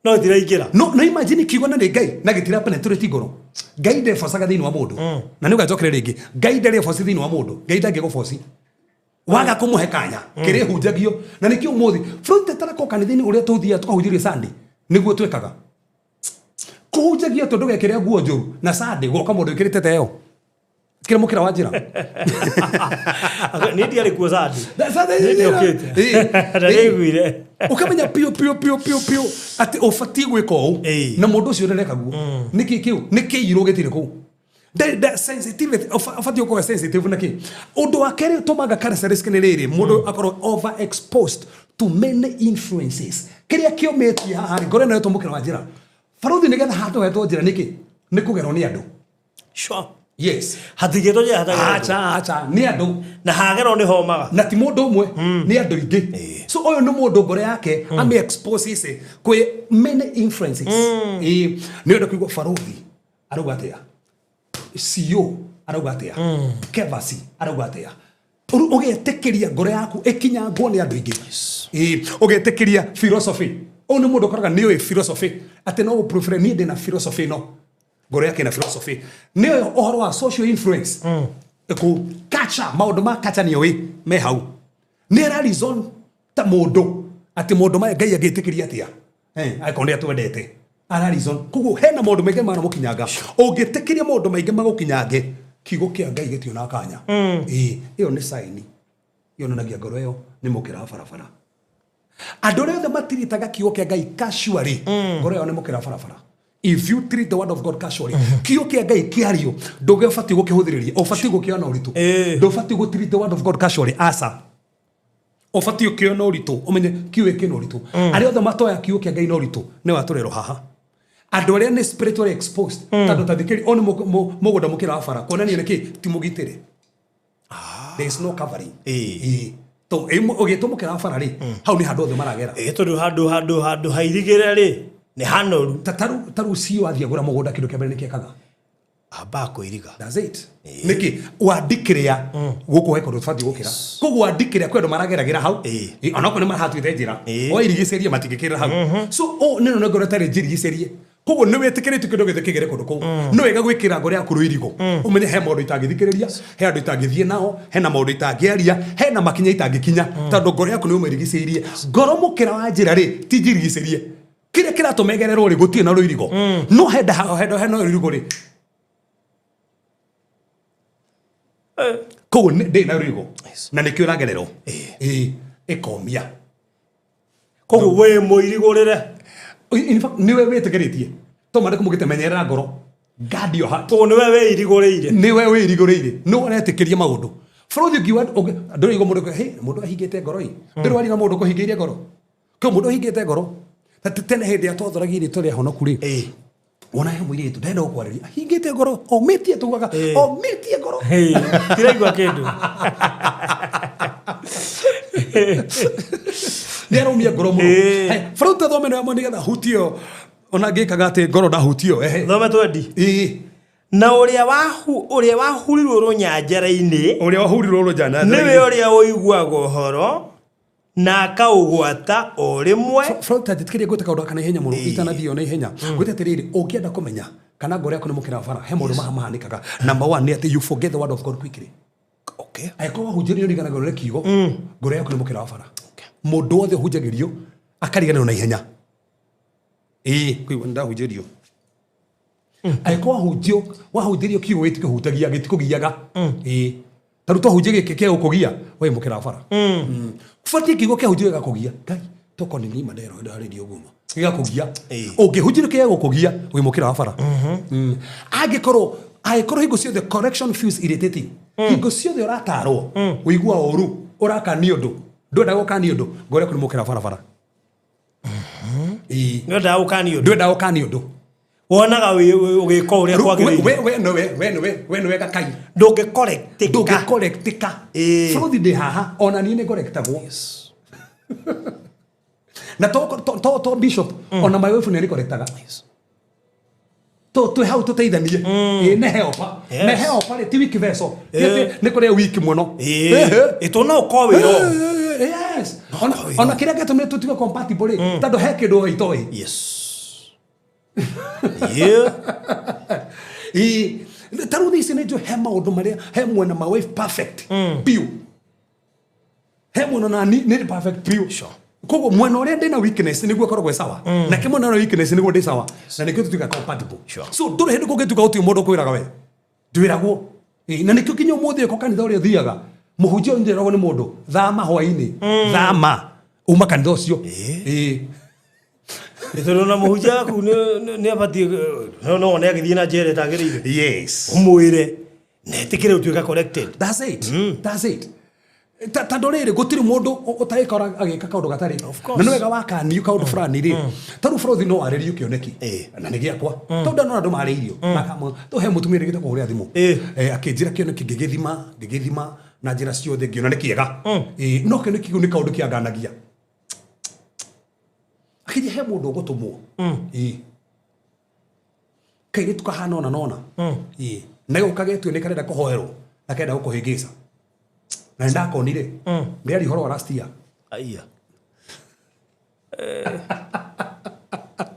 no gĩtiraingĩra no imagine kiugo na nĩ Ngai na gĩtira penetrate ngoro. Ngai ndefocaga thĩinĩ wa mũndũ na nĩ ũgacokere rĩngĩ Ngai ndarĩ foci thĩinĩ wa mũndũ. Ngai ndangĩgũfoci waga kũmũhe kanya kĩrĩhunjagio na nĩkĩo ũmũthĩ bũrũri tũtarako kanitha-inĩ ũrĩa tũthiaga tũkahunjĩrio Sunday nĩguo twĩkaga kũhunjagia tondũ gĩkĩrĩa nguo njũru na Sunday gũka mũndũ wĩkĩrĩte teo kĩrĩ mũkĩra wa njĩra nĩ ndiarĩ kuo Sunday nĩ ndĩokĩte ndarĩiguire ũkamenya piũ atĩ ũbatiĩ gwĩka ũũ na mũndũ ũcio ndareka guo nĩkĩ kĩu nĩ kĩirwo gĩtirĩ kũu. The sensitivity ũbatiĩ gũkorwo sensitive na kĩ. Ũndũ wa kerĩ ũtũmaga characteristic nĩ rĩrĩ mũndũ akorwo overexposed to many influences. Kĩrĩa kĩomĩtie haha ngoro ĩno yetwo mũkĩra wa njĩra baruthi nĩgetha handũ hetwo njĩra nĩkĩ nĩ kũgerwo nĩ andũ. Sure. Yes. Hatigĩtwo njĩra hatagĩrwo acha nĩ andũ na hagerwo nĩ homaga na ti mũndũ ũmwe nĩ andũ ingĩ. So ũyũ nĩ mũndũ ngoro yake ame expose ici kwĩ many influences. Nĩ ũndũ kũigua baruthi arauga atĩa CEO arauga atĩa Cephas arauga atĩa ũgetĩkĩria ngoro yaku ĩkinyangwo nĩ andũ ingĩ. Ũgetĩkĩria philosophy ũyũ nĩ mũndũ ũkoraga nĩ ũĩ philosophy atĩ no ũprofere niĩ ndĩ na philosophy no ngoro yake na philosophy nĩ ũhoro wa social influence ku culture maũndũ ma culture nĩ ũĩ me hau nĩ ara reason ta mũndũ atĩ mũndũ ma Ngai agĩtĩkĩria atĩa akonde atwendete ara reason koguo hena maũndũ maingĩ mana mũkinyanga ũngĩtĩkĩria maũndũ maingĩ magũkinyange kiugo kĩa Ngai gĩtiona kanya. Ĩyo nĩ sign yonanagia ngoro ĩyo nĩ mũkĩra wa barabara. Andũ arĩa othe matiritaga kiugo kĩa Ngai casually ngoro ĩyo nĩ mũkĩra wa barabara. If you treat the word of God casually kiugo kĩa Ngai kĩario ndũgĩbatiĩ gũkĩhũthĩrĩria ũbatiĩ gũkĩona ũritũ ndũbatiĩ gũtreat the word of God casually aca ũbatiĩ gũkĩona ũritũ ũmenye kiugo kĩna ũritũ. Arĩa othe matoya kiugo kĩa Ngai na ũritũ nĩ watũrerwo haha. Andũ arĩa nĩ spiritually exposed tondũ tathikĩri o nĩ mũgũnda mũkĩra wa bara kuonania nĩkĩ ti mũgitĩre. There is no covering. To ũgĩtwo mũkĩra wa bara rĩ hau nĩ handũ othe maragera. Tondũ handũ hairigĩre rĩ Nĩ hanoru. Taru cio wathiĩ agũra mũgũnda kĩndũ kĩa mbere nĩ kĩekaga. Amba kũiriga. That's it. Niki wandikĩrĩa gũkũ he kũndũ tũbatiĩ gũkĩra. Koguo wandikĩrĩa kwendwo marageragĩra hau. Onakorwo nĩ marahatuĩte njĩra. Wairigicĩrie matingĩkĩrĩra hau. So nĩ no ngoro tarĩ njirigicĩrie. Koguo nĩ wĩtĩkĩrĩtio kĩndũ gĩothe kĩgere kũndũ kũu. No wega gwĩkĩra ngoro yaku rũirigo. Ũmenye he maũndũ itangĩthikĩrĩria, he andũ itangĩthiĩ nao, he na maũndũ itangĩaria, he na makinya itangĩkinya. Tondũ ngoro yaku nĩ ũmĩrigicĩirie. Ngoro mũkĩra wa njĩra rĩ, ti njirigicĩrie. Kĩrĩa kĩratũmegererwo rĩ gũtirĩ na rũirigo. No henda hena rũirigo rĩ. Koguo ndĩ na rũirigo. Na nĩkĩo ũragererwo. Ĩkomia. Koguo wĩ mũirigũrĩre. In fact, niwe wĩtĩkĩrĩtie. To marĩkũ mũgĩtemenyerera ngoro. Guard your heart. Koguo niwe wĩirigũrĩire. Niwe wĩirigũrĩire. No ũretĩkĩria maũndũ. Bũrũri ũngiuga ndũrĩigwo mũndũ mũndũ ahingĩte ngoro-ĩ. Ndũrĩ na mũndũ kũhingĩirie ngoro. Koguo mũndũ ahingĩte ngoro. Tene hĩndĩ ya twathoragia irĩtwa rĩa honoku-rĩ. Ona he mũirĩtu ndenda gũkwarĩria. Ahingĩte ngoro. Omĩtie tugaga. Omĩtie ngoro. Tiraigua kĩndũ. Nĩaraumia ngoro mũno. Bũrũri tathome nĩwe nĩgetha hutio. Ona ngĩkaga atĩ ngoro ndahutio. Thome twendi. Na ũrĩa wahurirwo rũnyanjara-inĩ. Ũrĩa wahurirwo rũnyanjara-inĩ. Nĩwe ũrĩa ũiguaga ũhoro na akaũgwata o rĩmwe. Bũrũri tatĩkĩria gwĩta kaũndũ kana ihenya mũno itanathiĩ ona ihenya. Gwĩta atĩrĩrĩ ũngĩenda kũmenya kana ngoro yaku nĩ mũkĩra bara he maũndũ mahanĩkaga. Number one nĩ atĩ you forget the word of God quickly. Okay. Angĩkorwo wahunjĩrio ũriganagĩrwo nĩ kiugo ngoro yaku nĩ mũkĩra bara. Mũndũ wothe ũhunjagĩrio akariganĩrwo na ihenya. Kũigua ndahunjĩrio. Angĩkorwo wahunjĩrio kiugo gĩtikũhutagia gĩtikũgiaga. Tarũ twahunjia gĩkĩ kĩa gũkũgia we mũkĩra bara. Ũbatiĩ kiugo kĩahunjio gĩgakũgia. Ngai toko nĩ nima ndero ndarĩrio gumo. Gĩgakũgia. Ũngĩhunjĩrio kĩa gũkũgia we mũkĩra bara. Angĩkorwo hingo ciothe correction feels irritating. Hingo ciothe ũratarwo ũigua ũru ũrakania ũndũ. Ndwenda gũkania ũndũ ngoro yaku nĩ mũkĩra bara. Ndwenda gũkania ũndũ. Ndwenda gũkania ũndũ. Wonaga ũgĩka ũrĩa kwagĩrĩire. We nĩwe gakai. Ndũngĩkorektika. Bũrũri ndĩ haha ona niĩ nĩ ngorektagwo. Na to bishop ona my wife nĩ arĩkorektaga. Twĩ hau tũteithanie. Nĩ helpa. Nĩ helpa rĩ ti wiki veso. Nĩ kũrĩa wiki mũno. Ĩtũna ũkorwo wĩro. Yes. Ona kĩrĩa gĩtũmire tũtige compatible rĩ tondũ he kĩndũ itoĩ. Yes. Tarũ ici nĩ njũ he maũndũ marĩa he mwena my wife perfect. Piu. He mwena na nĩ perfect piu. Koguo mwena ũrĩa ndĩ na weakness nĩguo ũkoragwo sawa. Na kĩ mwena ũrĩa weakness nĩguo ndĩ sawa. Na nĩkĩo tũtuĩka compatible. So ndũrĩ hĩndĩ kũngĩtuĩka gũtirĩ mũndũ ũkwĩraga we. Ndwĩragwo. Na nĩkĩo kinya ũmũthĩ ko kanitha ũrĩa ũthiaga. Mũhunjia ũnjĩragwo nĩ mũndũ. Thama hwaĩ-inĩ. Thama. Uma kanitha ũcio. Tondũ na mũhunjia waku nĩ abatiĩ no one agĩthiĩ na njĩra ĩtagĩrĩire. Yes. Ũmwĩre netĩkĩre ũtuĩka corrected. That's it. That's it. Tondũ rĩrĩ gũtirĩ mũndũ ũtaĩkora agĩka kaũndũ gatarĩ. Na nĩ wega wakanio kaũndũ fulani rĩ. Tarũ bũrũri no arĩrio kĩoneki. Na nĩ gĩakwa. Tondũ no andũ marĩirio. Tũhe mũtumia rĩgĩte kũhũrĩa thimũ. Akĩnjĩra kĩoneki ngĩgĩthima na njĩra ciothe ngĩona nĩ kĩega. No kĩoneki kĩu nĩ kaũndũ kĩanganagia. Akĩnjĩra he mũndũ ũgũtũmwo. Kairĩ tukahana ona nona. Na gũkagetio nĩ karenda kũhoerwo. Na kenda gũkũhĩngĩca. Na ndakonire nĩ ari horo wa last year. Aiya.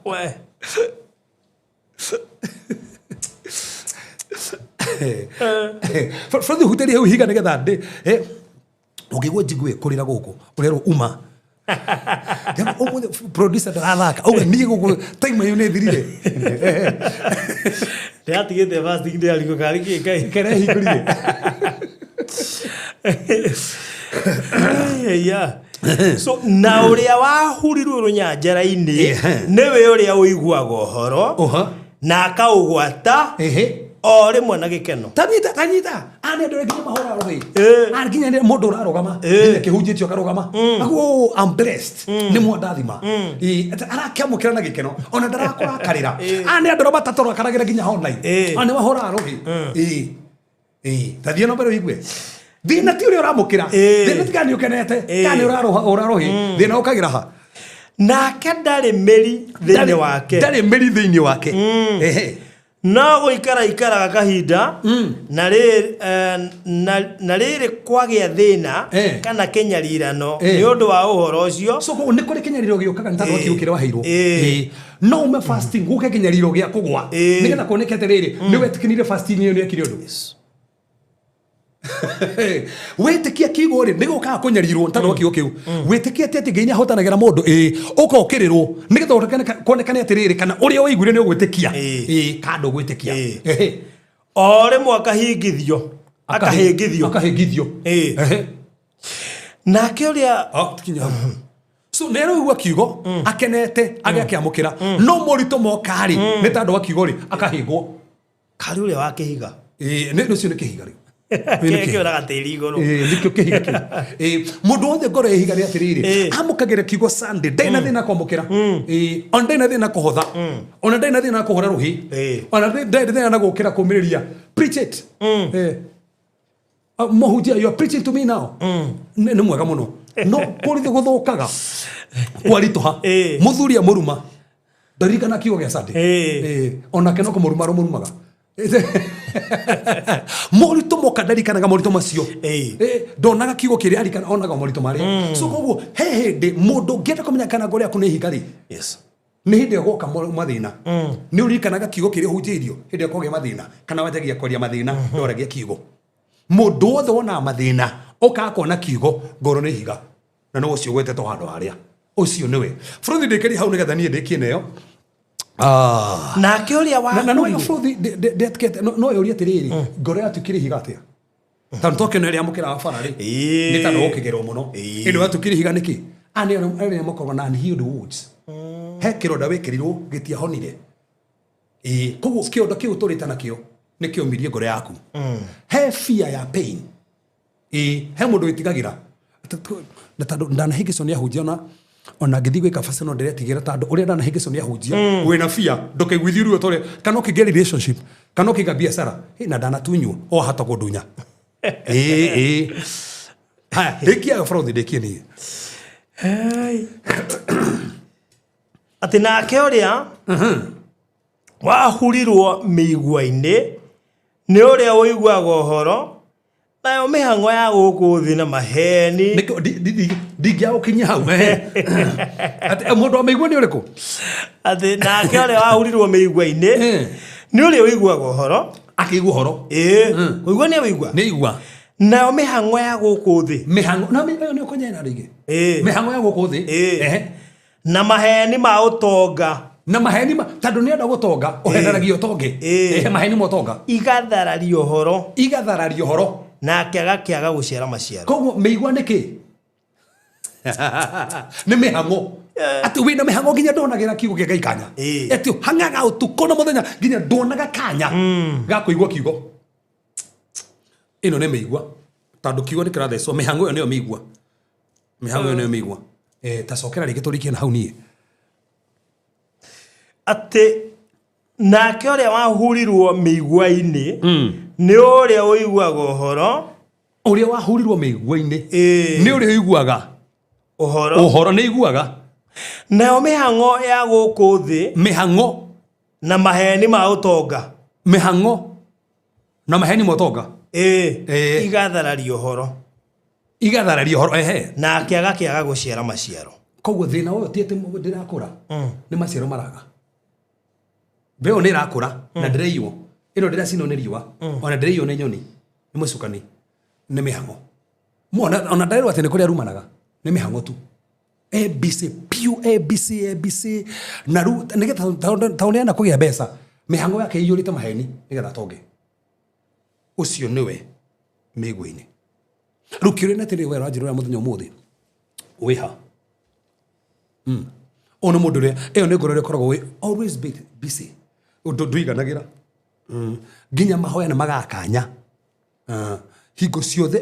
We. From the huteri hau higa nĩgetha ndĩ ũngĩgwo njigwe kũrĩra gũkũ ũrerwo uma. Producer ndarathaka auga niĩ gũkũ time ĩyo nĩ thirire. Ndĩratigĩte fasting ndĩ ariko kari kĩkai. Kere hingũrire. So na ũrĩa wahurirwo rũnyanjara-inĩ nĩwe ũrĩa ũiguaga ũhoro na akaũgwata o rĩmwe na gĩkeno. Tanyita ane ndore nginya mahora rogi. Nginya mũndũ ũrarũgama nginya kĩhunjĩtio akarũgama. Aguo I'm blessed nĩ mwandathima. Arakĩamũkĩra na gĩkeno ona ndarakũrakarĩra. Ane andũ matatũ rakaragĩra nginya online. Ane mahora rogi. Tathiĩ na mbere wigue. Thĩna ti ũrĩa ũramũkĩra. Thĩna ti kana nĩ ũkenete. Kana ũrarohi. Thĩna ũkagĩra ha. nake ndarĩ mĩri thĩinĩ wake ndarĩ mĩri thĩinĩ wake no ikaraga kahinda na rĩrĩ kwagĩa thĩna kana kĩnyarirano nĩ ũndũ wa ũhoro ũcio so nĩ kũrĩ kĩnyariro gĩũkaga nĩ tondũ wa kiugo kĩrĩa waheirwo no ume fasting gũke kĩnyariro gĩa kũgwa nĩgetha kuoneke atĩrĩrĩ nĩ wetĩkĩrire fasting ĩyo nĩ ekire ũndũ wĩtĩkia kiugo rĩ nĩ gũkaga kũnyarirwo nĩ tondũ wa kiugo kĩu wĩtĩkia atĩ Ngai nĩ ahotanagĩra mũndũ ũkokĩrĩrwo nĩgetha kuonekane atĩrĩrĩ kana ũrĩa waiguire nĩ ũgwĩtĩkia kando gwĩtĩkia o rĩmwe akahĩngithio nake ũrĩa so nero igua kiugo akenete agĩakĩamũkĩra no mũritũ mokarĩ nĩ tondũ wa kiugo rĩ akahĩngwo karĩ ũrĩa wakĩhiga nĩ ũcio nĩ kĩhiga rĩu kĩoraga tĩri igũrũ nĩkĩo kĩhiga kĩu mũndũ wothe ngoro ĩhiga rĩ atĩrĩrĩ amũkagĩra kiugo Sunday ndaina thĩna kwamũkĩra ona ndaina thĩna kũhotha ona ndaina thĩna kũhora rũhĩ ona ndaina thĩna na gũkĩra kũmĩrĩria preach it mũhunjia you are preaching to me now nĩ mwega mũno no kũrithĩ gũthũkaga kwaritũha mũthuri amũruma ndarikana kiugo gĩa Sunday onake no kũmũrumaga mũritũ moka ndarikanaga mũritũ macio ndonaga kiugo kĩrĩa arikana onaga mũritũ marĩa so koguo he hĩndĩ mũndũ ngĩenda kũmenya kana ngoro yaku nĩ higa rĩ nĩ hĩndĩ ĩgoka mathĩna nĩ ũririkanaga kiugo kĩrĩa ũhunjĩirio hĩndĩ ĩkogĩa mathĩna kana wanjagia kwaria mathĩna ndoragia kiugo mũndũ wothe wonaga mathĩna ũkaga kuona kiugo ngoro nĩ higa na no ũcio gwetetwo handũ harĩa ũcio nĩwe bũrũri ndĩkĩria hau nĩgetha niĩ ndĩkie nayo nake ũrĩa wa na no bũrũri ndĩtikĩte no yũria atĩrĩrĩ ngoro yatukire higa atĩa tondũ tokĩona ĩrĩa amũkĩra wa bara rĩ nĩ tondũ ũkĩgerwo mũno ĩno yatukire higa nĩkĩ arĩa makoragwo na unhealed wounds he kĩronda wĩkĩrirwo gĩtiahonire koguo kĩronda kĩu tũrĩte nakĩo nĩ kĩomirie ngoro yaku he fear ya pain he mũndũ wĩtigagĩra na tondũ ndanahĩngĩcwo nĩ ahunjia ona ngĩthiĩ gwĩka basa no ndĩretigĩra tondũ ũrĩa ndanahĩngĩcwo nĩ ahunjia wĩna fear ndũkaiguithie ruo tũrĩa kana ũkĩgĩa relationship kana ũkĩiga biacara na ndanatunywo o hata kũndunya ndĩkiaga bũrũri ndĩkie niĩ atĩ nake ũrĩa wahurirwo mĩigua-inĩ nĩ ũrĩa ũiguaga ũhoro nayo mĩhang'o ya gũkũ thĩ na maheni ndingĩa gũkinyia hau mũndũ wa mĩigua nĩ ũrĩkũ atĩ nake ũrĩa wahurirwo mĩigua-inĩ nĩ ũrĩa ũiguaga ũhoro akĩigua ũhoro kũigua nĩ ũigua nĩ igua nayo mĩhang'o ya gũkũ thĩ mĩhang'o na mĩhang'o nĩ ũkonyena rĩngĩ mĩhang'o ya gũkũ thĩ na maheni ma ũtonga na maheni tondũ nĩ enda gũtonga ũheneragia ũtonge maheni ma ũtonga igathararia ũhoro nake agakĩaga gũciara maciaro koguo mĩigua nĩkĩ nĩ mĩhang'o atĩ wĩna mĩhang'o nginya ndonagĩra kiugo kĩa Ngai kanya atĩ hang'aga ũtukũ na mũthenya nginya ndonaga kanya ga kũigua kiugo ĩno nĩ mĩigua tondũ kiugo nĩ kĩrathecwo mĩhang'o ĩyo nĩyo mĩigua mĩhang'o ĩyo nĩyo mĩigua tacokera rĩngĩ tũrikie na hau niĩ atĩ nake ũrĩa wahurirwo mĩigua-inĩ nĩ ũrĩa ũiguaga ũhoro ũrĩa wahurirwo mĩigua-inĩ nĩ ũrĩa ũiguaga ũhoro nĩ iguaga nayo mĩhang'o ya gũkũ thĩ mĩhang'o na maheni ma ũtonga mĩhang'o na maheni ma ũtonga igathararia ũhoro nake agakĩaga gũciara maciaro koguo thĩna ũyũ ti atĩ ndĩrakũra nĩ maciaro maraga mbeo nĩ ĩrakũra na ndĩreiywo ĩno ndĩracinwo nĩ riũa ona ndĩreiywo nĩ nyoni nĩ mũcukani nĩ mĩhang'o ona ndarerwo atĩ nĩ kũrĩa rumanaga nĩ mĩhang'o tu ABC pure ABC na rĩu nĩgetha taũneana kũgĩa mbeca mĩhang'o yake ĩiyũrĩte maheni nĩgetha atonge ũcio nĩwe mĩigua-inĩ rĩu kĩũria nĩ atĩrĩrĩ wera wanjĩrĩra mũthenya ũmũthĩ wĩha ona mũndũ ũrĩa ĩyo nĩ ngoro ĩrĩa ĩkoragwo always busy ndũiganagĩra nginya mahoya nĩ magakanya hingo ciothe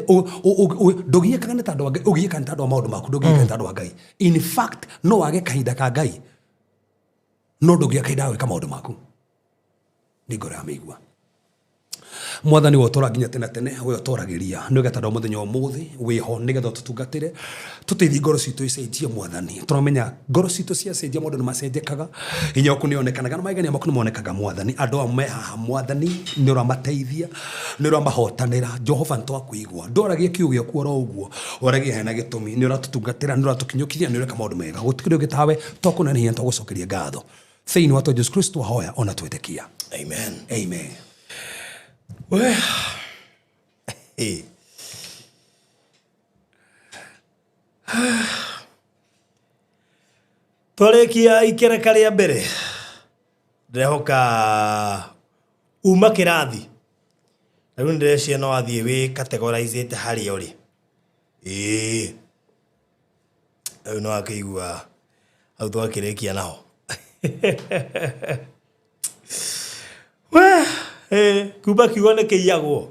ndũgiĩkaga nĩ tandũ wa Ngai ũgiĩka nĩ tandũ wa maũndũ maku ndũgiĩka nĩ tandũ wa Ngai in fact no wage kahinda ka Ngai no ndũgĩa kahinda ga gwĩka maũndũ maku nĩ ngoro ya mĩigua mwathani wo tora nginya tene we otoragiria ni getha ndo muthenya umuthi we ho ni getha tutungatire tuteithie ngoro citu icenjie mwathani turamenya ngoro citu cia cenjia mundu ni macenjekaga hinya oku ni onekanaga na maigania maku ni monekaga mwathani andu amwe haha mwathani ni uramateithia ni uramahotanira Jehova ntwakuigwa ndoragie kiu giaku oro uguo oragie hena gitumi ni uratutungatira ni uratukinyukiria ni ureka maundu mega gutikire gitawe tokuna ni hento gucokeria ngatho thiini wa Yesu Kristo hoya ona twetikia amen we twarekia ikereka ria mbere ndehoka uma kirathi na riu ndireciria no athie wi categorized hari ori riu no akigua au twakirekia naho kuba kiugo nä kä iyagwo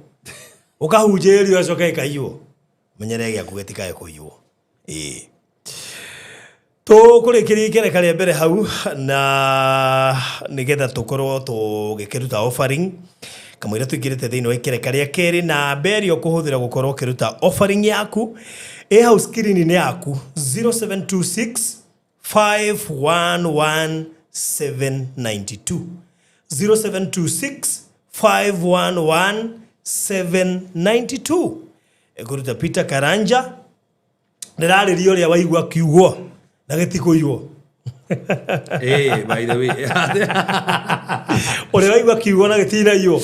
å kahunjä rio acoke kaiywo menyere gä aku getikae kå iywo tå kå rä kä ria ikereka rä a mbere hau na nä getha tå korwo tå gä kä ruta offering kamå ira tå ingä rä te thä inä wa ikereka rä a kerä na mberio kå hå thä ra gå korwo kä ruta offering yaku hau screen-inä yaku 0726 511 792 0726 511 792 ekuruta Peter Karanja ndiraririo ria waigwa kiugo na gitikuiywo by the way ore waigwa kiugo na gitinaiywo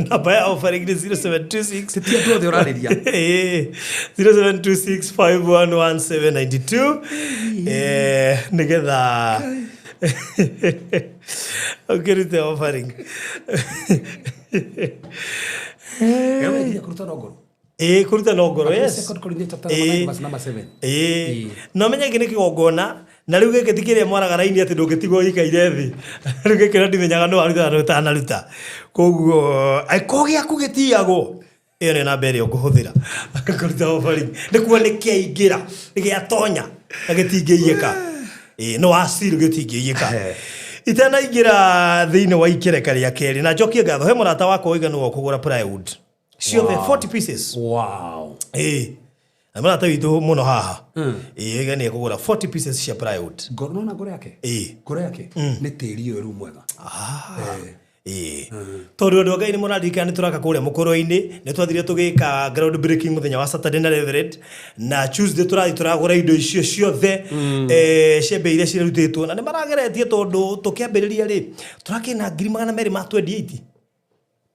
namba ya offering ni 0726 titia tu the orariria 0726 511 792 nigetha ukirute offering kuruta no ngoro yes no menya gä nä kä gongona na rä u gä kä tikä rä a mwaraga raini atä ndå ngä tigwo ikaire thä rä u gä kä ra ndimenyaga no aruta na tanaruta koguo aiko gä aku gä tiagwo ä yo nä namba ä rä a å kå hå thä ra kåruta offering nä kuo nä kä aingä ra nä gä atonya na gä tingä iyä ka no asiri gä tingä iyä ka itanaingä ra thä inä wa ikereka rä a kerä na njokie ngatho he må rata wakwa oiganu wa kå gå ra plywood ciothe 40 pieces na må rata witå må no haha igania kå gå ra 40 pieces cia plywood ngoro na ngoro yake nä tä ri å ru mwega tondå andå ngai nä må raririkana nä tå raka kå rä a må kå rå-inä nä twathire tå gä ka ground breaking må thenya wa Saturday na Reverend na Tuesday tå rathi tå ragå ra indo icio ciothe ciembe iria cirerutä two na nä marageretie tondå tå kä ambä rä ria rä tå rakä na 228 ma 28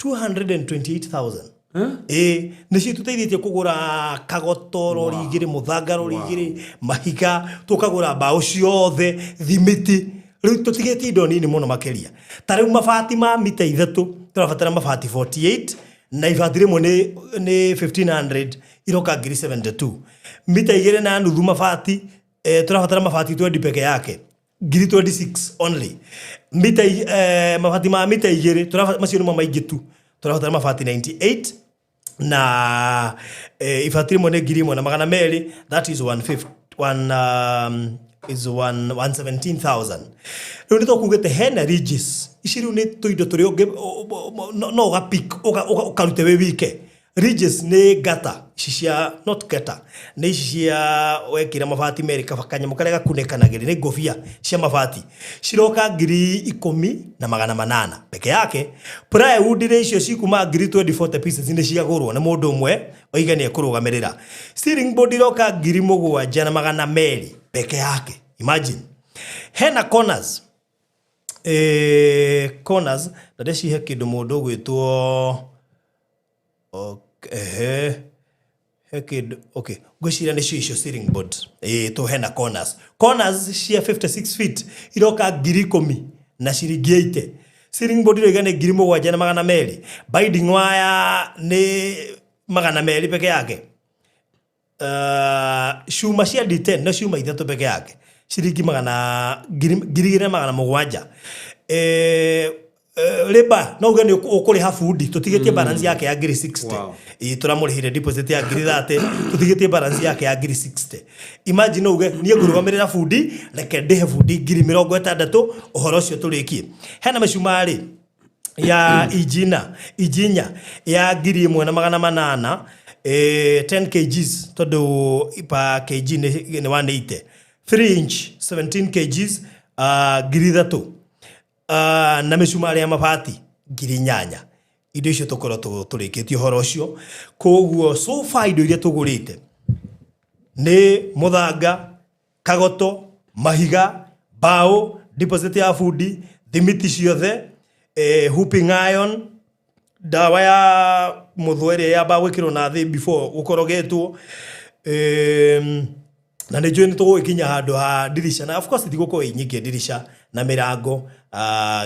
228,000 nä cio tå teithä tie kå gå ra kagotoro rigä rä må thangaro rigä rä mahiga tå kagå ra mbaå ciothe thimiti rä u tå tigä tie indo nini må no makä ta rä u mabati ma mita 3 tå rabatara mabati 48 na ibati rä mwe nä 1500 iroka 72 mita 2 na nuthu mabati tå rabatara mabati 20 peke yake 26 only mita mabati ma mita 2 macio nä mo maingä tu tå rabatara mabati 98 na ibati rä mwe nä 1,200 that is 150 is 117,000 rä u nä tåkugä te hena ridges ici rä u nä tå indo tå rä no å gapik å karute wä wike ridges nä gata ici cia not gata nä ici cia wekä ra mabati merä kanyamå karä a gakunäkanagä rä nä ngåbia cia mabati ciroka 10,800 peke yake plywood nä icio cikuma 2040 pieces nä ciagå rwo nä må ndå å mwe oigania kå rå gamä rä ra ceiling board iroka 7,200 peke yake imagine hena corners corners na ndecihe kindu mundu gwitwo okay gwicira ni cio ceiling board to hena corners cia 56 feet iroka 10,000 na ciringi 80 ceiling board iroga ni 7,200 binding wire ni 200 peke yake shuma cia D10 na shuma 3 peke yake ciringi 2,700 leba no gani ukuri ha fundi tutigetie balance yake ya 60 turamurihire deposit ya 30 tutigetie balance yake ya 60 imagine uge nie ngurugamirira fundi reke ndehe fundi 60,000 uhoro cio turikie hena macumari ya ijinya ya 1,800 10 kgs todo ipa kg ni 180 3 inch 17 kgs 3,000 na micumari ya mabati 8,000 indo icio tukoro turikitio horo ucio koguo so far indo iria tugurite ni muthanga kagoto mahiga bao deposit ya fundi thimiti ciothe hooping iron dawa ya muthwere ya bao ikiro na thi before ukorogetwo na nä njå nä tå gå kinya handå ha dirisha na of course tigå inyingä dirisha na mirango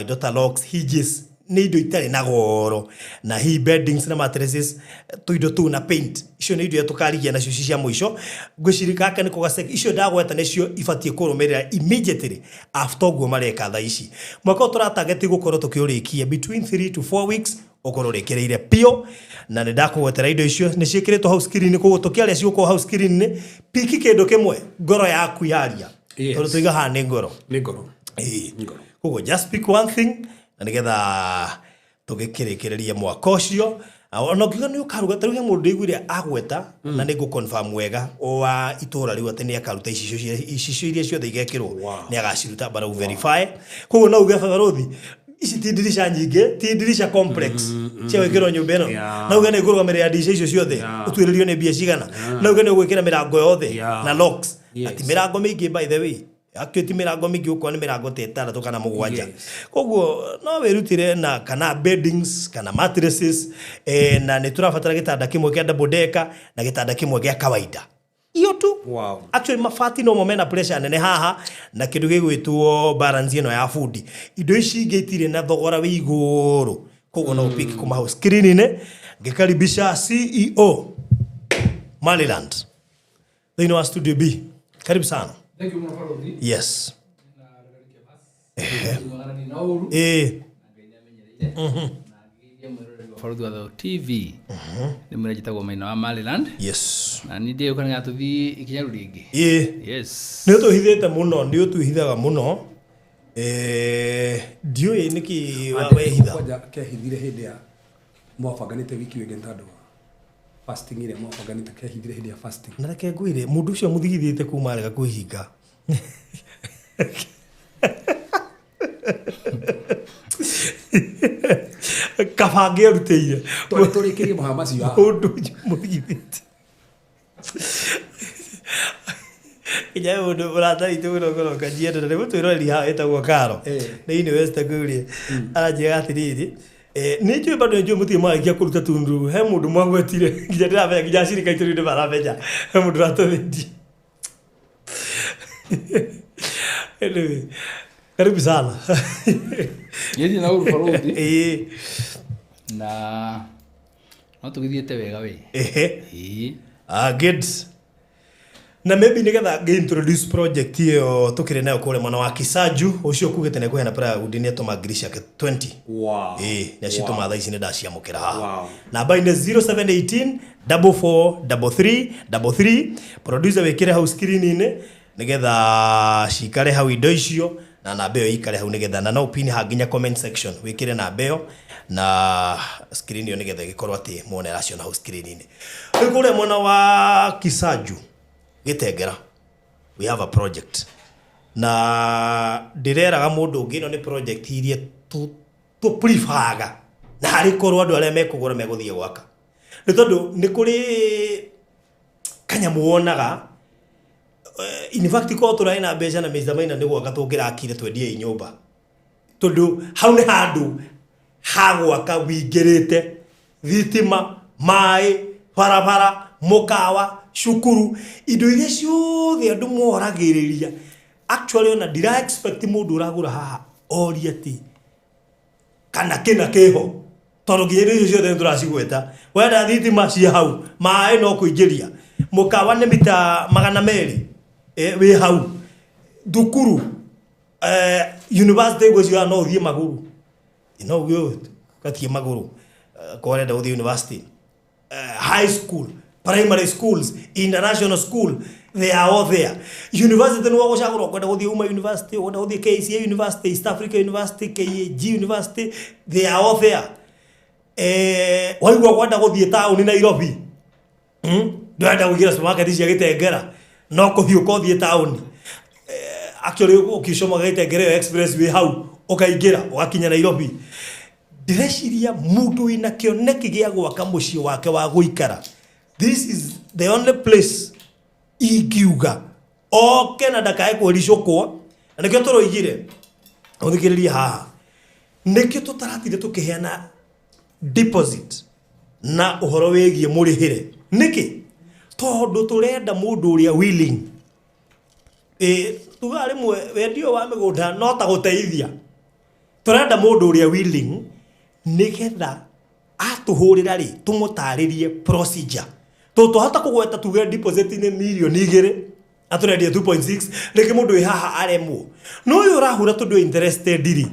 indo ta locks hinges nä indo itarä na goro na he beddings na mattresses tå indo tå na paint icio nä indo tå karigia nacio cia må ico ngwĩciria kaka nä kågacek icio ndagweta nĩcio ibatiĩ kũrũmĩrĩra immediately after guo mareka tha ici mwaka tå ratageti gå korwo tå kä å rä kia between 3 to 4 weeks ukorwo rekereire pio na nä ndakågwetera indo icio nä ciäkä rä two hau screen koguo tå kä arä a cigåkorwo hau screen piki kä ndå kä mwe ngoro yaku yaria tondå tå iga haha nä ngoro koguo just pick one thing na nä getha tå gä kä rä kä rä rie mwaka å cio ona ngiuga nä å karuga tarä u he må ndå ndäiguire agweta na nä ngå confirm wega o wa itå ra rä u atä nä akaruta icicio iria ciothe igekä rwo nä agaciruta bara verify koguo no uge barothi ici ti dirisha nyinge ti dirisha complex cia gwikirwo nyumba ino na uge nä ngå rå gamä rä ra dirisha icio ciothe å tuä rä rio nä mbia cigana na uge nä å gwä kä ra mä rango yothe na locks ati mä rango mä ingä by the way akio ti mä rango mä ingä å korwo nä mä rango te 6 kana 7 koguo no wä rutire na kana beddings kana mattresses na nä tå rabatara gä tanda kä mwe kä a double decker na gä tanda kä mwe gä a kawaida iyo tu actually mabati no mo mena pressure nene haha na kindu gigwitwo balance ino ya fundi indo ici ingitire na thogora wi iguru koguo no pick kuma house screen ne ngikaribisha CEO Maryland thĩinĩ wa studio B karibu sana. Thank you Mwafarodi. Yes. Farodi wa TV nä må njätagwo maina wa Maryland. Yes. Na nä ndä å kana tå thiä ikinya rå rĩngĩ. Yes. Nä å tå hithĩte mũno nĩ å tå hithaga mũno ndiũĩ nĩkĩ wehitha kehithire hĩndĩ ya mwabanganĩte wiki wĩngĩ tondũ fasting ĩrĩa mwabanganĩte kehithire hĩndĩ ya fasting na reke ngwĩre mũndũ ũcio mũthigithĩte kuma arega kwĩhinga kabange arutĩire tũrĩkĩrie maha macio mũndũ mũthigithĩte Ija mundu urataritwo muno ngoro kajienda na nĩguo twĩroreri haha ĩtagwo Karo thĩinĩ West Kuria aranjĩra atĩrĩrĩ nĩ njũĩ bado njũĩ mũtirĩ mwarĩkia kũruta tunduru he mũndũ mwagwetire nginya ndĩramenya nginya cirika itũ rĩu nĩmaramenya he mũndũ ũratũthĩtie anyway karibu sana Yedi na uru Farodi. Na no tũgithiĩte wega we. Good. Na maybe nigetha introduce project hiyo tukire nayo kule mwana wa Kisaju ucio kugete ne kuhena pra udini to magrisha ke 20. Wow. Na shito matha ici ne ndaciamukira haha. Wow. Namba ine 0718 443333 producer wekire hau screen ine nigetha cikare hau indo icio na namba iyo ikare hau nigetha na no pin ha nginya comment section wekire namba iyo na screen iyo nigetha gikorwo ati muone racio na hau screen ine. Kule mwana wa Kisaju Gitengera we have a project na ndireraga mundu ungi no ni project iria tu prefaga na hari korwo andu aria mekugura meguthie gwaka ni tondu ni kuri kanyamu wonaga in fact ko turaina mbeca na maica maina ni gwaka tungirakire twendie nyumba tondu hau ni handu hagwaka wingirite thitima mai barabara mukawa shukuru indo iria ciothe andu moragiriria actually ona ndira expect mundu uragura haha oria ti kana kina keho tondu nginya irio ciothe turacigweta wenda thitima cia hau mai no kuingiria mukawa ni mita 200 wi hau thukuru university gwecio no uthie maguru no gyo katie maguru ko renda uthie university high school primary schools, international school, they are all there. University no wagoshagoro kwenda guthie Uma University, kwenda guthie KCA University, East Africa University, KAG University, they are all there. Waigua kwenda guthie town ni Nairobi. Ndwenda kugira supermarket cia Gitengera, no kuthie ukothie town. Actually ukishoma Gitengera expressway hau ukaingira ugakinya Nairobi. Direciria mundu ina kioneki gia gwaka mucii wake wa guikara. This is the only place igiuga Canada kae kwericokwo na nikio turoigire uthikiriria haha nikio tutaratire tukiheana deposit na uhoro wegie murihire niki tondu turenda mundu uria willing tugari mwe wendio wa migunda no ta guteithia turenda mundu uria willing nigetha atuhurira ri tumutaririe procedure tuhota kugweta tuge deposit ni million 2 aturendia 2.6 reke mundu haha aremwo no uyu urahura tundu interested ri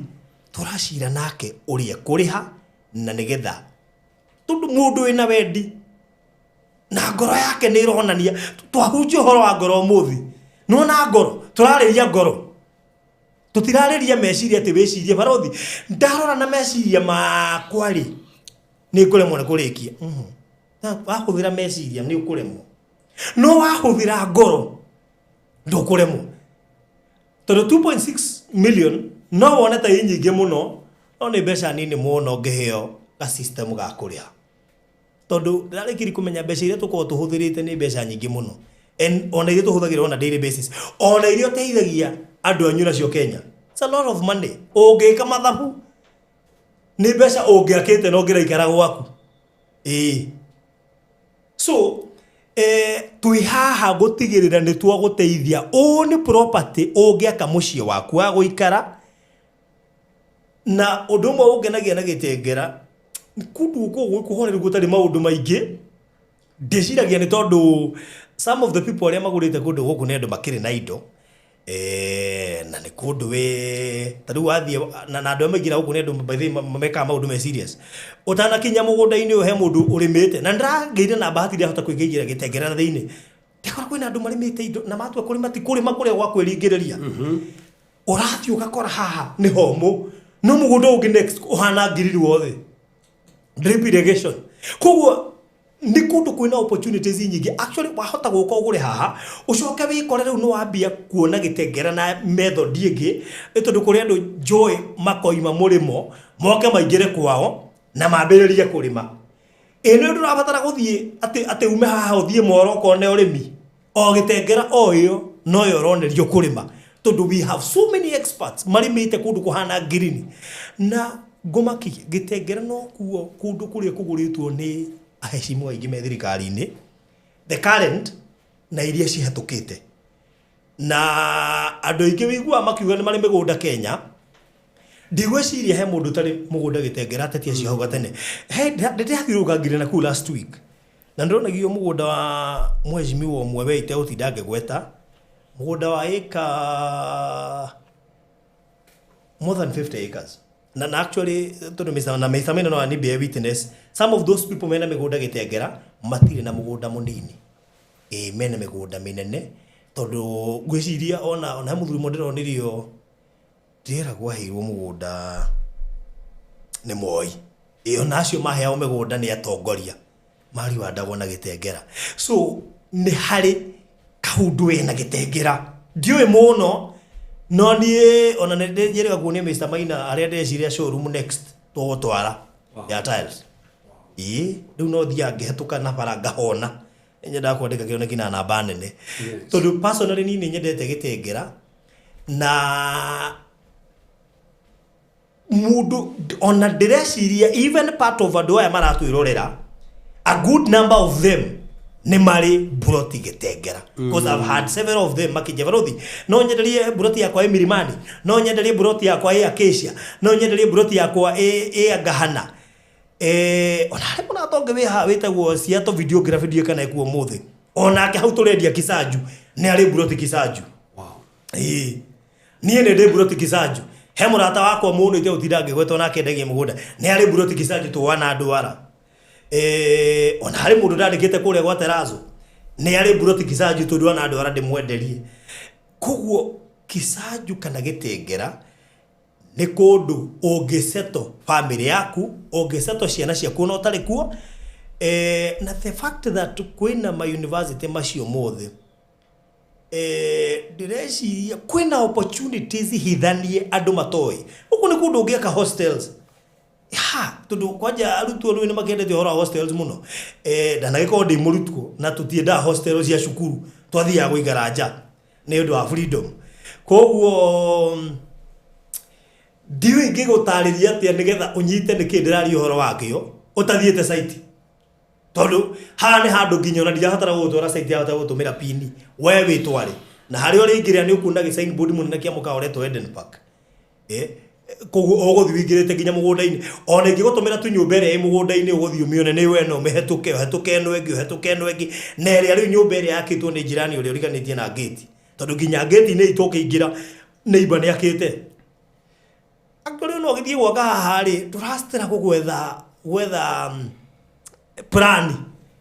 turashira nake uria kuriha na nigetha tundu mundu ina wendi na ngoro yake ni ironania twahunjia horo wa ngoro muthi no na ngoro turariria ngoro tutirariria meciria ati wecirie barothi ndarora na meciria makwa ri ni kuremwo na kurikia wahuthira meciria ni ukuremwo no wahuthira ngoro ndukuremwo tondu 2.6 million no wona ta nyingi muno no ni mbeca nini muno ngiheo ga system ga kuria tondu ndarikiri kumenya mbeca iria tuko tuhuthirite ni mbeca nyingi muno ona iria tuhuthagira on a daily basis ona iria teithagia andu anyu nacio Kenya. It's a lot of money. Ungika mathabu ni mbeca ungiakite no ngira ikara gwaku so twi haha gutigirira ni twa guteithia ni property ungiaka mucii waku wa guikara na undu mwe ungenagia na Gitengera kundu kuhorera gutari maundu maingi ndiciragia ni tondu some of the people aria magurite kundu guku ni andu makiri na indo na ni kundu we tari wathie na andu amagira guku ni andu meka maundu me serious utana kinya mugunda-ini uhe mundu urimite na ndrageire na bahati ria hota kuingira Gitengera na thiini ndikora kwina andu marimite indo na matua kuri mati kuri makure gwa kwiringiriria urathi ugakora haha ni homu no mugunda ungi next uhana ngiriru wothe drip irrigation koguo ni kundu kwina opportunities nyingi actually wahota guka ugure haha ucoke wikore riu no wambia kuona Gitengera na method ingi itondu kuri andu joy makoima murimo moke maingire kwao na mambiririe kurima ino ndurabatara guthie ati ume haha uthie moroko ne urimi o Gitengera o iyo no yo ronerio kurima tondu we have so many experts marimite kundu kuhana green na ngomaki Gitengera no kuo kundu kuria kuguritwo ni ahecimu aingi me thirikari-ini the current na iria cihatukite na andu aingi wigua makiuga ni mari migunda Kenya ndigweciria he mundu tari mugunda Gitengera tetia cio hau gatene ndathiruka ngire na ku last week na ndonagio mugunda wa mweshimiwa mwe weite utindange gweta mugunda wa more than 50 acres na actually tondu na meithamina no ani be witness some of those people mena migunda Gitengera matire na mugunda munini mena migunda minene tondu gwiciria ona muthuri modero nirio tira gwahirwo mugunda ni Moi ona acio maheo migunda ni atongoria mari wandagwo na Gitengera so ni hari kaundu na Gitengera ndiwe muno no ni ona ndirega kuonia Mr. Maina aria ndeciria showroom next twara ya tiles riu no thia ngihituka na bara ngahona nyenda kwandika kioneki na namba nene tondu personally ni nyendete Gitengera na mundu ona ndireciria even part of andu aya maratwirorera a good number of them ni mari buroti Gitengera because I've had several of them makije barothi no nyenderie buroti yakwa Milimani no nyenderie buroti yakwa Acacia no nyenderie buroti yakwa Agahana ona ari muna tonge we ha wetagwo ciato videography die kana ekuo muthi ona ke hau turendia Kisaju ni ari buroti Kisaju ni ene buroti Kisaju he murata wakwa mundu ite utindange gwetwo na kendagie mugunda ni ari buroti Kisaju twana ndwara ona hari mundu ndandikite kuria gwa terazo ni ari buroti Kisaju tondu ana andu ara ndimwenderie koguo Kisaju kana Gitengera ni kundu ungiseto family yaku ungiseto ciana ciaku no tari kuo na the fact that kwina ma university macio mothe direci kwina opportunities hithanie andu matoi uko ni kundu ungiaka hostels tondu kwaja arutwo ni makendete hora hostels muno ndanagiko ndi murutwo na tutienda hostels cia cukuru twathia gwi Karanja ni undu wa freedom koguo ndiwe ngigutariria atia nigetha unyite nikindirari horo wakio utathiete site tondu haha ni handu nginya ona ndiratara gutwara site ya gutumira pini we witware na hari ori ingiria ni ukunda gi sign board munene kia mukaoretwo Eden Park koguo uguthi wingirite nginya mugunda-ini ona ingigutumira tu nyumba ire mugunda-ini uguthi umione ni we no mihituke no engi na ire ari nyumba ire yakitwo ni jirani uri uriganitie na gate tondu nginya gate ni itoke ingira neighbor ni akite akore no githie gwaka haha ri turastera kugwetha plan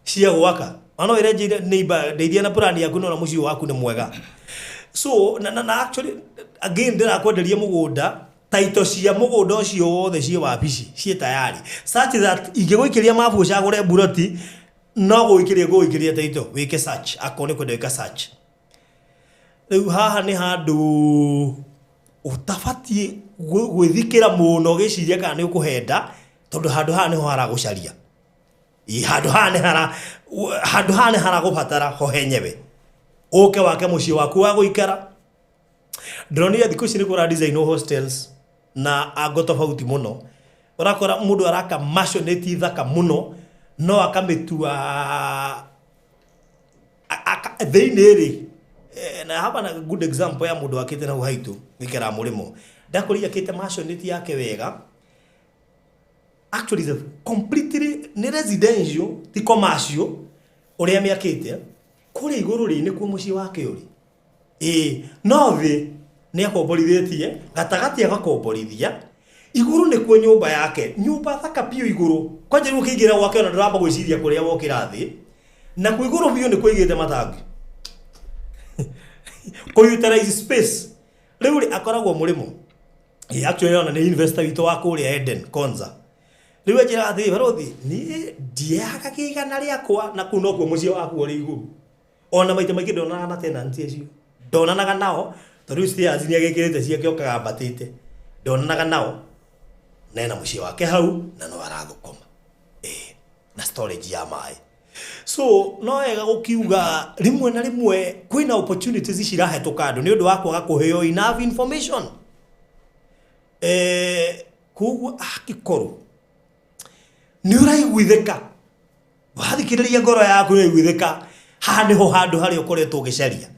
cia gwaka ano irenjire neighbor ndeithia na plan yaku no mucio waku ni mwega so na actually again ndirakwenderia mugunda taito cia mugunda ucio wothe cie wabici cie tayari such that ingiguikiria mabu ucagure buroti no guikiria taito wike search akone kwenda wika search riu haha ni handu utafatie gwithikira muno giciria kana ni ukuhenda tondu handu haha niho haragucaria handu haha ni haragubatara ho henyewe uke wake mucii waku wa guikara ndronire thiku ici ni kura design hostels na ago tofauti muno urakora mundu araka mashoneti thaka muno no akamitua theiniri na hapa na good example ya mundu akite na uhaitu wikera murimo ndakuria kite mashoneti yake wega actually is completely ni residential ti commercial uria miakite kuri iguru ri ni ku mucii wake uri no thi ni akomborithitie gatagati agakomborithia iguru ni kuo nyumba yake nyumba thaka pio iguru kwanje ru kiingira gwake ona nduramba gwiciria kuria wokira thi na ku iguru bio ni kuigite matangi ko utilize space riu ri akoragwo murimo actually ona ni investor witu wa kuria Eden Konza riu ajira athi barothi ni ndiaka kigana riakwa na kuno kuo mucio waku uri iguru ona maita maingi ndona na tenant icio ndonanaga nao tondu stairs ni agikirite ciake okaga batite ndonanaga nao nena mucii wake hau na no arathukoma na storage ya mai so no ega gukiuga rimwe na rimwe kwina opportunities cirahetuka andu ni undu wa kwaga kuheo enough information koguo akikoru ni uraiguithika wathikiriria ngoro yaku ni iguithika haha niho handu hari ukoretwo ugicaria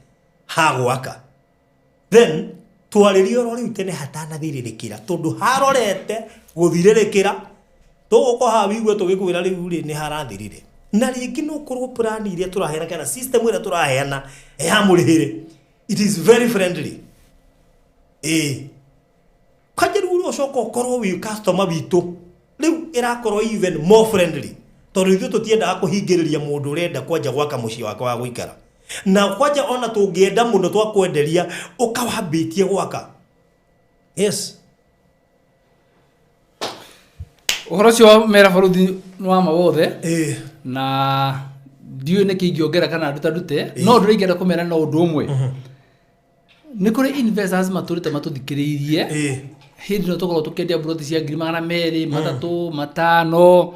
hagwaka then twaririe oro riu tene hatana thiririkira tondu harorete guthiririkira tuguko hawigue tugikwira riu ri ni harathirire na ringi no korwo plan iria turaheana kana system ira turaheana ya murihire it is very friendly kajeru ro shoko korwo wi customer bitu riu irakorwo even more friendly tondu ithu tutienda kuhingiriria mundu urenda kwanja gwaka mucii wake wa guikara na kwanja ona tungienda muno twakwenderia ukawambitie gwaka yes uhoro cio mera baruthi nwa mawothe na ndiu ni kingiongera kana ndute no ndurigera kumera no undu umwe ni kuri investors maturite matuthikiririe hindi no tukorwo tukendia broti cia 200 3 5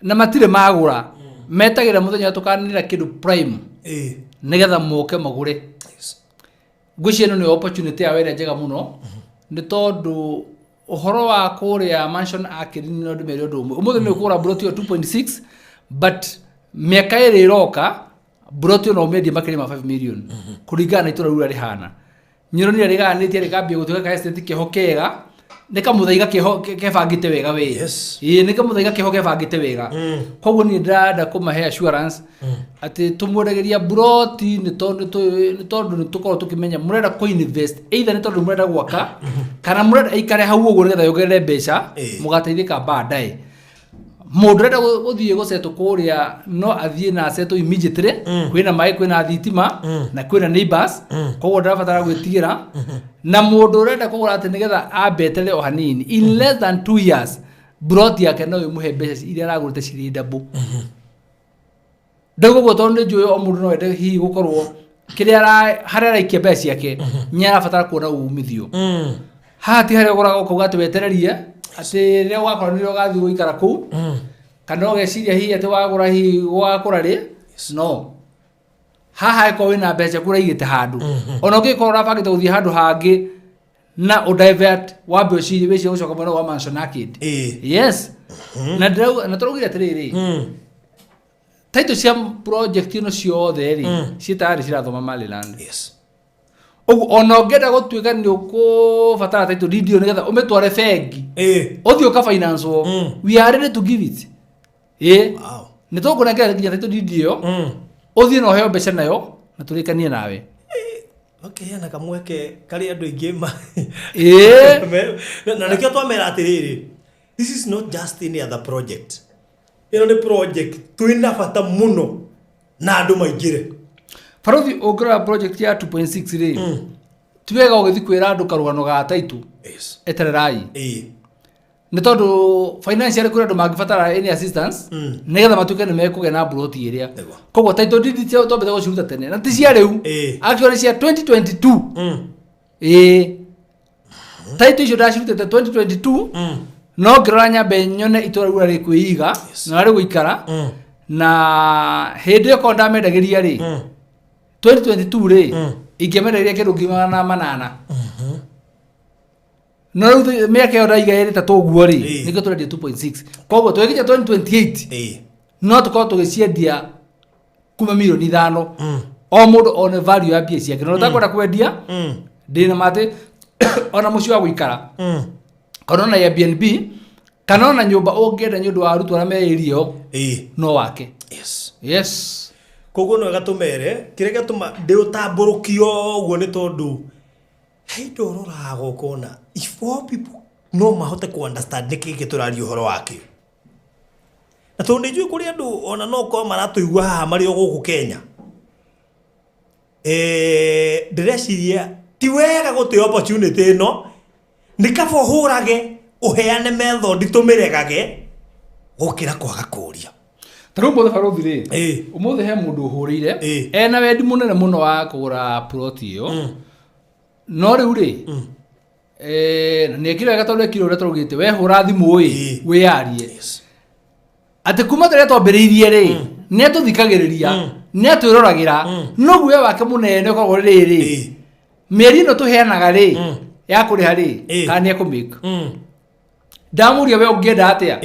na matire magura metagira muthenya tukanira kindu prime nigetha moke magure gucie no ni opportunity ya wera njega muno ni tondu uhoro wa kuria mansion akirini no ndimeri undu umwe ni kura broti yo 2.6 but miaka iri iroka broti no media makiri ma 5 million kuringana itura rura rihana nyiro ni riganitie rikambia gutuka ka estate kihokega nika muthaiga kebangite wega we yes nika muthaiga kebangite wega koguo ni ndada kumahe assurance ati tumuregeria broti ni tondu ni tukorwo tukimenya murenda ko invest either ni tondu murenda gwaka kana murenda ikare hau uguo nigetha yongerere mbeca mugateithika baadaye mundu renda guthie guceto kuria no athie na aceto immediately kwina mai kwina thitima na kwina neighbors koguo ndirabatara gwitigira na mundu renda kugura ati nigetha ambetere o hanini in less than 2 years brought yake no imuhe mbeca iria aragurite ciri double ndago gotonde njuyo o mundu no ende hihi gukorwo kiria haria raikia mbeca yake nyara batara kuona umithio hati haria guraga kuga ati wetererie ati ria wakora niro gathi guikara ku kana ogeciria hihi ati wagura hihi wakura ri no haha eko wina mbeca kura igite handu ona ngikora bangite guthie handu hangi na o divert wambe ucirie weci gucoka mwana wa mansion nakid yes na ndau na turugire atiriri taito cia project ino ciothe ri citari cirathoma Maryland Yes. ona ngenda gutuika ni ukubatara taito video nigetha umetware bengi uthio ka finance we are ready to give it Wow. ni tukuna nginya taito video uthio no heo mbeca nayo na turikanie nawe Okay, ana kamweke kali andu ingi na nikio twamera atiriri this is not just any other project ni project twina bata muno na andu maingire Farothi ogora project ya 2.6 ri tuwega ugithi kwira andu karugano ga taitu etererai ni tondu financial kwira andu magibatara any assistance nigetha matuke ni mekugena broti iria koguo taitu didi cio tombete guciruta tene na ti cia riu actually cia 2022 taitu icio ndacirutete 2022 no ngirora nyambe nyone itura riu ri kwiiga na ri guikara na hindi ko ndamendagiria ri 2022 ri ingĩmenderia kĩndũ ngima na manana no rĩu mĩaka ĩyo ndaiga ĩrĩ ta tũguo rĩ nĩkĩo tũrendia 2.6 koguo twĩkinya 2028 no tũkorwo tũgĩciendia kuma milioni 5 o mũndũ one value ya mbia ciake no ũtakwenda kwendia ndĩna matĩ ona mũciĩ wa gũikara kana ona Airbnb kana ona nyũmba ũngĩenda nĩ ũndũ wa arutwo arĩa meĩrio no wake yes koguo no gatumere kire gatuma ndi utamburukio uguo ni tondu heindo roraga ukona if all people no mahote ku understand niki turari uhoro wake na tondu njui kuri andu ona no ko maratuigua haha mari guku Kenya ndireciria ti wega guti opportunity no nikabo hurage uheane method tumiregage gukira kwaga kuria Taru mbothe Farothi ri umothe he mundu uhurire ena wendi munene muno wa kugura plot iyo no riu ri na ni ekire wega tondu ekire uria turugite we hura thimu wiarie ati kuma tare twambiriirie ri ni atuthikagiriria ni atwiragira no guwe wake munene ko riri mieri no tuheanaga ri ya kuriha ri kana ekumika ndamuria we ungienda atia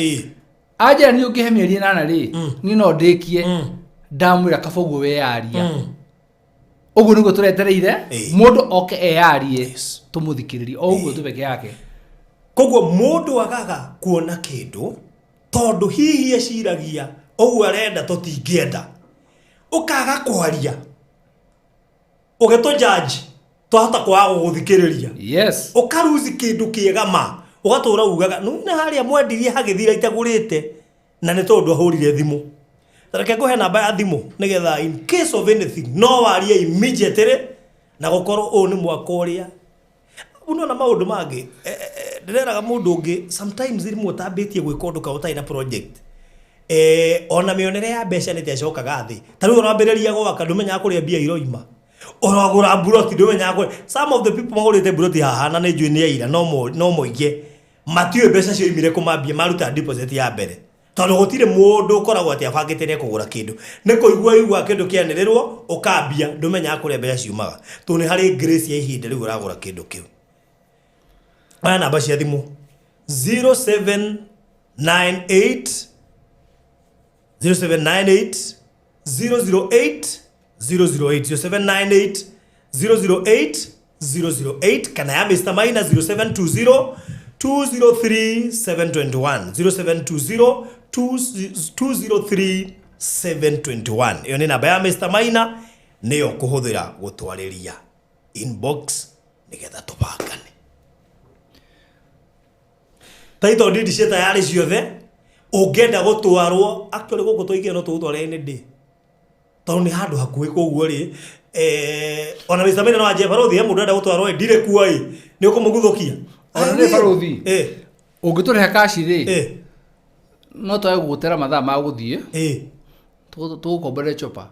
aja ni ugihe mieri 8 ri ni no ndikie ndamwira kaboguo we yaria uguo niguo turetereire mundu oke eyarie tumuthikiririe o uguo tubeke yake koguo mundu agaga kuona kindu tondu hihi eciragia uguo arenda tutingienda ukaga kwaria ugeto judge twahota kwaga guthikiriria yes ukaruzi kindu kiegama ugatura ugaga nuna haria mwendirie hagithira itagurite na ni tondu ahurire thimu tareke kuhe namba ya thimu nigetha in case of anything no warie immediately na gukorwo o ni mwaka uria uno na maundu mangi ndireraga mundu ungi sometimes rimwe utambitie gwika undu ka utaina project ona mionere ya mbeca ni tiacokaga thi tariu urambiriria gwaka ndumenya kuria mbia iroima uragura buroti ndumenya kuri some of the people magurite buroti haha na ni njui ni aira no moige matiwe mbeca cio imire kumambia maruta deposit ya mbere tondu gutire mundu ukoragwo ati abangite ne kugura kindu ni kuigua kindu kianirirwo ukambia ndumenya kuria mbeca ciumaga tu ni hari grace ya ihinda riu uragura kindu kiu aya namba cia thimu 0798 008 0798 008 008 kana ya Mr. Maina 0720 203 721 0720 203 721 iyo ni namba ya Mr. Maina niyo kuhuthira gutwariria inbox nigetha tubakane taito ndidi cia tayari ciothe ungenda gutwarwo actually guku twigie no tutware ni ndi tondu ni handu hakuhi koguo ri ona Mr. Mena no aje barothi mundu enda gutwarwo ndire kuwa ni ukumuguthukia ona ni barothi ungitureha cash ri no twae gugutera mathaa ma guthie tugukombere chopa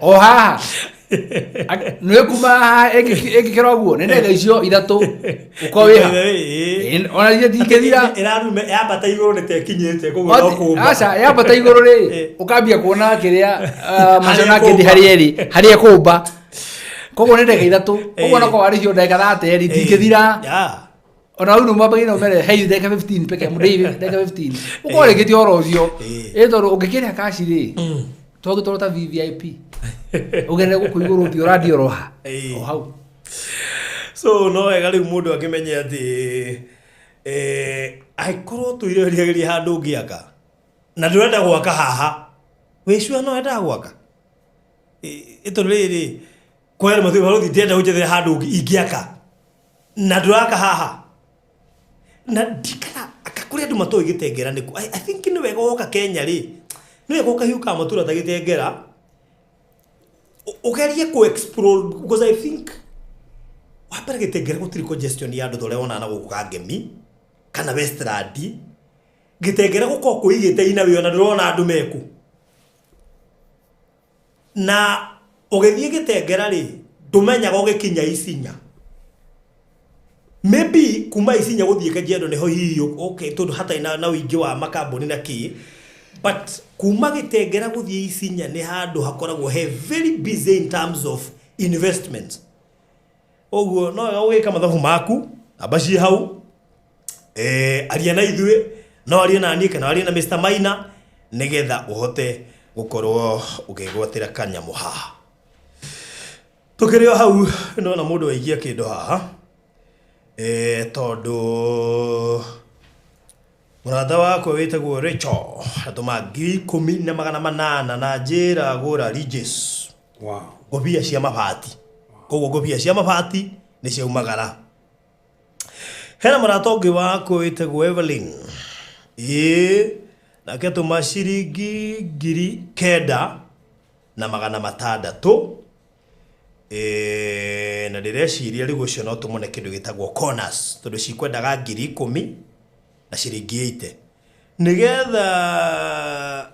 oha nwe kuma ekikero guo nende gacio ithatu ukowiha ona ithia tikethira irarume yambata iguru nitekinyite koguo no kumba aca yambata iguru ri ukambia kuona kiria macana kendi haria kumba koguo nende gaithatu koguo no kwaricio ndeka 30 tikethira ona uno mabagina umere hey ndeka 15 peke mudei ndeka 15 ukore gitio orozio ethoro ungikira cash ri twagitorota VIP ugende gukuiguru ti radio roha hau so no wega riu mundu akimenye ati aikorwo tuiregeria handu ngiaka na ndurenda gwaka haha wicua no enda gwaka ito riri kwera muthu barothi ndenda ujethera handu ingiaka na nduraka haha na dikana akakuri andu matoi gitengera niku I think ni wega woka Kenya ri ni wega ukahiuka matura ta gitengera ugerie ku explore because I think wapere gitengera gutiri congestion ya andu tore ona na guku kangemi kana Westland gitengera guko kuigite ina wi ona ndurona andu meku na ugethie gitengera ri ndumenyaga ugikinya Isinya maybe kuma Isinya guthie Kajiado neho hiyo okay tondu hata ina na wingi wa makambuni na ki but kuma gitengera guthie Isinya ni handu hakoragwo he very busy in terms of investment oguo no ugika mathabu maku abaci hau aria na ithue no aria na ni kana aria na Mr. Maina nigetha uhote gukorwo ukigwatira kanyamu haha tukirio hau no na mundu waigia kindu haha tondu murata wako witagwo Rachel atuma 10,800 na njira gura Regis ngobia cia mabati koguo ngobia cia mabati ni ciaumagara hena murata ungi wako witagwo Evelyn nake atuma ciringi 9,600 na ndireciria riu ucio no tumone kindu gitagwo corners tondu cikwendaga 10,000 na ciringi 80 nigetha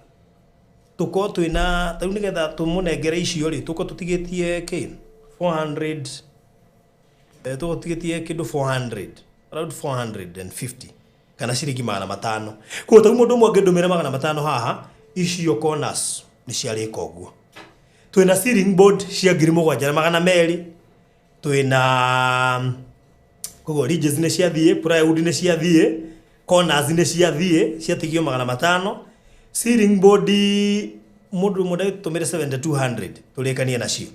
tuko twina riu nigetha tumunengere icio ri tuko tutigitie ki 400 tuko tutigitie kindu 400 around 450 kana ciringi 500 ko tu mundu mwe ngindumira 500 haha icio corners ni ciarika uguo twina ceiling board cia 7,200 twina kogo ridges ne ciathie plywood ne ciathie corners ne ciathie ciatigio 500 ceiling board mundu mudai tumire 7,200 tulikania nacio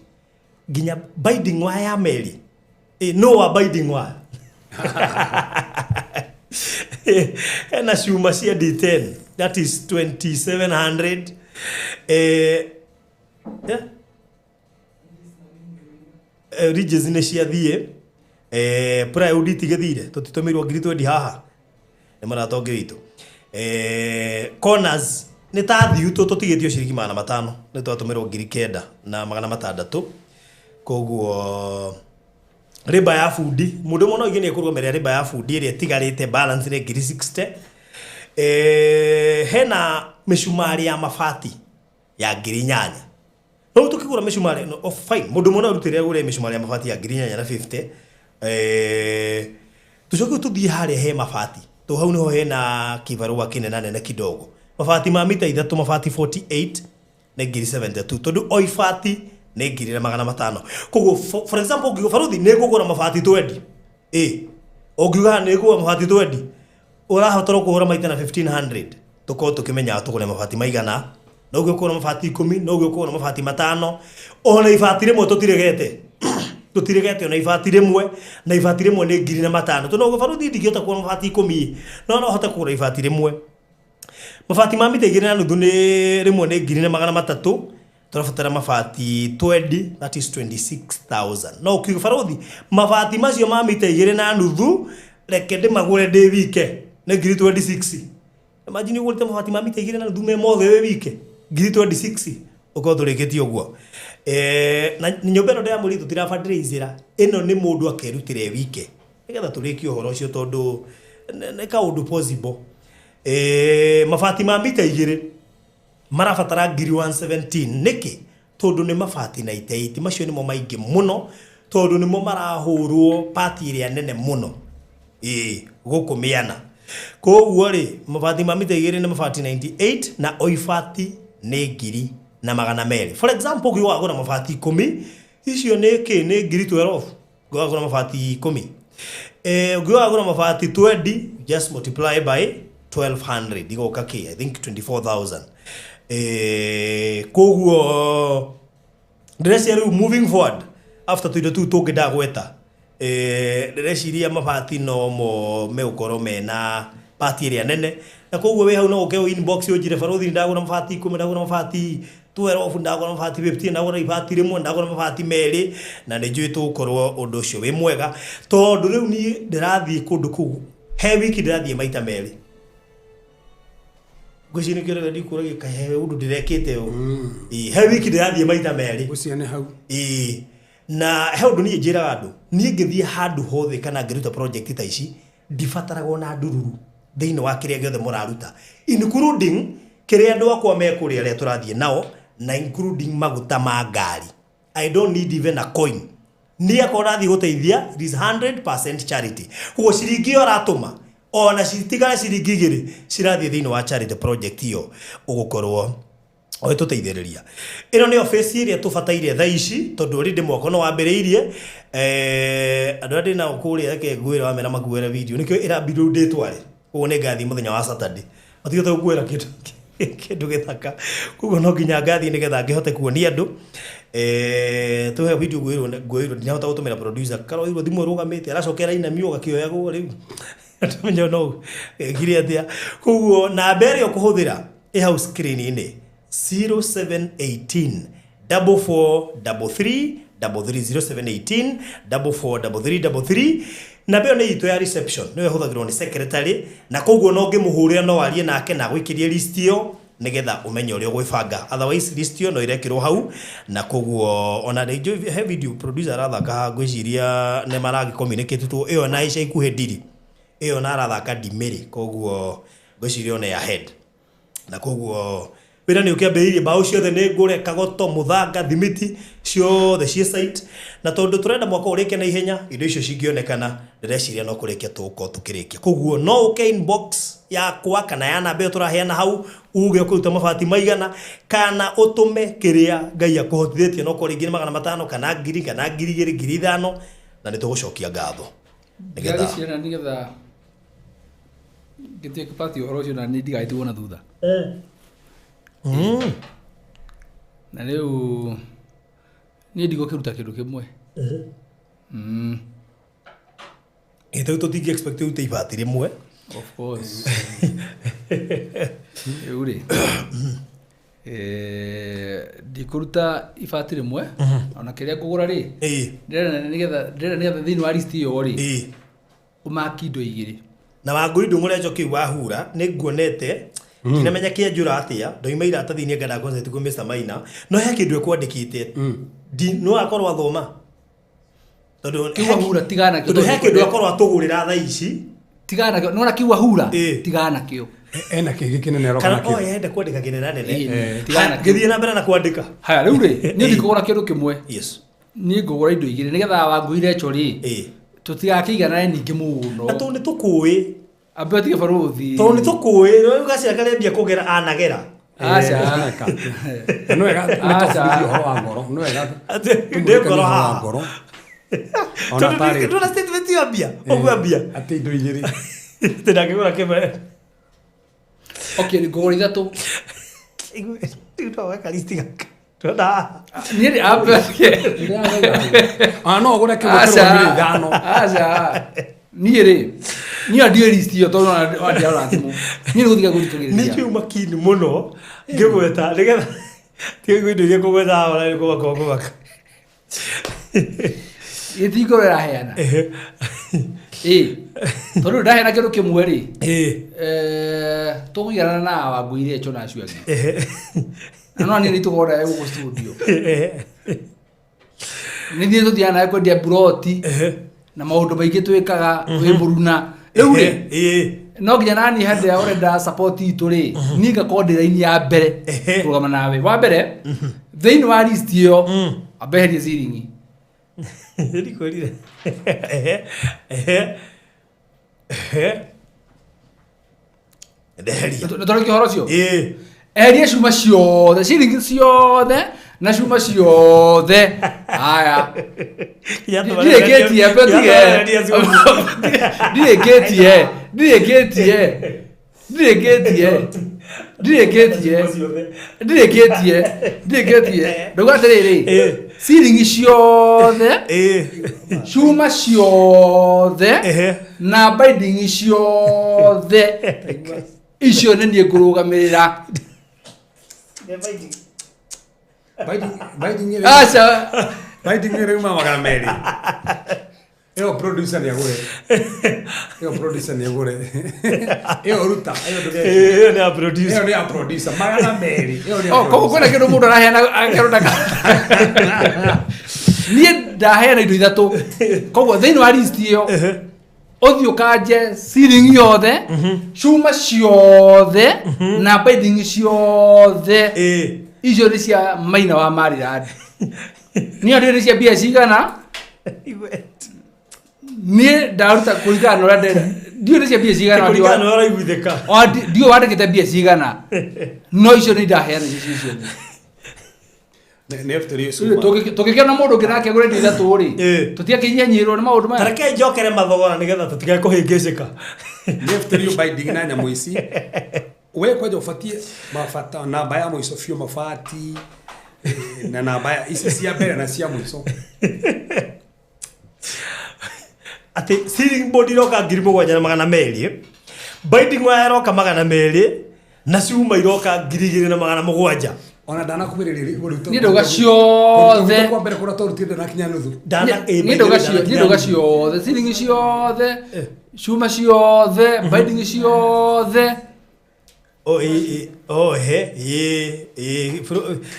ginya binding wire ya meli no binding wire ena shuma cia D10 that is 2,700 ridges ne ciathie plywood tigethire tutitumirwo 20 haha ni maratonge witu corners ni ta thiu tutigitio ciringi 500 ni twatumirwo 9,000 na 600 koguo riba ya fundi mundu muno igini kurumira riba ya fundi iri tigarite balance ni 60 hena mishumari ya mafati ya 8,000 no tukigura mishumari no fine mundu muno rutire gure mishumari ya mafati ya 8,000 na 50 tucoke tuthie haria he mafati to hau niho hena kibarua kinene na kidogo mafati ma mita 3 mafati 48 na 72 tondu oifati ne 500 kogo for example ngigo faruthi ne gukura mafati 20 ogiuga ne gukura mafati 20 urahotoro kuhura maita na 1,500 tuko tukimenya tukule mafati maigana no gukura mafati 10 no gukura mafati 5 ona ifati rimwe tutiregete ona ifati rimwe na ifati rimwe ne 5,000 to no faruthi ndigita kuona mafati 10 no hota kura ifati rimwe mafati ma mita 2.5 ni rimwe ne 300 turafatara mafati 20 that is 26,000 no kifarodhi mafati macio ma mita 2.5 reke ndi magure ndi wike na ngiri 26 imagine ugurite mabati ma mita 2 na ndume mothe we wike ngiri 26 ukothurikitie uguo na nyumba ino ya muri tutirafundraisera ino ni mundu akerutire wike nigetha turikie uhoro ucio tondu ne kaundu possible mabati ma mita 2 marabatara ngiri 117 niki tondu ni mabati 98 macio nimo maingi muno tondu nimo marahurwo party iria nene muno guku miana koguo ri mabati ma mita 2 ni mabati 98 na oifati ni ngiri na magana meri. For example, ukiwa agora mabati 10 icio ni ngiri 12 ukiwa agora mabati 10 ukiwa agora mabati 20 just multiply by 1200 igoka I think 24,000 koguo ndĩreciria moving forward after tuindo tu tũngĩnda gweta ndĩreciria mabati no mo megũkorwo mena party ĩrĩa nene na koguo we hau no ũke inbox ũnjire barothi ndagũra mabati 10 ndagũra mabati 12 ndagũra mabati 15 ndagũra ibati rĩmwe ndagũra mabati merĩ na nĩ njũĩ tũgũkorwo ũndũ ũcio wĩ mwega tondũ rĩu niĩ ndĩrathiĩ kũndũ kũu he wiki ndĩrathiĩ maita merĩ gwicini kĩrega ndikũragia kahe ũndũ ndĩrekĩte he wiki ndĩrathiĩ maita merĩ ũciane hau na he ũndũ niĩ njĩraga andũ niĩ ngĩthiĩ handũ hothe kana ngĩruta project ta ici ndibataragwo na ndururu thĩinĩ wa kĩrĩa gĩothe mũraruta including kĩrĩa andũ akwa mekũrĩa arĩa tũrathiĩ nao na including maguta ma ngari. I don't need even a coin. Niĩ akwa ũrathiĩ gũteithia it is 100% charity. Koguo ciringi ĩyo ũratũma ona citigare ciringi 2 cirathiĩ thĩinĩ wa charity project ĩyo ũgũkorwo tũteithĩrĩria. Ĩno nĩyo face ĩrĩa tũbataire thaa ici tondũ already mwaka no wambĩrĩirie andũ arĩa ndĩnao kũrĩa reke ngwĩre wamera makuĩre video nĩkĩo ĩrambirwo ndĩtware koguo nĩ ngathiĩ mũthenya wa Saturday matigĩte gũkuĩra kĩndũ gĩthaka koguo no nginya ngathiĩ nĩgetha ngĩhote kuonia andũ tũhe video ngwĩrwo ndinahota gũtũmĩra producer karoirwo thimũ ĩrũgamĩte aracokera inamio gakĩoyagwo rĩu tũmenya no gire atĩa koguo namba ĩrĩa ũkũhũthĩra ĩ hau screen-inĩ 0718 4433 0718 4433 na beo nĩ itũ ya reception nĩwe hũthagĩrwo nĩ secretary na koguo no ngĩmũhũrĩra no arie nake na gwĩkĩrie list ĩyo nĩgetha ũmenye ũrĩa ũgwĩbanga otherwise list ĩyo no ĩrekĩrwo hau na koguo ona rĩngĩ he video producer arathaka ngwĩciria nĩ maragi communicate tu ĩyo na ica ikuhĩ ndiri ĩyo na arathaka ndimĩrĩ koguo ngwĩciria ona ya head na koguo wĩra nĩ ũkĩambĩrĩirie mbaũ ciothe nĩ ngũre kagoto mũthanga thimiti ciothe ciĩ site na tondũ tũrenda mwaka ũrĩke na ihenya indo icio cingĩonekana ndĩreciria no kũrĩkia tũgũkorwo tũkĩrĩkia koguo no ũke inbox yakwa kana ya namba ĩyo tũraheana hau uge ũkũruta mabati maigana kana ũtũme kĩrĩa Ngai akũhotithĩtie no kũrĩ ngiri 500 kana 1000 kana 2000 5,000 na nĩ tũgũcokia ngatho nĩgetha gĩtuĩke party ũhoro ũcio na nĩ ndigagĩtigwo na thutha na rĩu niĩ ndigũkĩruta kĩndũ kĩmwe ĩtau tũtingĩ expect ũrute ibati rĩmwe of course rĩu rĩ ndikũruta ibati rĩmwe ona kĩrĩa ngũgũra rĩ ndĩrenda nĩgetha thĩinĩ wa list ĩyo rĩ ũmaki indo 2 na wangũi ndũng'ũre njoki wahura nĩ nguonete ndinamenya kĩanjũra atĩa ndoima iratathi-inĩ ngenda concert kwa Mr. Maina no he kĩndũ ekwandĩkĩte no akorwo athoma tondũ kiuga hura tigana kĩo he kĩndũ akorwo atũgũrĩra thaa ici tigana kĩo no kiuga hura tigana kĩo ena kĩngĩ kĩnene roka nakĩo kana yenda kwandĩka kĩnene nene tigana gĩthiĩ na mbere na kwandĩka haya rĩu rĩ niĩ ndikũgũra kĩndũ kĩmwe yes niĩ ngũgũra indo 2 nĩgetha wangũire echo rĩ tũtigakĩigana ningĩ mũno na tondũ nĩ tũkũĩ ambe tige barothi tondũ nĩ tũkũĩ rĩu gacira karembia kũgera anagera aca no wega nĩ ũhoro wa ngoro no wega ndĩ ngoro haha ona tarĩ tũna statement ya mbia ũguo mbia atĩ indo 2 ndĩrakĩgũra kĩmwe okay nĩ ngũgũra 3 Ito weka listi gaka. Tuna. Niĩ ambe. No ũgũre kĩgũkĩrwo mĩrĩ ithano. Aca. Niĩ rĩ. Niĩ ndiĩ list ĩyo tondũ ndiarora thimũ. Niĩ gũthiga gũthikagĩrĩria. Nĩ kiuma kini mũno ngĩgweta nĩgetha tiga indo iria kũgweta wala nĩ kũgaka. Gĩtingo wĩraheana. Tondu ndahena kindu kimwe ri. Tuguyana na Wangũire echo na acio angi. No ni tugoda guku studio. Ni thie tuthiana kwendia buroti. Na maundu maingi twikaga wi muruna. Riu ri. No nginya nani hande urenda support itu ri. Ni ngakorwo ndiraini ya mbere. Kurugama nawe. Wa mbere. Thiini wa list iyo. Abeherie ciringi. Ndikorire. Ndeheria. Ndotoro kihoro cio. Eheria cuma ciothe, ciringi ciothe na cuma ciothe. Haya. Ndireketie petige. Ndireketie. Ndugu atiriri. Ciringi ciothe. Cuma ciothe na binding ciothe. Icio nĩ niĩ ngũrũgamĩrĩra. Binding ni rĩuma magana merĩ. Ĩyo producer ni agũre. Ĩyo ruta. Ĩyo nĩ a producer. Magana merĩ. Koguo kwĩna kĩndũ mũndũ araheana akĩrũnda. Niĩ ndaheana indo ithatũ. Koguo thĩinĩ wa list ĩyo othio kanje ciringi yothe, cuma ciothe na binding ciothe. Icio nĩ cia Maina wa Maryland. Niĩ ndio nĩ cia mbia cigana? Niĩ ndaruta kũringana na ũrĩa ndenda. Ndio nĩ cia mbia cigana? Kũringana na ũrĩa ũraiguithĩka. Ndio wandĩkĩte mbia cigana? No icio nĩ ndaheana icio. Tũkĩkĩona mũndũ ũngĩ nake agũre indo ithatũ rĩ, tũtiakĩnyanyirwo nĩ maũndũ maya. Tareke njokere mathogora nĩgetha tũtigekũhĩngĩcĩka. Nĩafutĩrio binding na nyamũ ici. We kwaja ũbatie mabata namba ya mũico biũ mabati na namba ya ici cia mbere na cia mũico. Atĩ ceiling board iroka 7,200, binding wire iroka 200 na cuma iroka 2,700. Ona ndanakuhĩrĩria igũrũ. Nĩ ndauga ciothe. Kwa mbere kũrĩa tũrutĩte na kinya nuthu. Nĩ ndauga ciothe, ciringi ciothe, cuma ciothe, binding ciothe.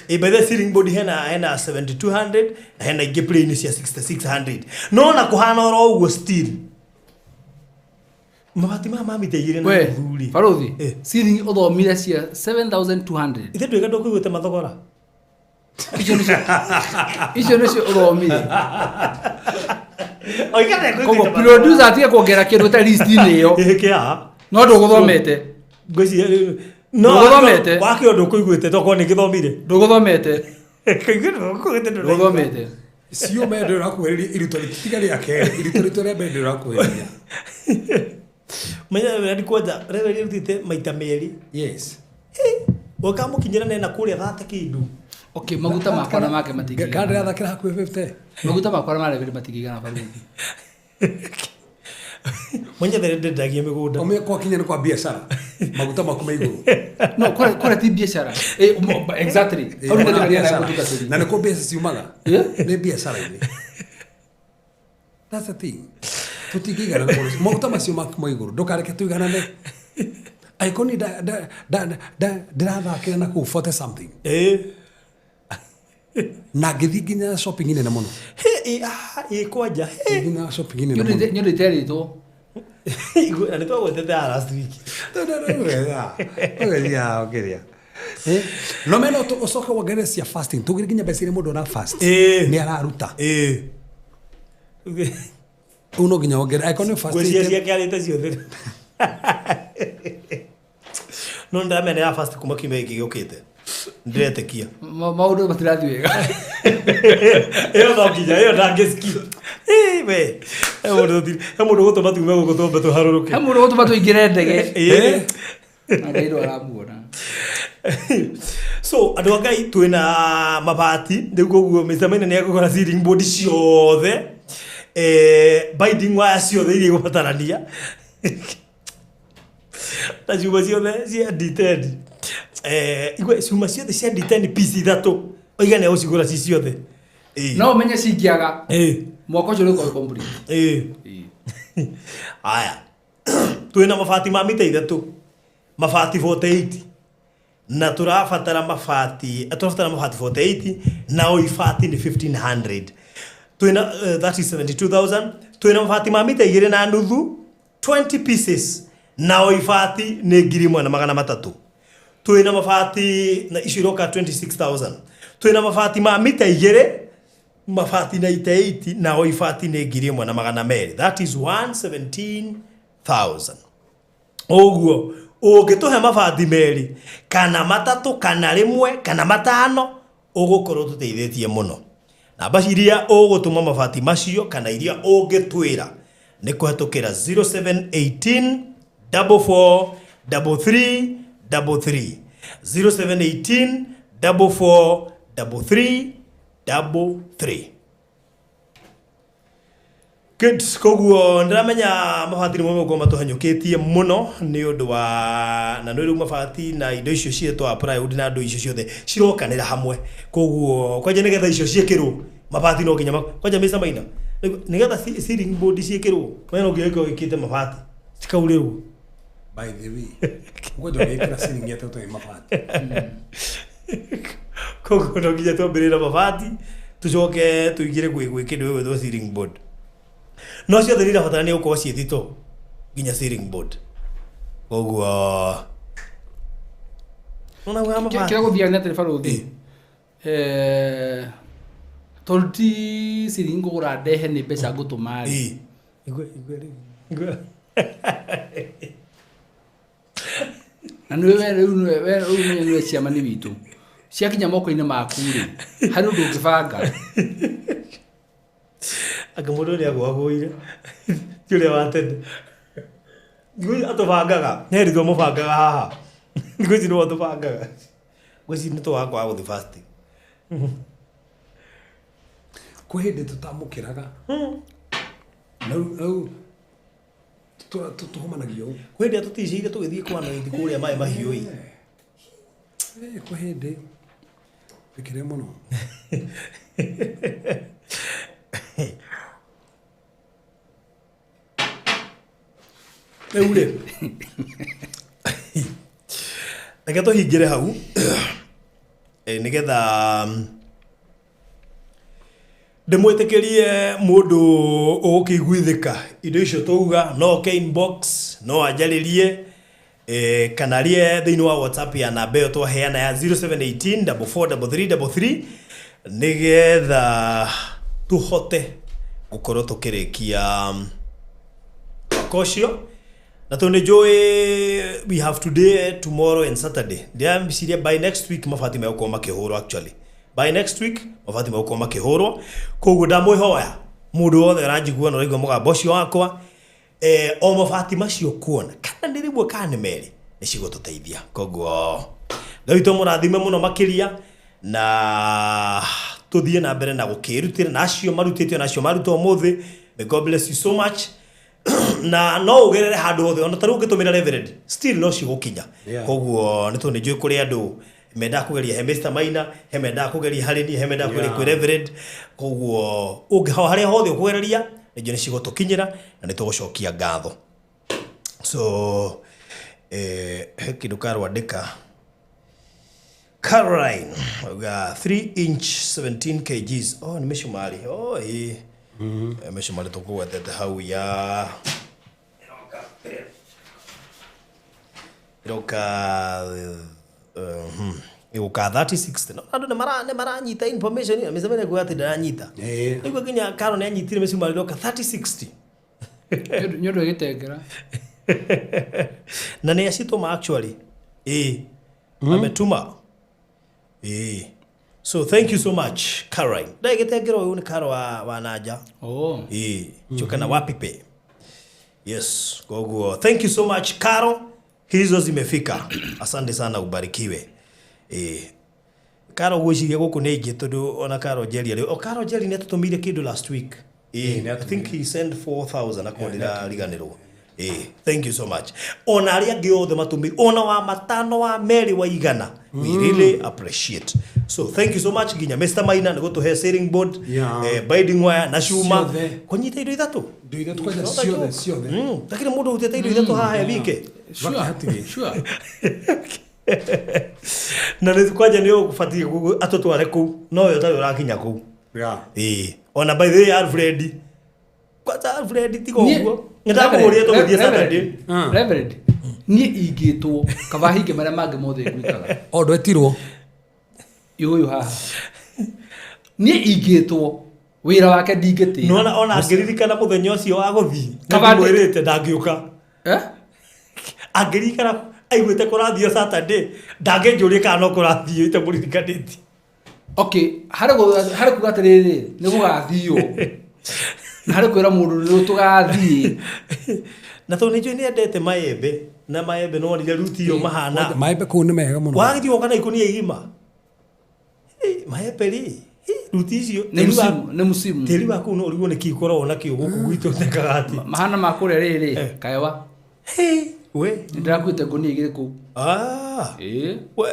By the ceiling board hena 7,200 na hena ingĩ plain cia 6,600. No na kũhana oro ũguo still. Mabati mamiteigire na thuri. Faruthi. Ciringi ũthomire cia 7,200. Ithe ndwĩka ndũkũiguĩte mathogora. Icio nĩcio ũthomire. Oigana koguo producer atige kuongera kĩndũ ta list-inĩ ĩyo. Kĩa. No ndũgũthomete. Ngwĩciria no ndũgũthomete. Wakĩo ndũkũiguĩte toko nĩ gĩthomire. Ndũgũthomete. Ndũgũthomete. Sio me ndĩra kuhĩrĩria irito rĩtigarĩ yake. Irito rĩtore mbere ndĩra kuhĩrĩria. Menya ndi kwanza reverie rutite maita merĩ. Yes. Wakamukinyira nena kũrĩa thate kĩndũ. Okay, maguta makwa na make matingigana. Kandira thakira hakuhĩ 50. Maguta makwa na mare matingigana Faruthi. Mwenye ndagie mĩgũnda. Omeko kinya nĩ kwa biashara. Maguta maku me igũrũ. No, kore ti biashara. Exactly. Na nĩ kwa biashara ciumaga. Nĩ biashara-inĩ. That's the thing. Tutigigana na mũndũ. Maguta macio maku me igũrũ. Ndũkareke tuiganane. Aikoni ndĩrathakĩra na kũu 40 something. Na ngĩthiĩ nginya shopping nene mũno. Kwanja. Nginya shopping nene mũno. Nyendete rĩtwo. Na nĩtwagwetete last week. Ogeria. No meno ũcoka wongerere cia fasting. Tũgĩre nginya mbeca iria mũndũ na fast. Nĩ araruta. Uno nginya wongerere. Aikoni fasting. Gwĩcia ciake arĩte ciothe. No ndamene ya fast kuma kiumia gĩkĩ gĩũkĩte. Ndiretekia. Maũndũ matirathiĩ wega. Ĩyo no nginya, ĩyo ndangĩsiki. We. Mũndũ gũtũma tume gũkũ twambe tũharũrũke. Mũndũ gũtũma tũingĩre ndege. Ndairo aramuona. So andũ a Ngai twĩna mabati, rĩu koguo Mr. Maina nĩ agũkora ceiling board ciothe. Binding wire ciothe iria igũbatarania. Na cuma ciothe cia D10. Igwe cuma ciothe cia D10 piece ithatũ. Oiga nĩ ũcigũra ci ciothe. No menye cingĩaga. Mwaka ũcio nĩ ũkorwo complete. Aya. Twina mabati ma mita ithatu. Mabati 48. Na turabatara mabati 48 na oifati ni 1500. Twina that is 72,000. Twina mabati ma mita 2 na nuthu 20 pieces na oifati ni 1,300. Twina mabati na ishiroka 26,000. Twina mabati ma mita 2 mabati na 88 na oifati ni 1,200. That is 117,000. Oguo ugituhe mabati meri kana matatu kana rimwe kana matano ugukorwo tuteithĩtie muno. Namba iria ugutuma mabati macio kana iria ungitwira ni kuhetukira 0718 44 33 33 0718 44 33 33. Good, koguo ndiramenya mabati nimwe moko matuhanyukitie muno ni undu wa na ndu mabati na indo icio cietwa plywood na ndu icio ciothe cirokanira hamwe. Koguo kwaje nigetha icio ciekirwo mabati no nginya kwaje mesa maina nigetha ceiling board ciekirwo wena ngieko ikite mabati cikaurĩrwo. By the way, ngoja niweke ceiling yetu tu mabati. Koguo no nginya twambĩrĩra mabati tucoke tuigire gwĩkĩndũ with ceiling board. No ciothe nĩ irabatara nĩ gũkorwo ciĩthitwo nginya ceiling board. Koguo ona wa mabati kĩrĩa gũthiaga na telefoni ũthi tolti ceiling ngũgũra ndehe nĩ mbeca ngũtũma rĩ. Na nĩwe rĩu ciama nĩ witũ ciakinya moko-inĩ maku rĩ harĩ ũndũ ũngĩbanga. Anga mũndũ ũrĩa gwagũire ũrĩa wa tene ngui atũbangaga nĩeritwo mũbangaga haha ngui nĩ watũbangaga ngui nĩ tũwakwa gũthi fasting Kwĩ hĩndĩ tũtamũkĩraga nau tũhũmanagio kwĩ hĩndĩ tũticĩire tũgĩthiĩ kwana ithi kũrĩa maĩ mahiũ-ĩ. Kwĩ hĩndĩ fikire mũno. Eure. Reke tũhingĩre hau nigetha ndĩmwĩtĩkĩrie mũndũ ũgũkĩiguithĩka indo icio tũuga no inbox no anjarĩrie kana rie thĩinĩ wa WhatsApp ya namba ĩyo twaheana ya 0718 443333 nigetha tuhote gukorwo tukirikia kocio na to njoi we have today tomorrow and Saturday ndiam ciria by next week mabati megũkorwo makĩhũrwo actually by next week mabati megũkorwo makĩhũrwo koguo ndamwĩhoya mũndũ wothe aranjigua na ũraigua mũgambo ũcio wakwa o mabati macio kuona kana nĩ rĩmwe kana nĩ merĩ nĩ cigũtũteithia koguo Ngai witũ mũrathime mũno makĩria na tuthie na mbere na gukirutira nacio marutitio nacio maruta umuthi. May God bless you so much. Na no ugerere handu hothe ona taru ngitumira reverend still no cigukinya koguo ni tu ni njui kuri andu menda kugeria he Mr. Maina he menda kugeria hari ni he menda kugeria ku reverend koguo ungiho haria hothe ukugereria ni njui ni cigutukinyira na ni tugucokia ngatho. So he kindu karwandika Caroline, 3-inch 17 kgs. Oh, ni meshumari. Oh, meshumari tukuwetete hau ya iroka iroka 3060. No, andu ne maranyita information ya mezamene kwa ati ndanyita. Niko kinya Karo ne anyitire meshumari iroka 3060. Nyodo gitengera. Na ne ashitoma actually. Ametuma. So thank you so much Caroline. Ndagitengero uyu ni Karo wa Naja. Oh. Chukana wapipe. Yes, gogo. Thank you so much Karo. Hizo zimefika. Asante sana ubarikiwe. Karo gwishiria guku ni ingi tondu ona Karo Jerry. Karo Jerry ne tutumire kindu last week. I think he sent 4,000 akondira riganirwo. Thank you so much. Ona aria ngi othe matumiri ona wa matano wa meri wa igana. We really appreciate. So thank you so much ginya Mr. Maina na go to her ceiling board, binding wire na shuma. Kunyita indo ithatu. Ndio ithe tukwaja ciothe. Lakini mundu utete indo ithe haha wike. Sure. Na nĩ kwaja nĩ ũgũbatie atũtware kũu no yo tayo ũrakinya kũu. Ona by the way Alfred. Kwanza Alfred tigo ũguo. Nĩndakũria tũgĩthiĩ Saturday. Reverend. Niĩ ingĩtwo kabahinge marĩa mangĩ mothe gwikaga. O ndwetirwo. Yuyu haha. Niĩ ingĩtwo wĩra wake ndingĩtĩra. Ona ngĩririkana mũthenya ũcio wa gũthiĩ. Ndamwĩrĩte ndangĩũka. Angĩririkana aiguĩte kũrathiĩ Saturday ndangĩnjũria kana no kũrathiĩ ite mũririkanĩtie. Okay, harĩ kuga atĩrĩrĩ nĩ gũgathiĩ. Na harĩ kwĩra mũndũ nĩ tũgathiĩ. Na tondũ nĩnjũĩ nĩendete maembe na maembe no nire ruti iyo mahana. Maembe kũu nĩ mega mũno. Wagĩthiĩ woka na ikũnia igima. Maembe rĩ. Ruti icio nĩ musimu. Tĩri wa kũu no ũrigwo nĩ kĩkoragwo nakĩo gũkũ gwitũ tekaga atĩ. Mahana ma kũrĩa rĩrĩ kaewa. We ndĩrakuĩte ngũnia igĩrĩ kũu. We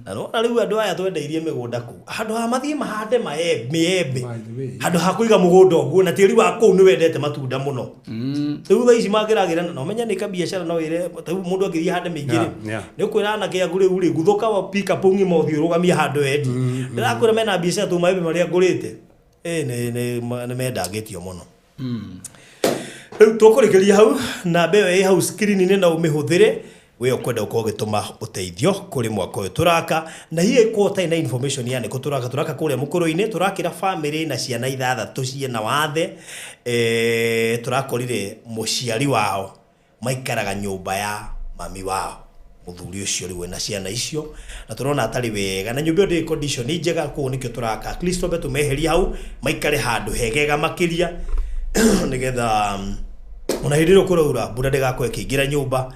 na no rĩu andũ aya twendeirie mĩgũnda kũu handũ ha mathiĩ mahande maembe handũ ha kũiga mũgũnda ũguo na tĩri wa kũu nĩ wendete matunda mũno. Rĩu thaa ici mangĩragĩra na ũmenya nĩ kabiacara no ĩre mũndũ angĩthiĩ hande mĩingĩ nĩ ũkwĩra anake agu rĩu guthũka wa pika pungi mothi ũrũgamia handũ endi. Ndĩrakwĩra mena biacara tu maembe marĩa ngũrĩte nĩ mendangĩtio mũno. Rĩu tũkũrĩkĩria hau namba ĩyo ĩ hau screen-inĩ na ũmĩhũthĩre we ukwenda ukorwo gituma uteithio kuri mwaka uyu turaka na hiye kwota ina information yani ko turaka kuri mukuru-ini turakira family na ciana ithathatu ciena wathe turakorire muciari wao maikaraga nyumba ya mami wao muthuri ucio riwe na ciana icio na turona atari wega na nyumba ndi condition njega ko nikyo turaka at least tobe tumeheria hau maikare handu hegega makiria nigetha ona hindiro kuraura bura ndegakwe kiingira nyumba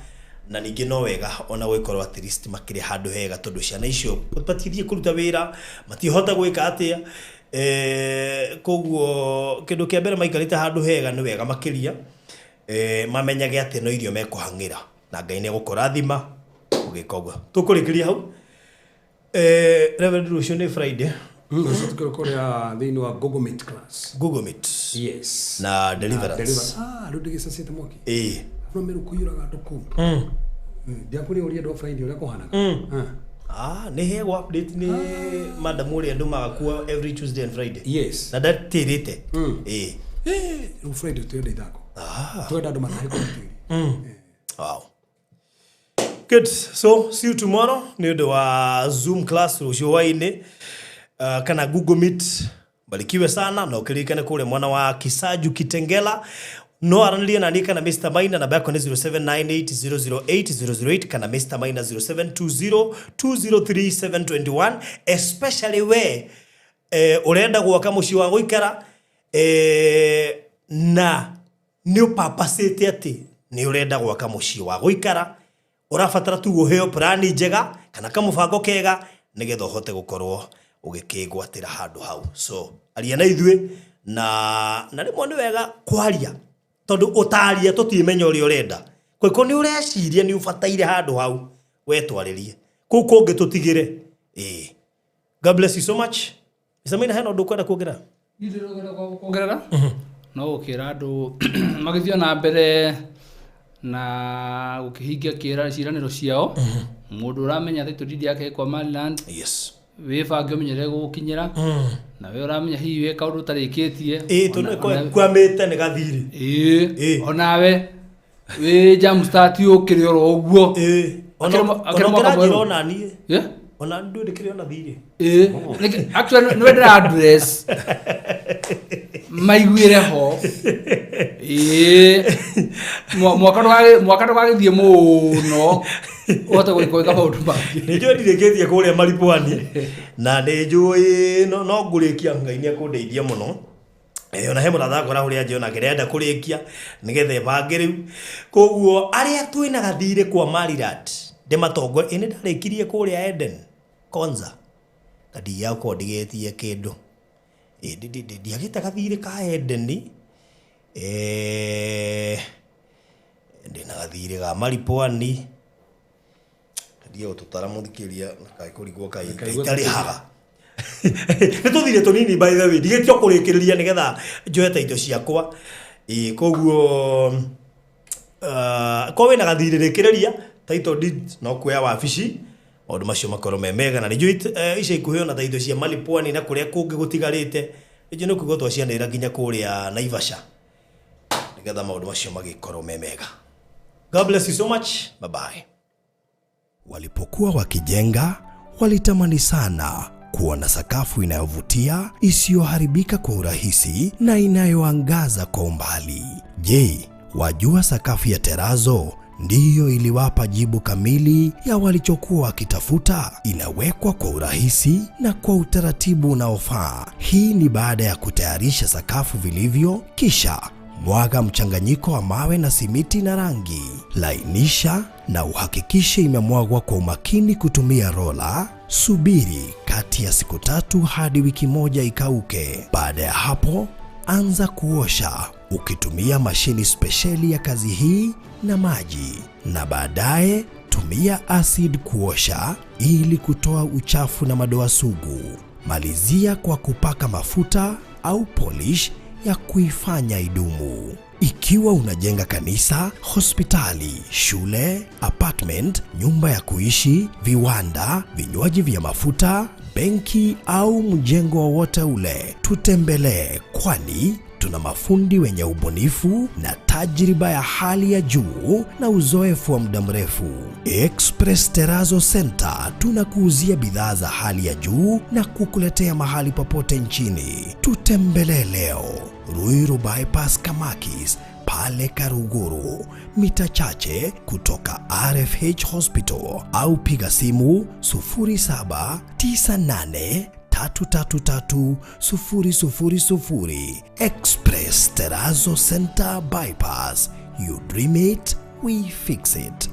na ningi no wega ona gwikorwo at least makire handu hega tondu ciana icio batithie kuruta wira matihota gwika atia koguo kindu kia mbere maikarite handu hega ni wega makiria mamenyage ati no irio mekuhangira na Ngai ni gukurathima ugika uguo tukurikiria hau Reverend Rucio ni Friday tukoria thini wa Google Meet class. Google Meet. Yes. Na deliverance. Rudige sasete moki. No meru kuyuraga nduku. Ndiakuri uri ndo Friday uri kuhanaga. Ni hego update ni madam uri andu magakua every Tuesday and Friday. Yes. Na datirite. Friday tuyende ithako. Twenda andu matahe kumutiri. Wow. Good. So see you tomorrow. Ni ndo wa Zoom class rucio waine. Kana Google Meet. Barikiwe sana na ukirikane kule mwana wa Kisaju Kitengela. No aranilia na nika na Mr. Maina na bako ni 0798008008 kana Mr. Maina 0720203721 especially we urenda gwaka muci wa guikara na ni upapasite ati ni urenda gwaka muci wa guikara urafatara tu guheo plan njega kana kamubango kega nigetha uhote gukorwo ugikigwatira handu hau so aria na ithwe na rimwe ni wega kwaria tondu utaria tutimenya uri urenda kwiko ni ureciria ni ubataire handu hau we twaririe kuko ngi tutigire God bless you so much. Isamina hena ndu kwenda kuongerera no ukira andu magithio na mbere na gukihingia kira ciraniro ciao mundu uramenya thaitu didi yake kwa Maryland. Yes. Wĩbange ũmenyere gũkinyĩra na we ũramenya hihi wĩ kaũndũ ũtarĩkĩtie tondũ kwamĩte nĩ gathirĩ onawe wĩ jam start ũkĩrĩ oro ũguo ona niĩ ona ndũrĩ kĩrĩ ona thirĩ actually nĩ ndĩra address maiguĩre ho mwaka ndũgagĩthiĩ mũno ote gwĩka maũndũ mangĩ nĩnjũĩ ndirĩkĩtie kũrĩa Maripwani na nĩnjũĩ no ngũrĩkia Ngai nĩekũndeithia mũno ona he mũratha ngora ũrĩa njĩona kĩrenda kũrĩkia nĩgetha bange rĩu koguo arĩa twĩna gathirĩ kwa Maryland ndĩmatongo nĩ ndarĩkirie kũrĩa Eden Konza kadi yako ndigetie kĩndũ ndiagĩte gathirĩ ka Eden ndĩna gathirĩ ga Maripwani ndio tutara muthikiria na kai kurigwo kai itari haga nituthire tunini by the way ndigetio kurikiriria nigetha njoete indo ciakwa Koguo kowe na gathiririkireria title deed no kuya wabici maundu macio makorwo mega na nijui ica ikuheo na title cia malipwani na kuria kungi gutigarite ijo no kugo twacianira nginya kuria Naivasha nigetha maundu macio magikorwo mega. God bless you so much. Bye bye. Walipokuwa wakijenga, walitamani sana kuona sakafu inayovutia, isiyoharibika kwa urahisi na inayoangaza kwa umbali. Je, wajua sakafu ya terazo ndiyo iliwapa jibu kamili ya walichokuwa wakitafuta? Inawekwa kwa urahisi na kwa utaratibu unaofaa. Hii ni baada ya kutayarisha sakafu vilivyo, kisha mwaga mchanganyiko wa mawe na simiti na rangi. Lainisha na uhakikishe imemwagwa kwa umakini kutumia rola. Subiri kati ya siku 3 hadi wiki 1 ikauke. Baada ya hapo, anza kuosha ukitumia mashini spesheli ya kazi hii na maji, na baadaye tumia acid kuosha ili kutoa uchafu na madoa sugu. Malizia kwa kupaka mafuta au polish ya kuifanya idumu. Ikiwa unajenga kanisa, hospitali, shule, apartment, nyumba ya kuishi, viwanda, vinywaji vya mafuta, benki au mjengo wowote ule, tutembelee, kwani tuna mafundi wenye ubunifu na tajriba ya hali ya juu na uzoefu wa muda mrefu. Express Terazo Center tunakuuzia bidhaa za hali ya juu na kukuletea mahali popote nchini. Tutembelee leo, Ruiru Bypass Kamakis, pale Karuguru, mita chache kutoka RFH Hospital, au piga simu 0798333000. Express Terazo Center Bypass. You dream it, we fix it.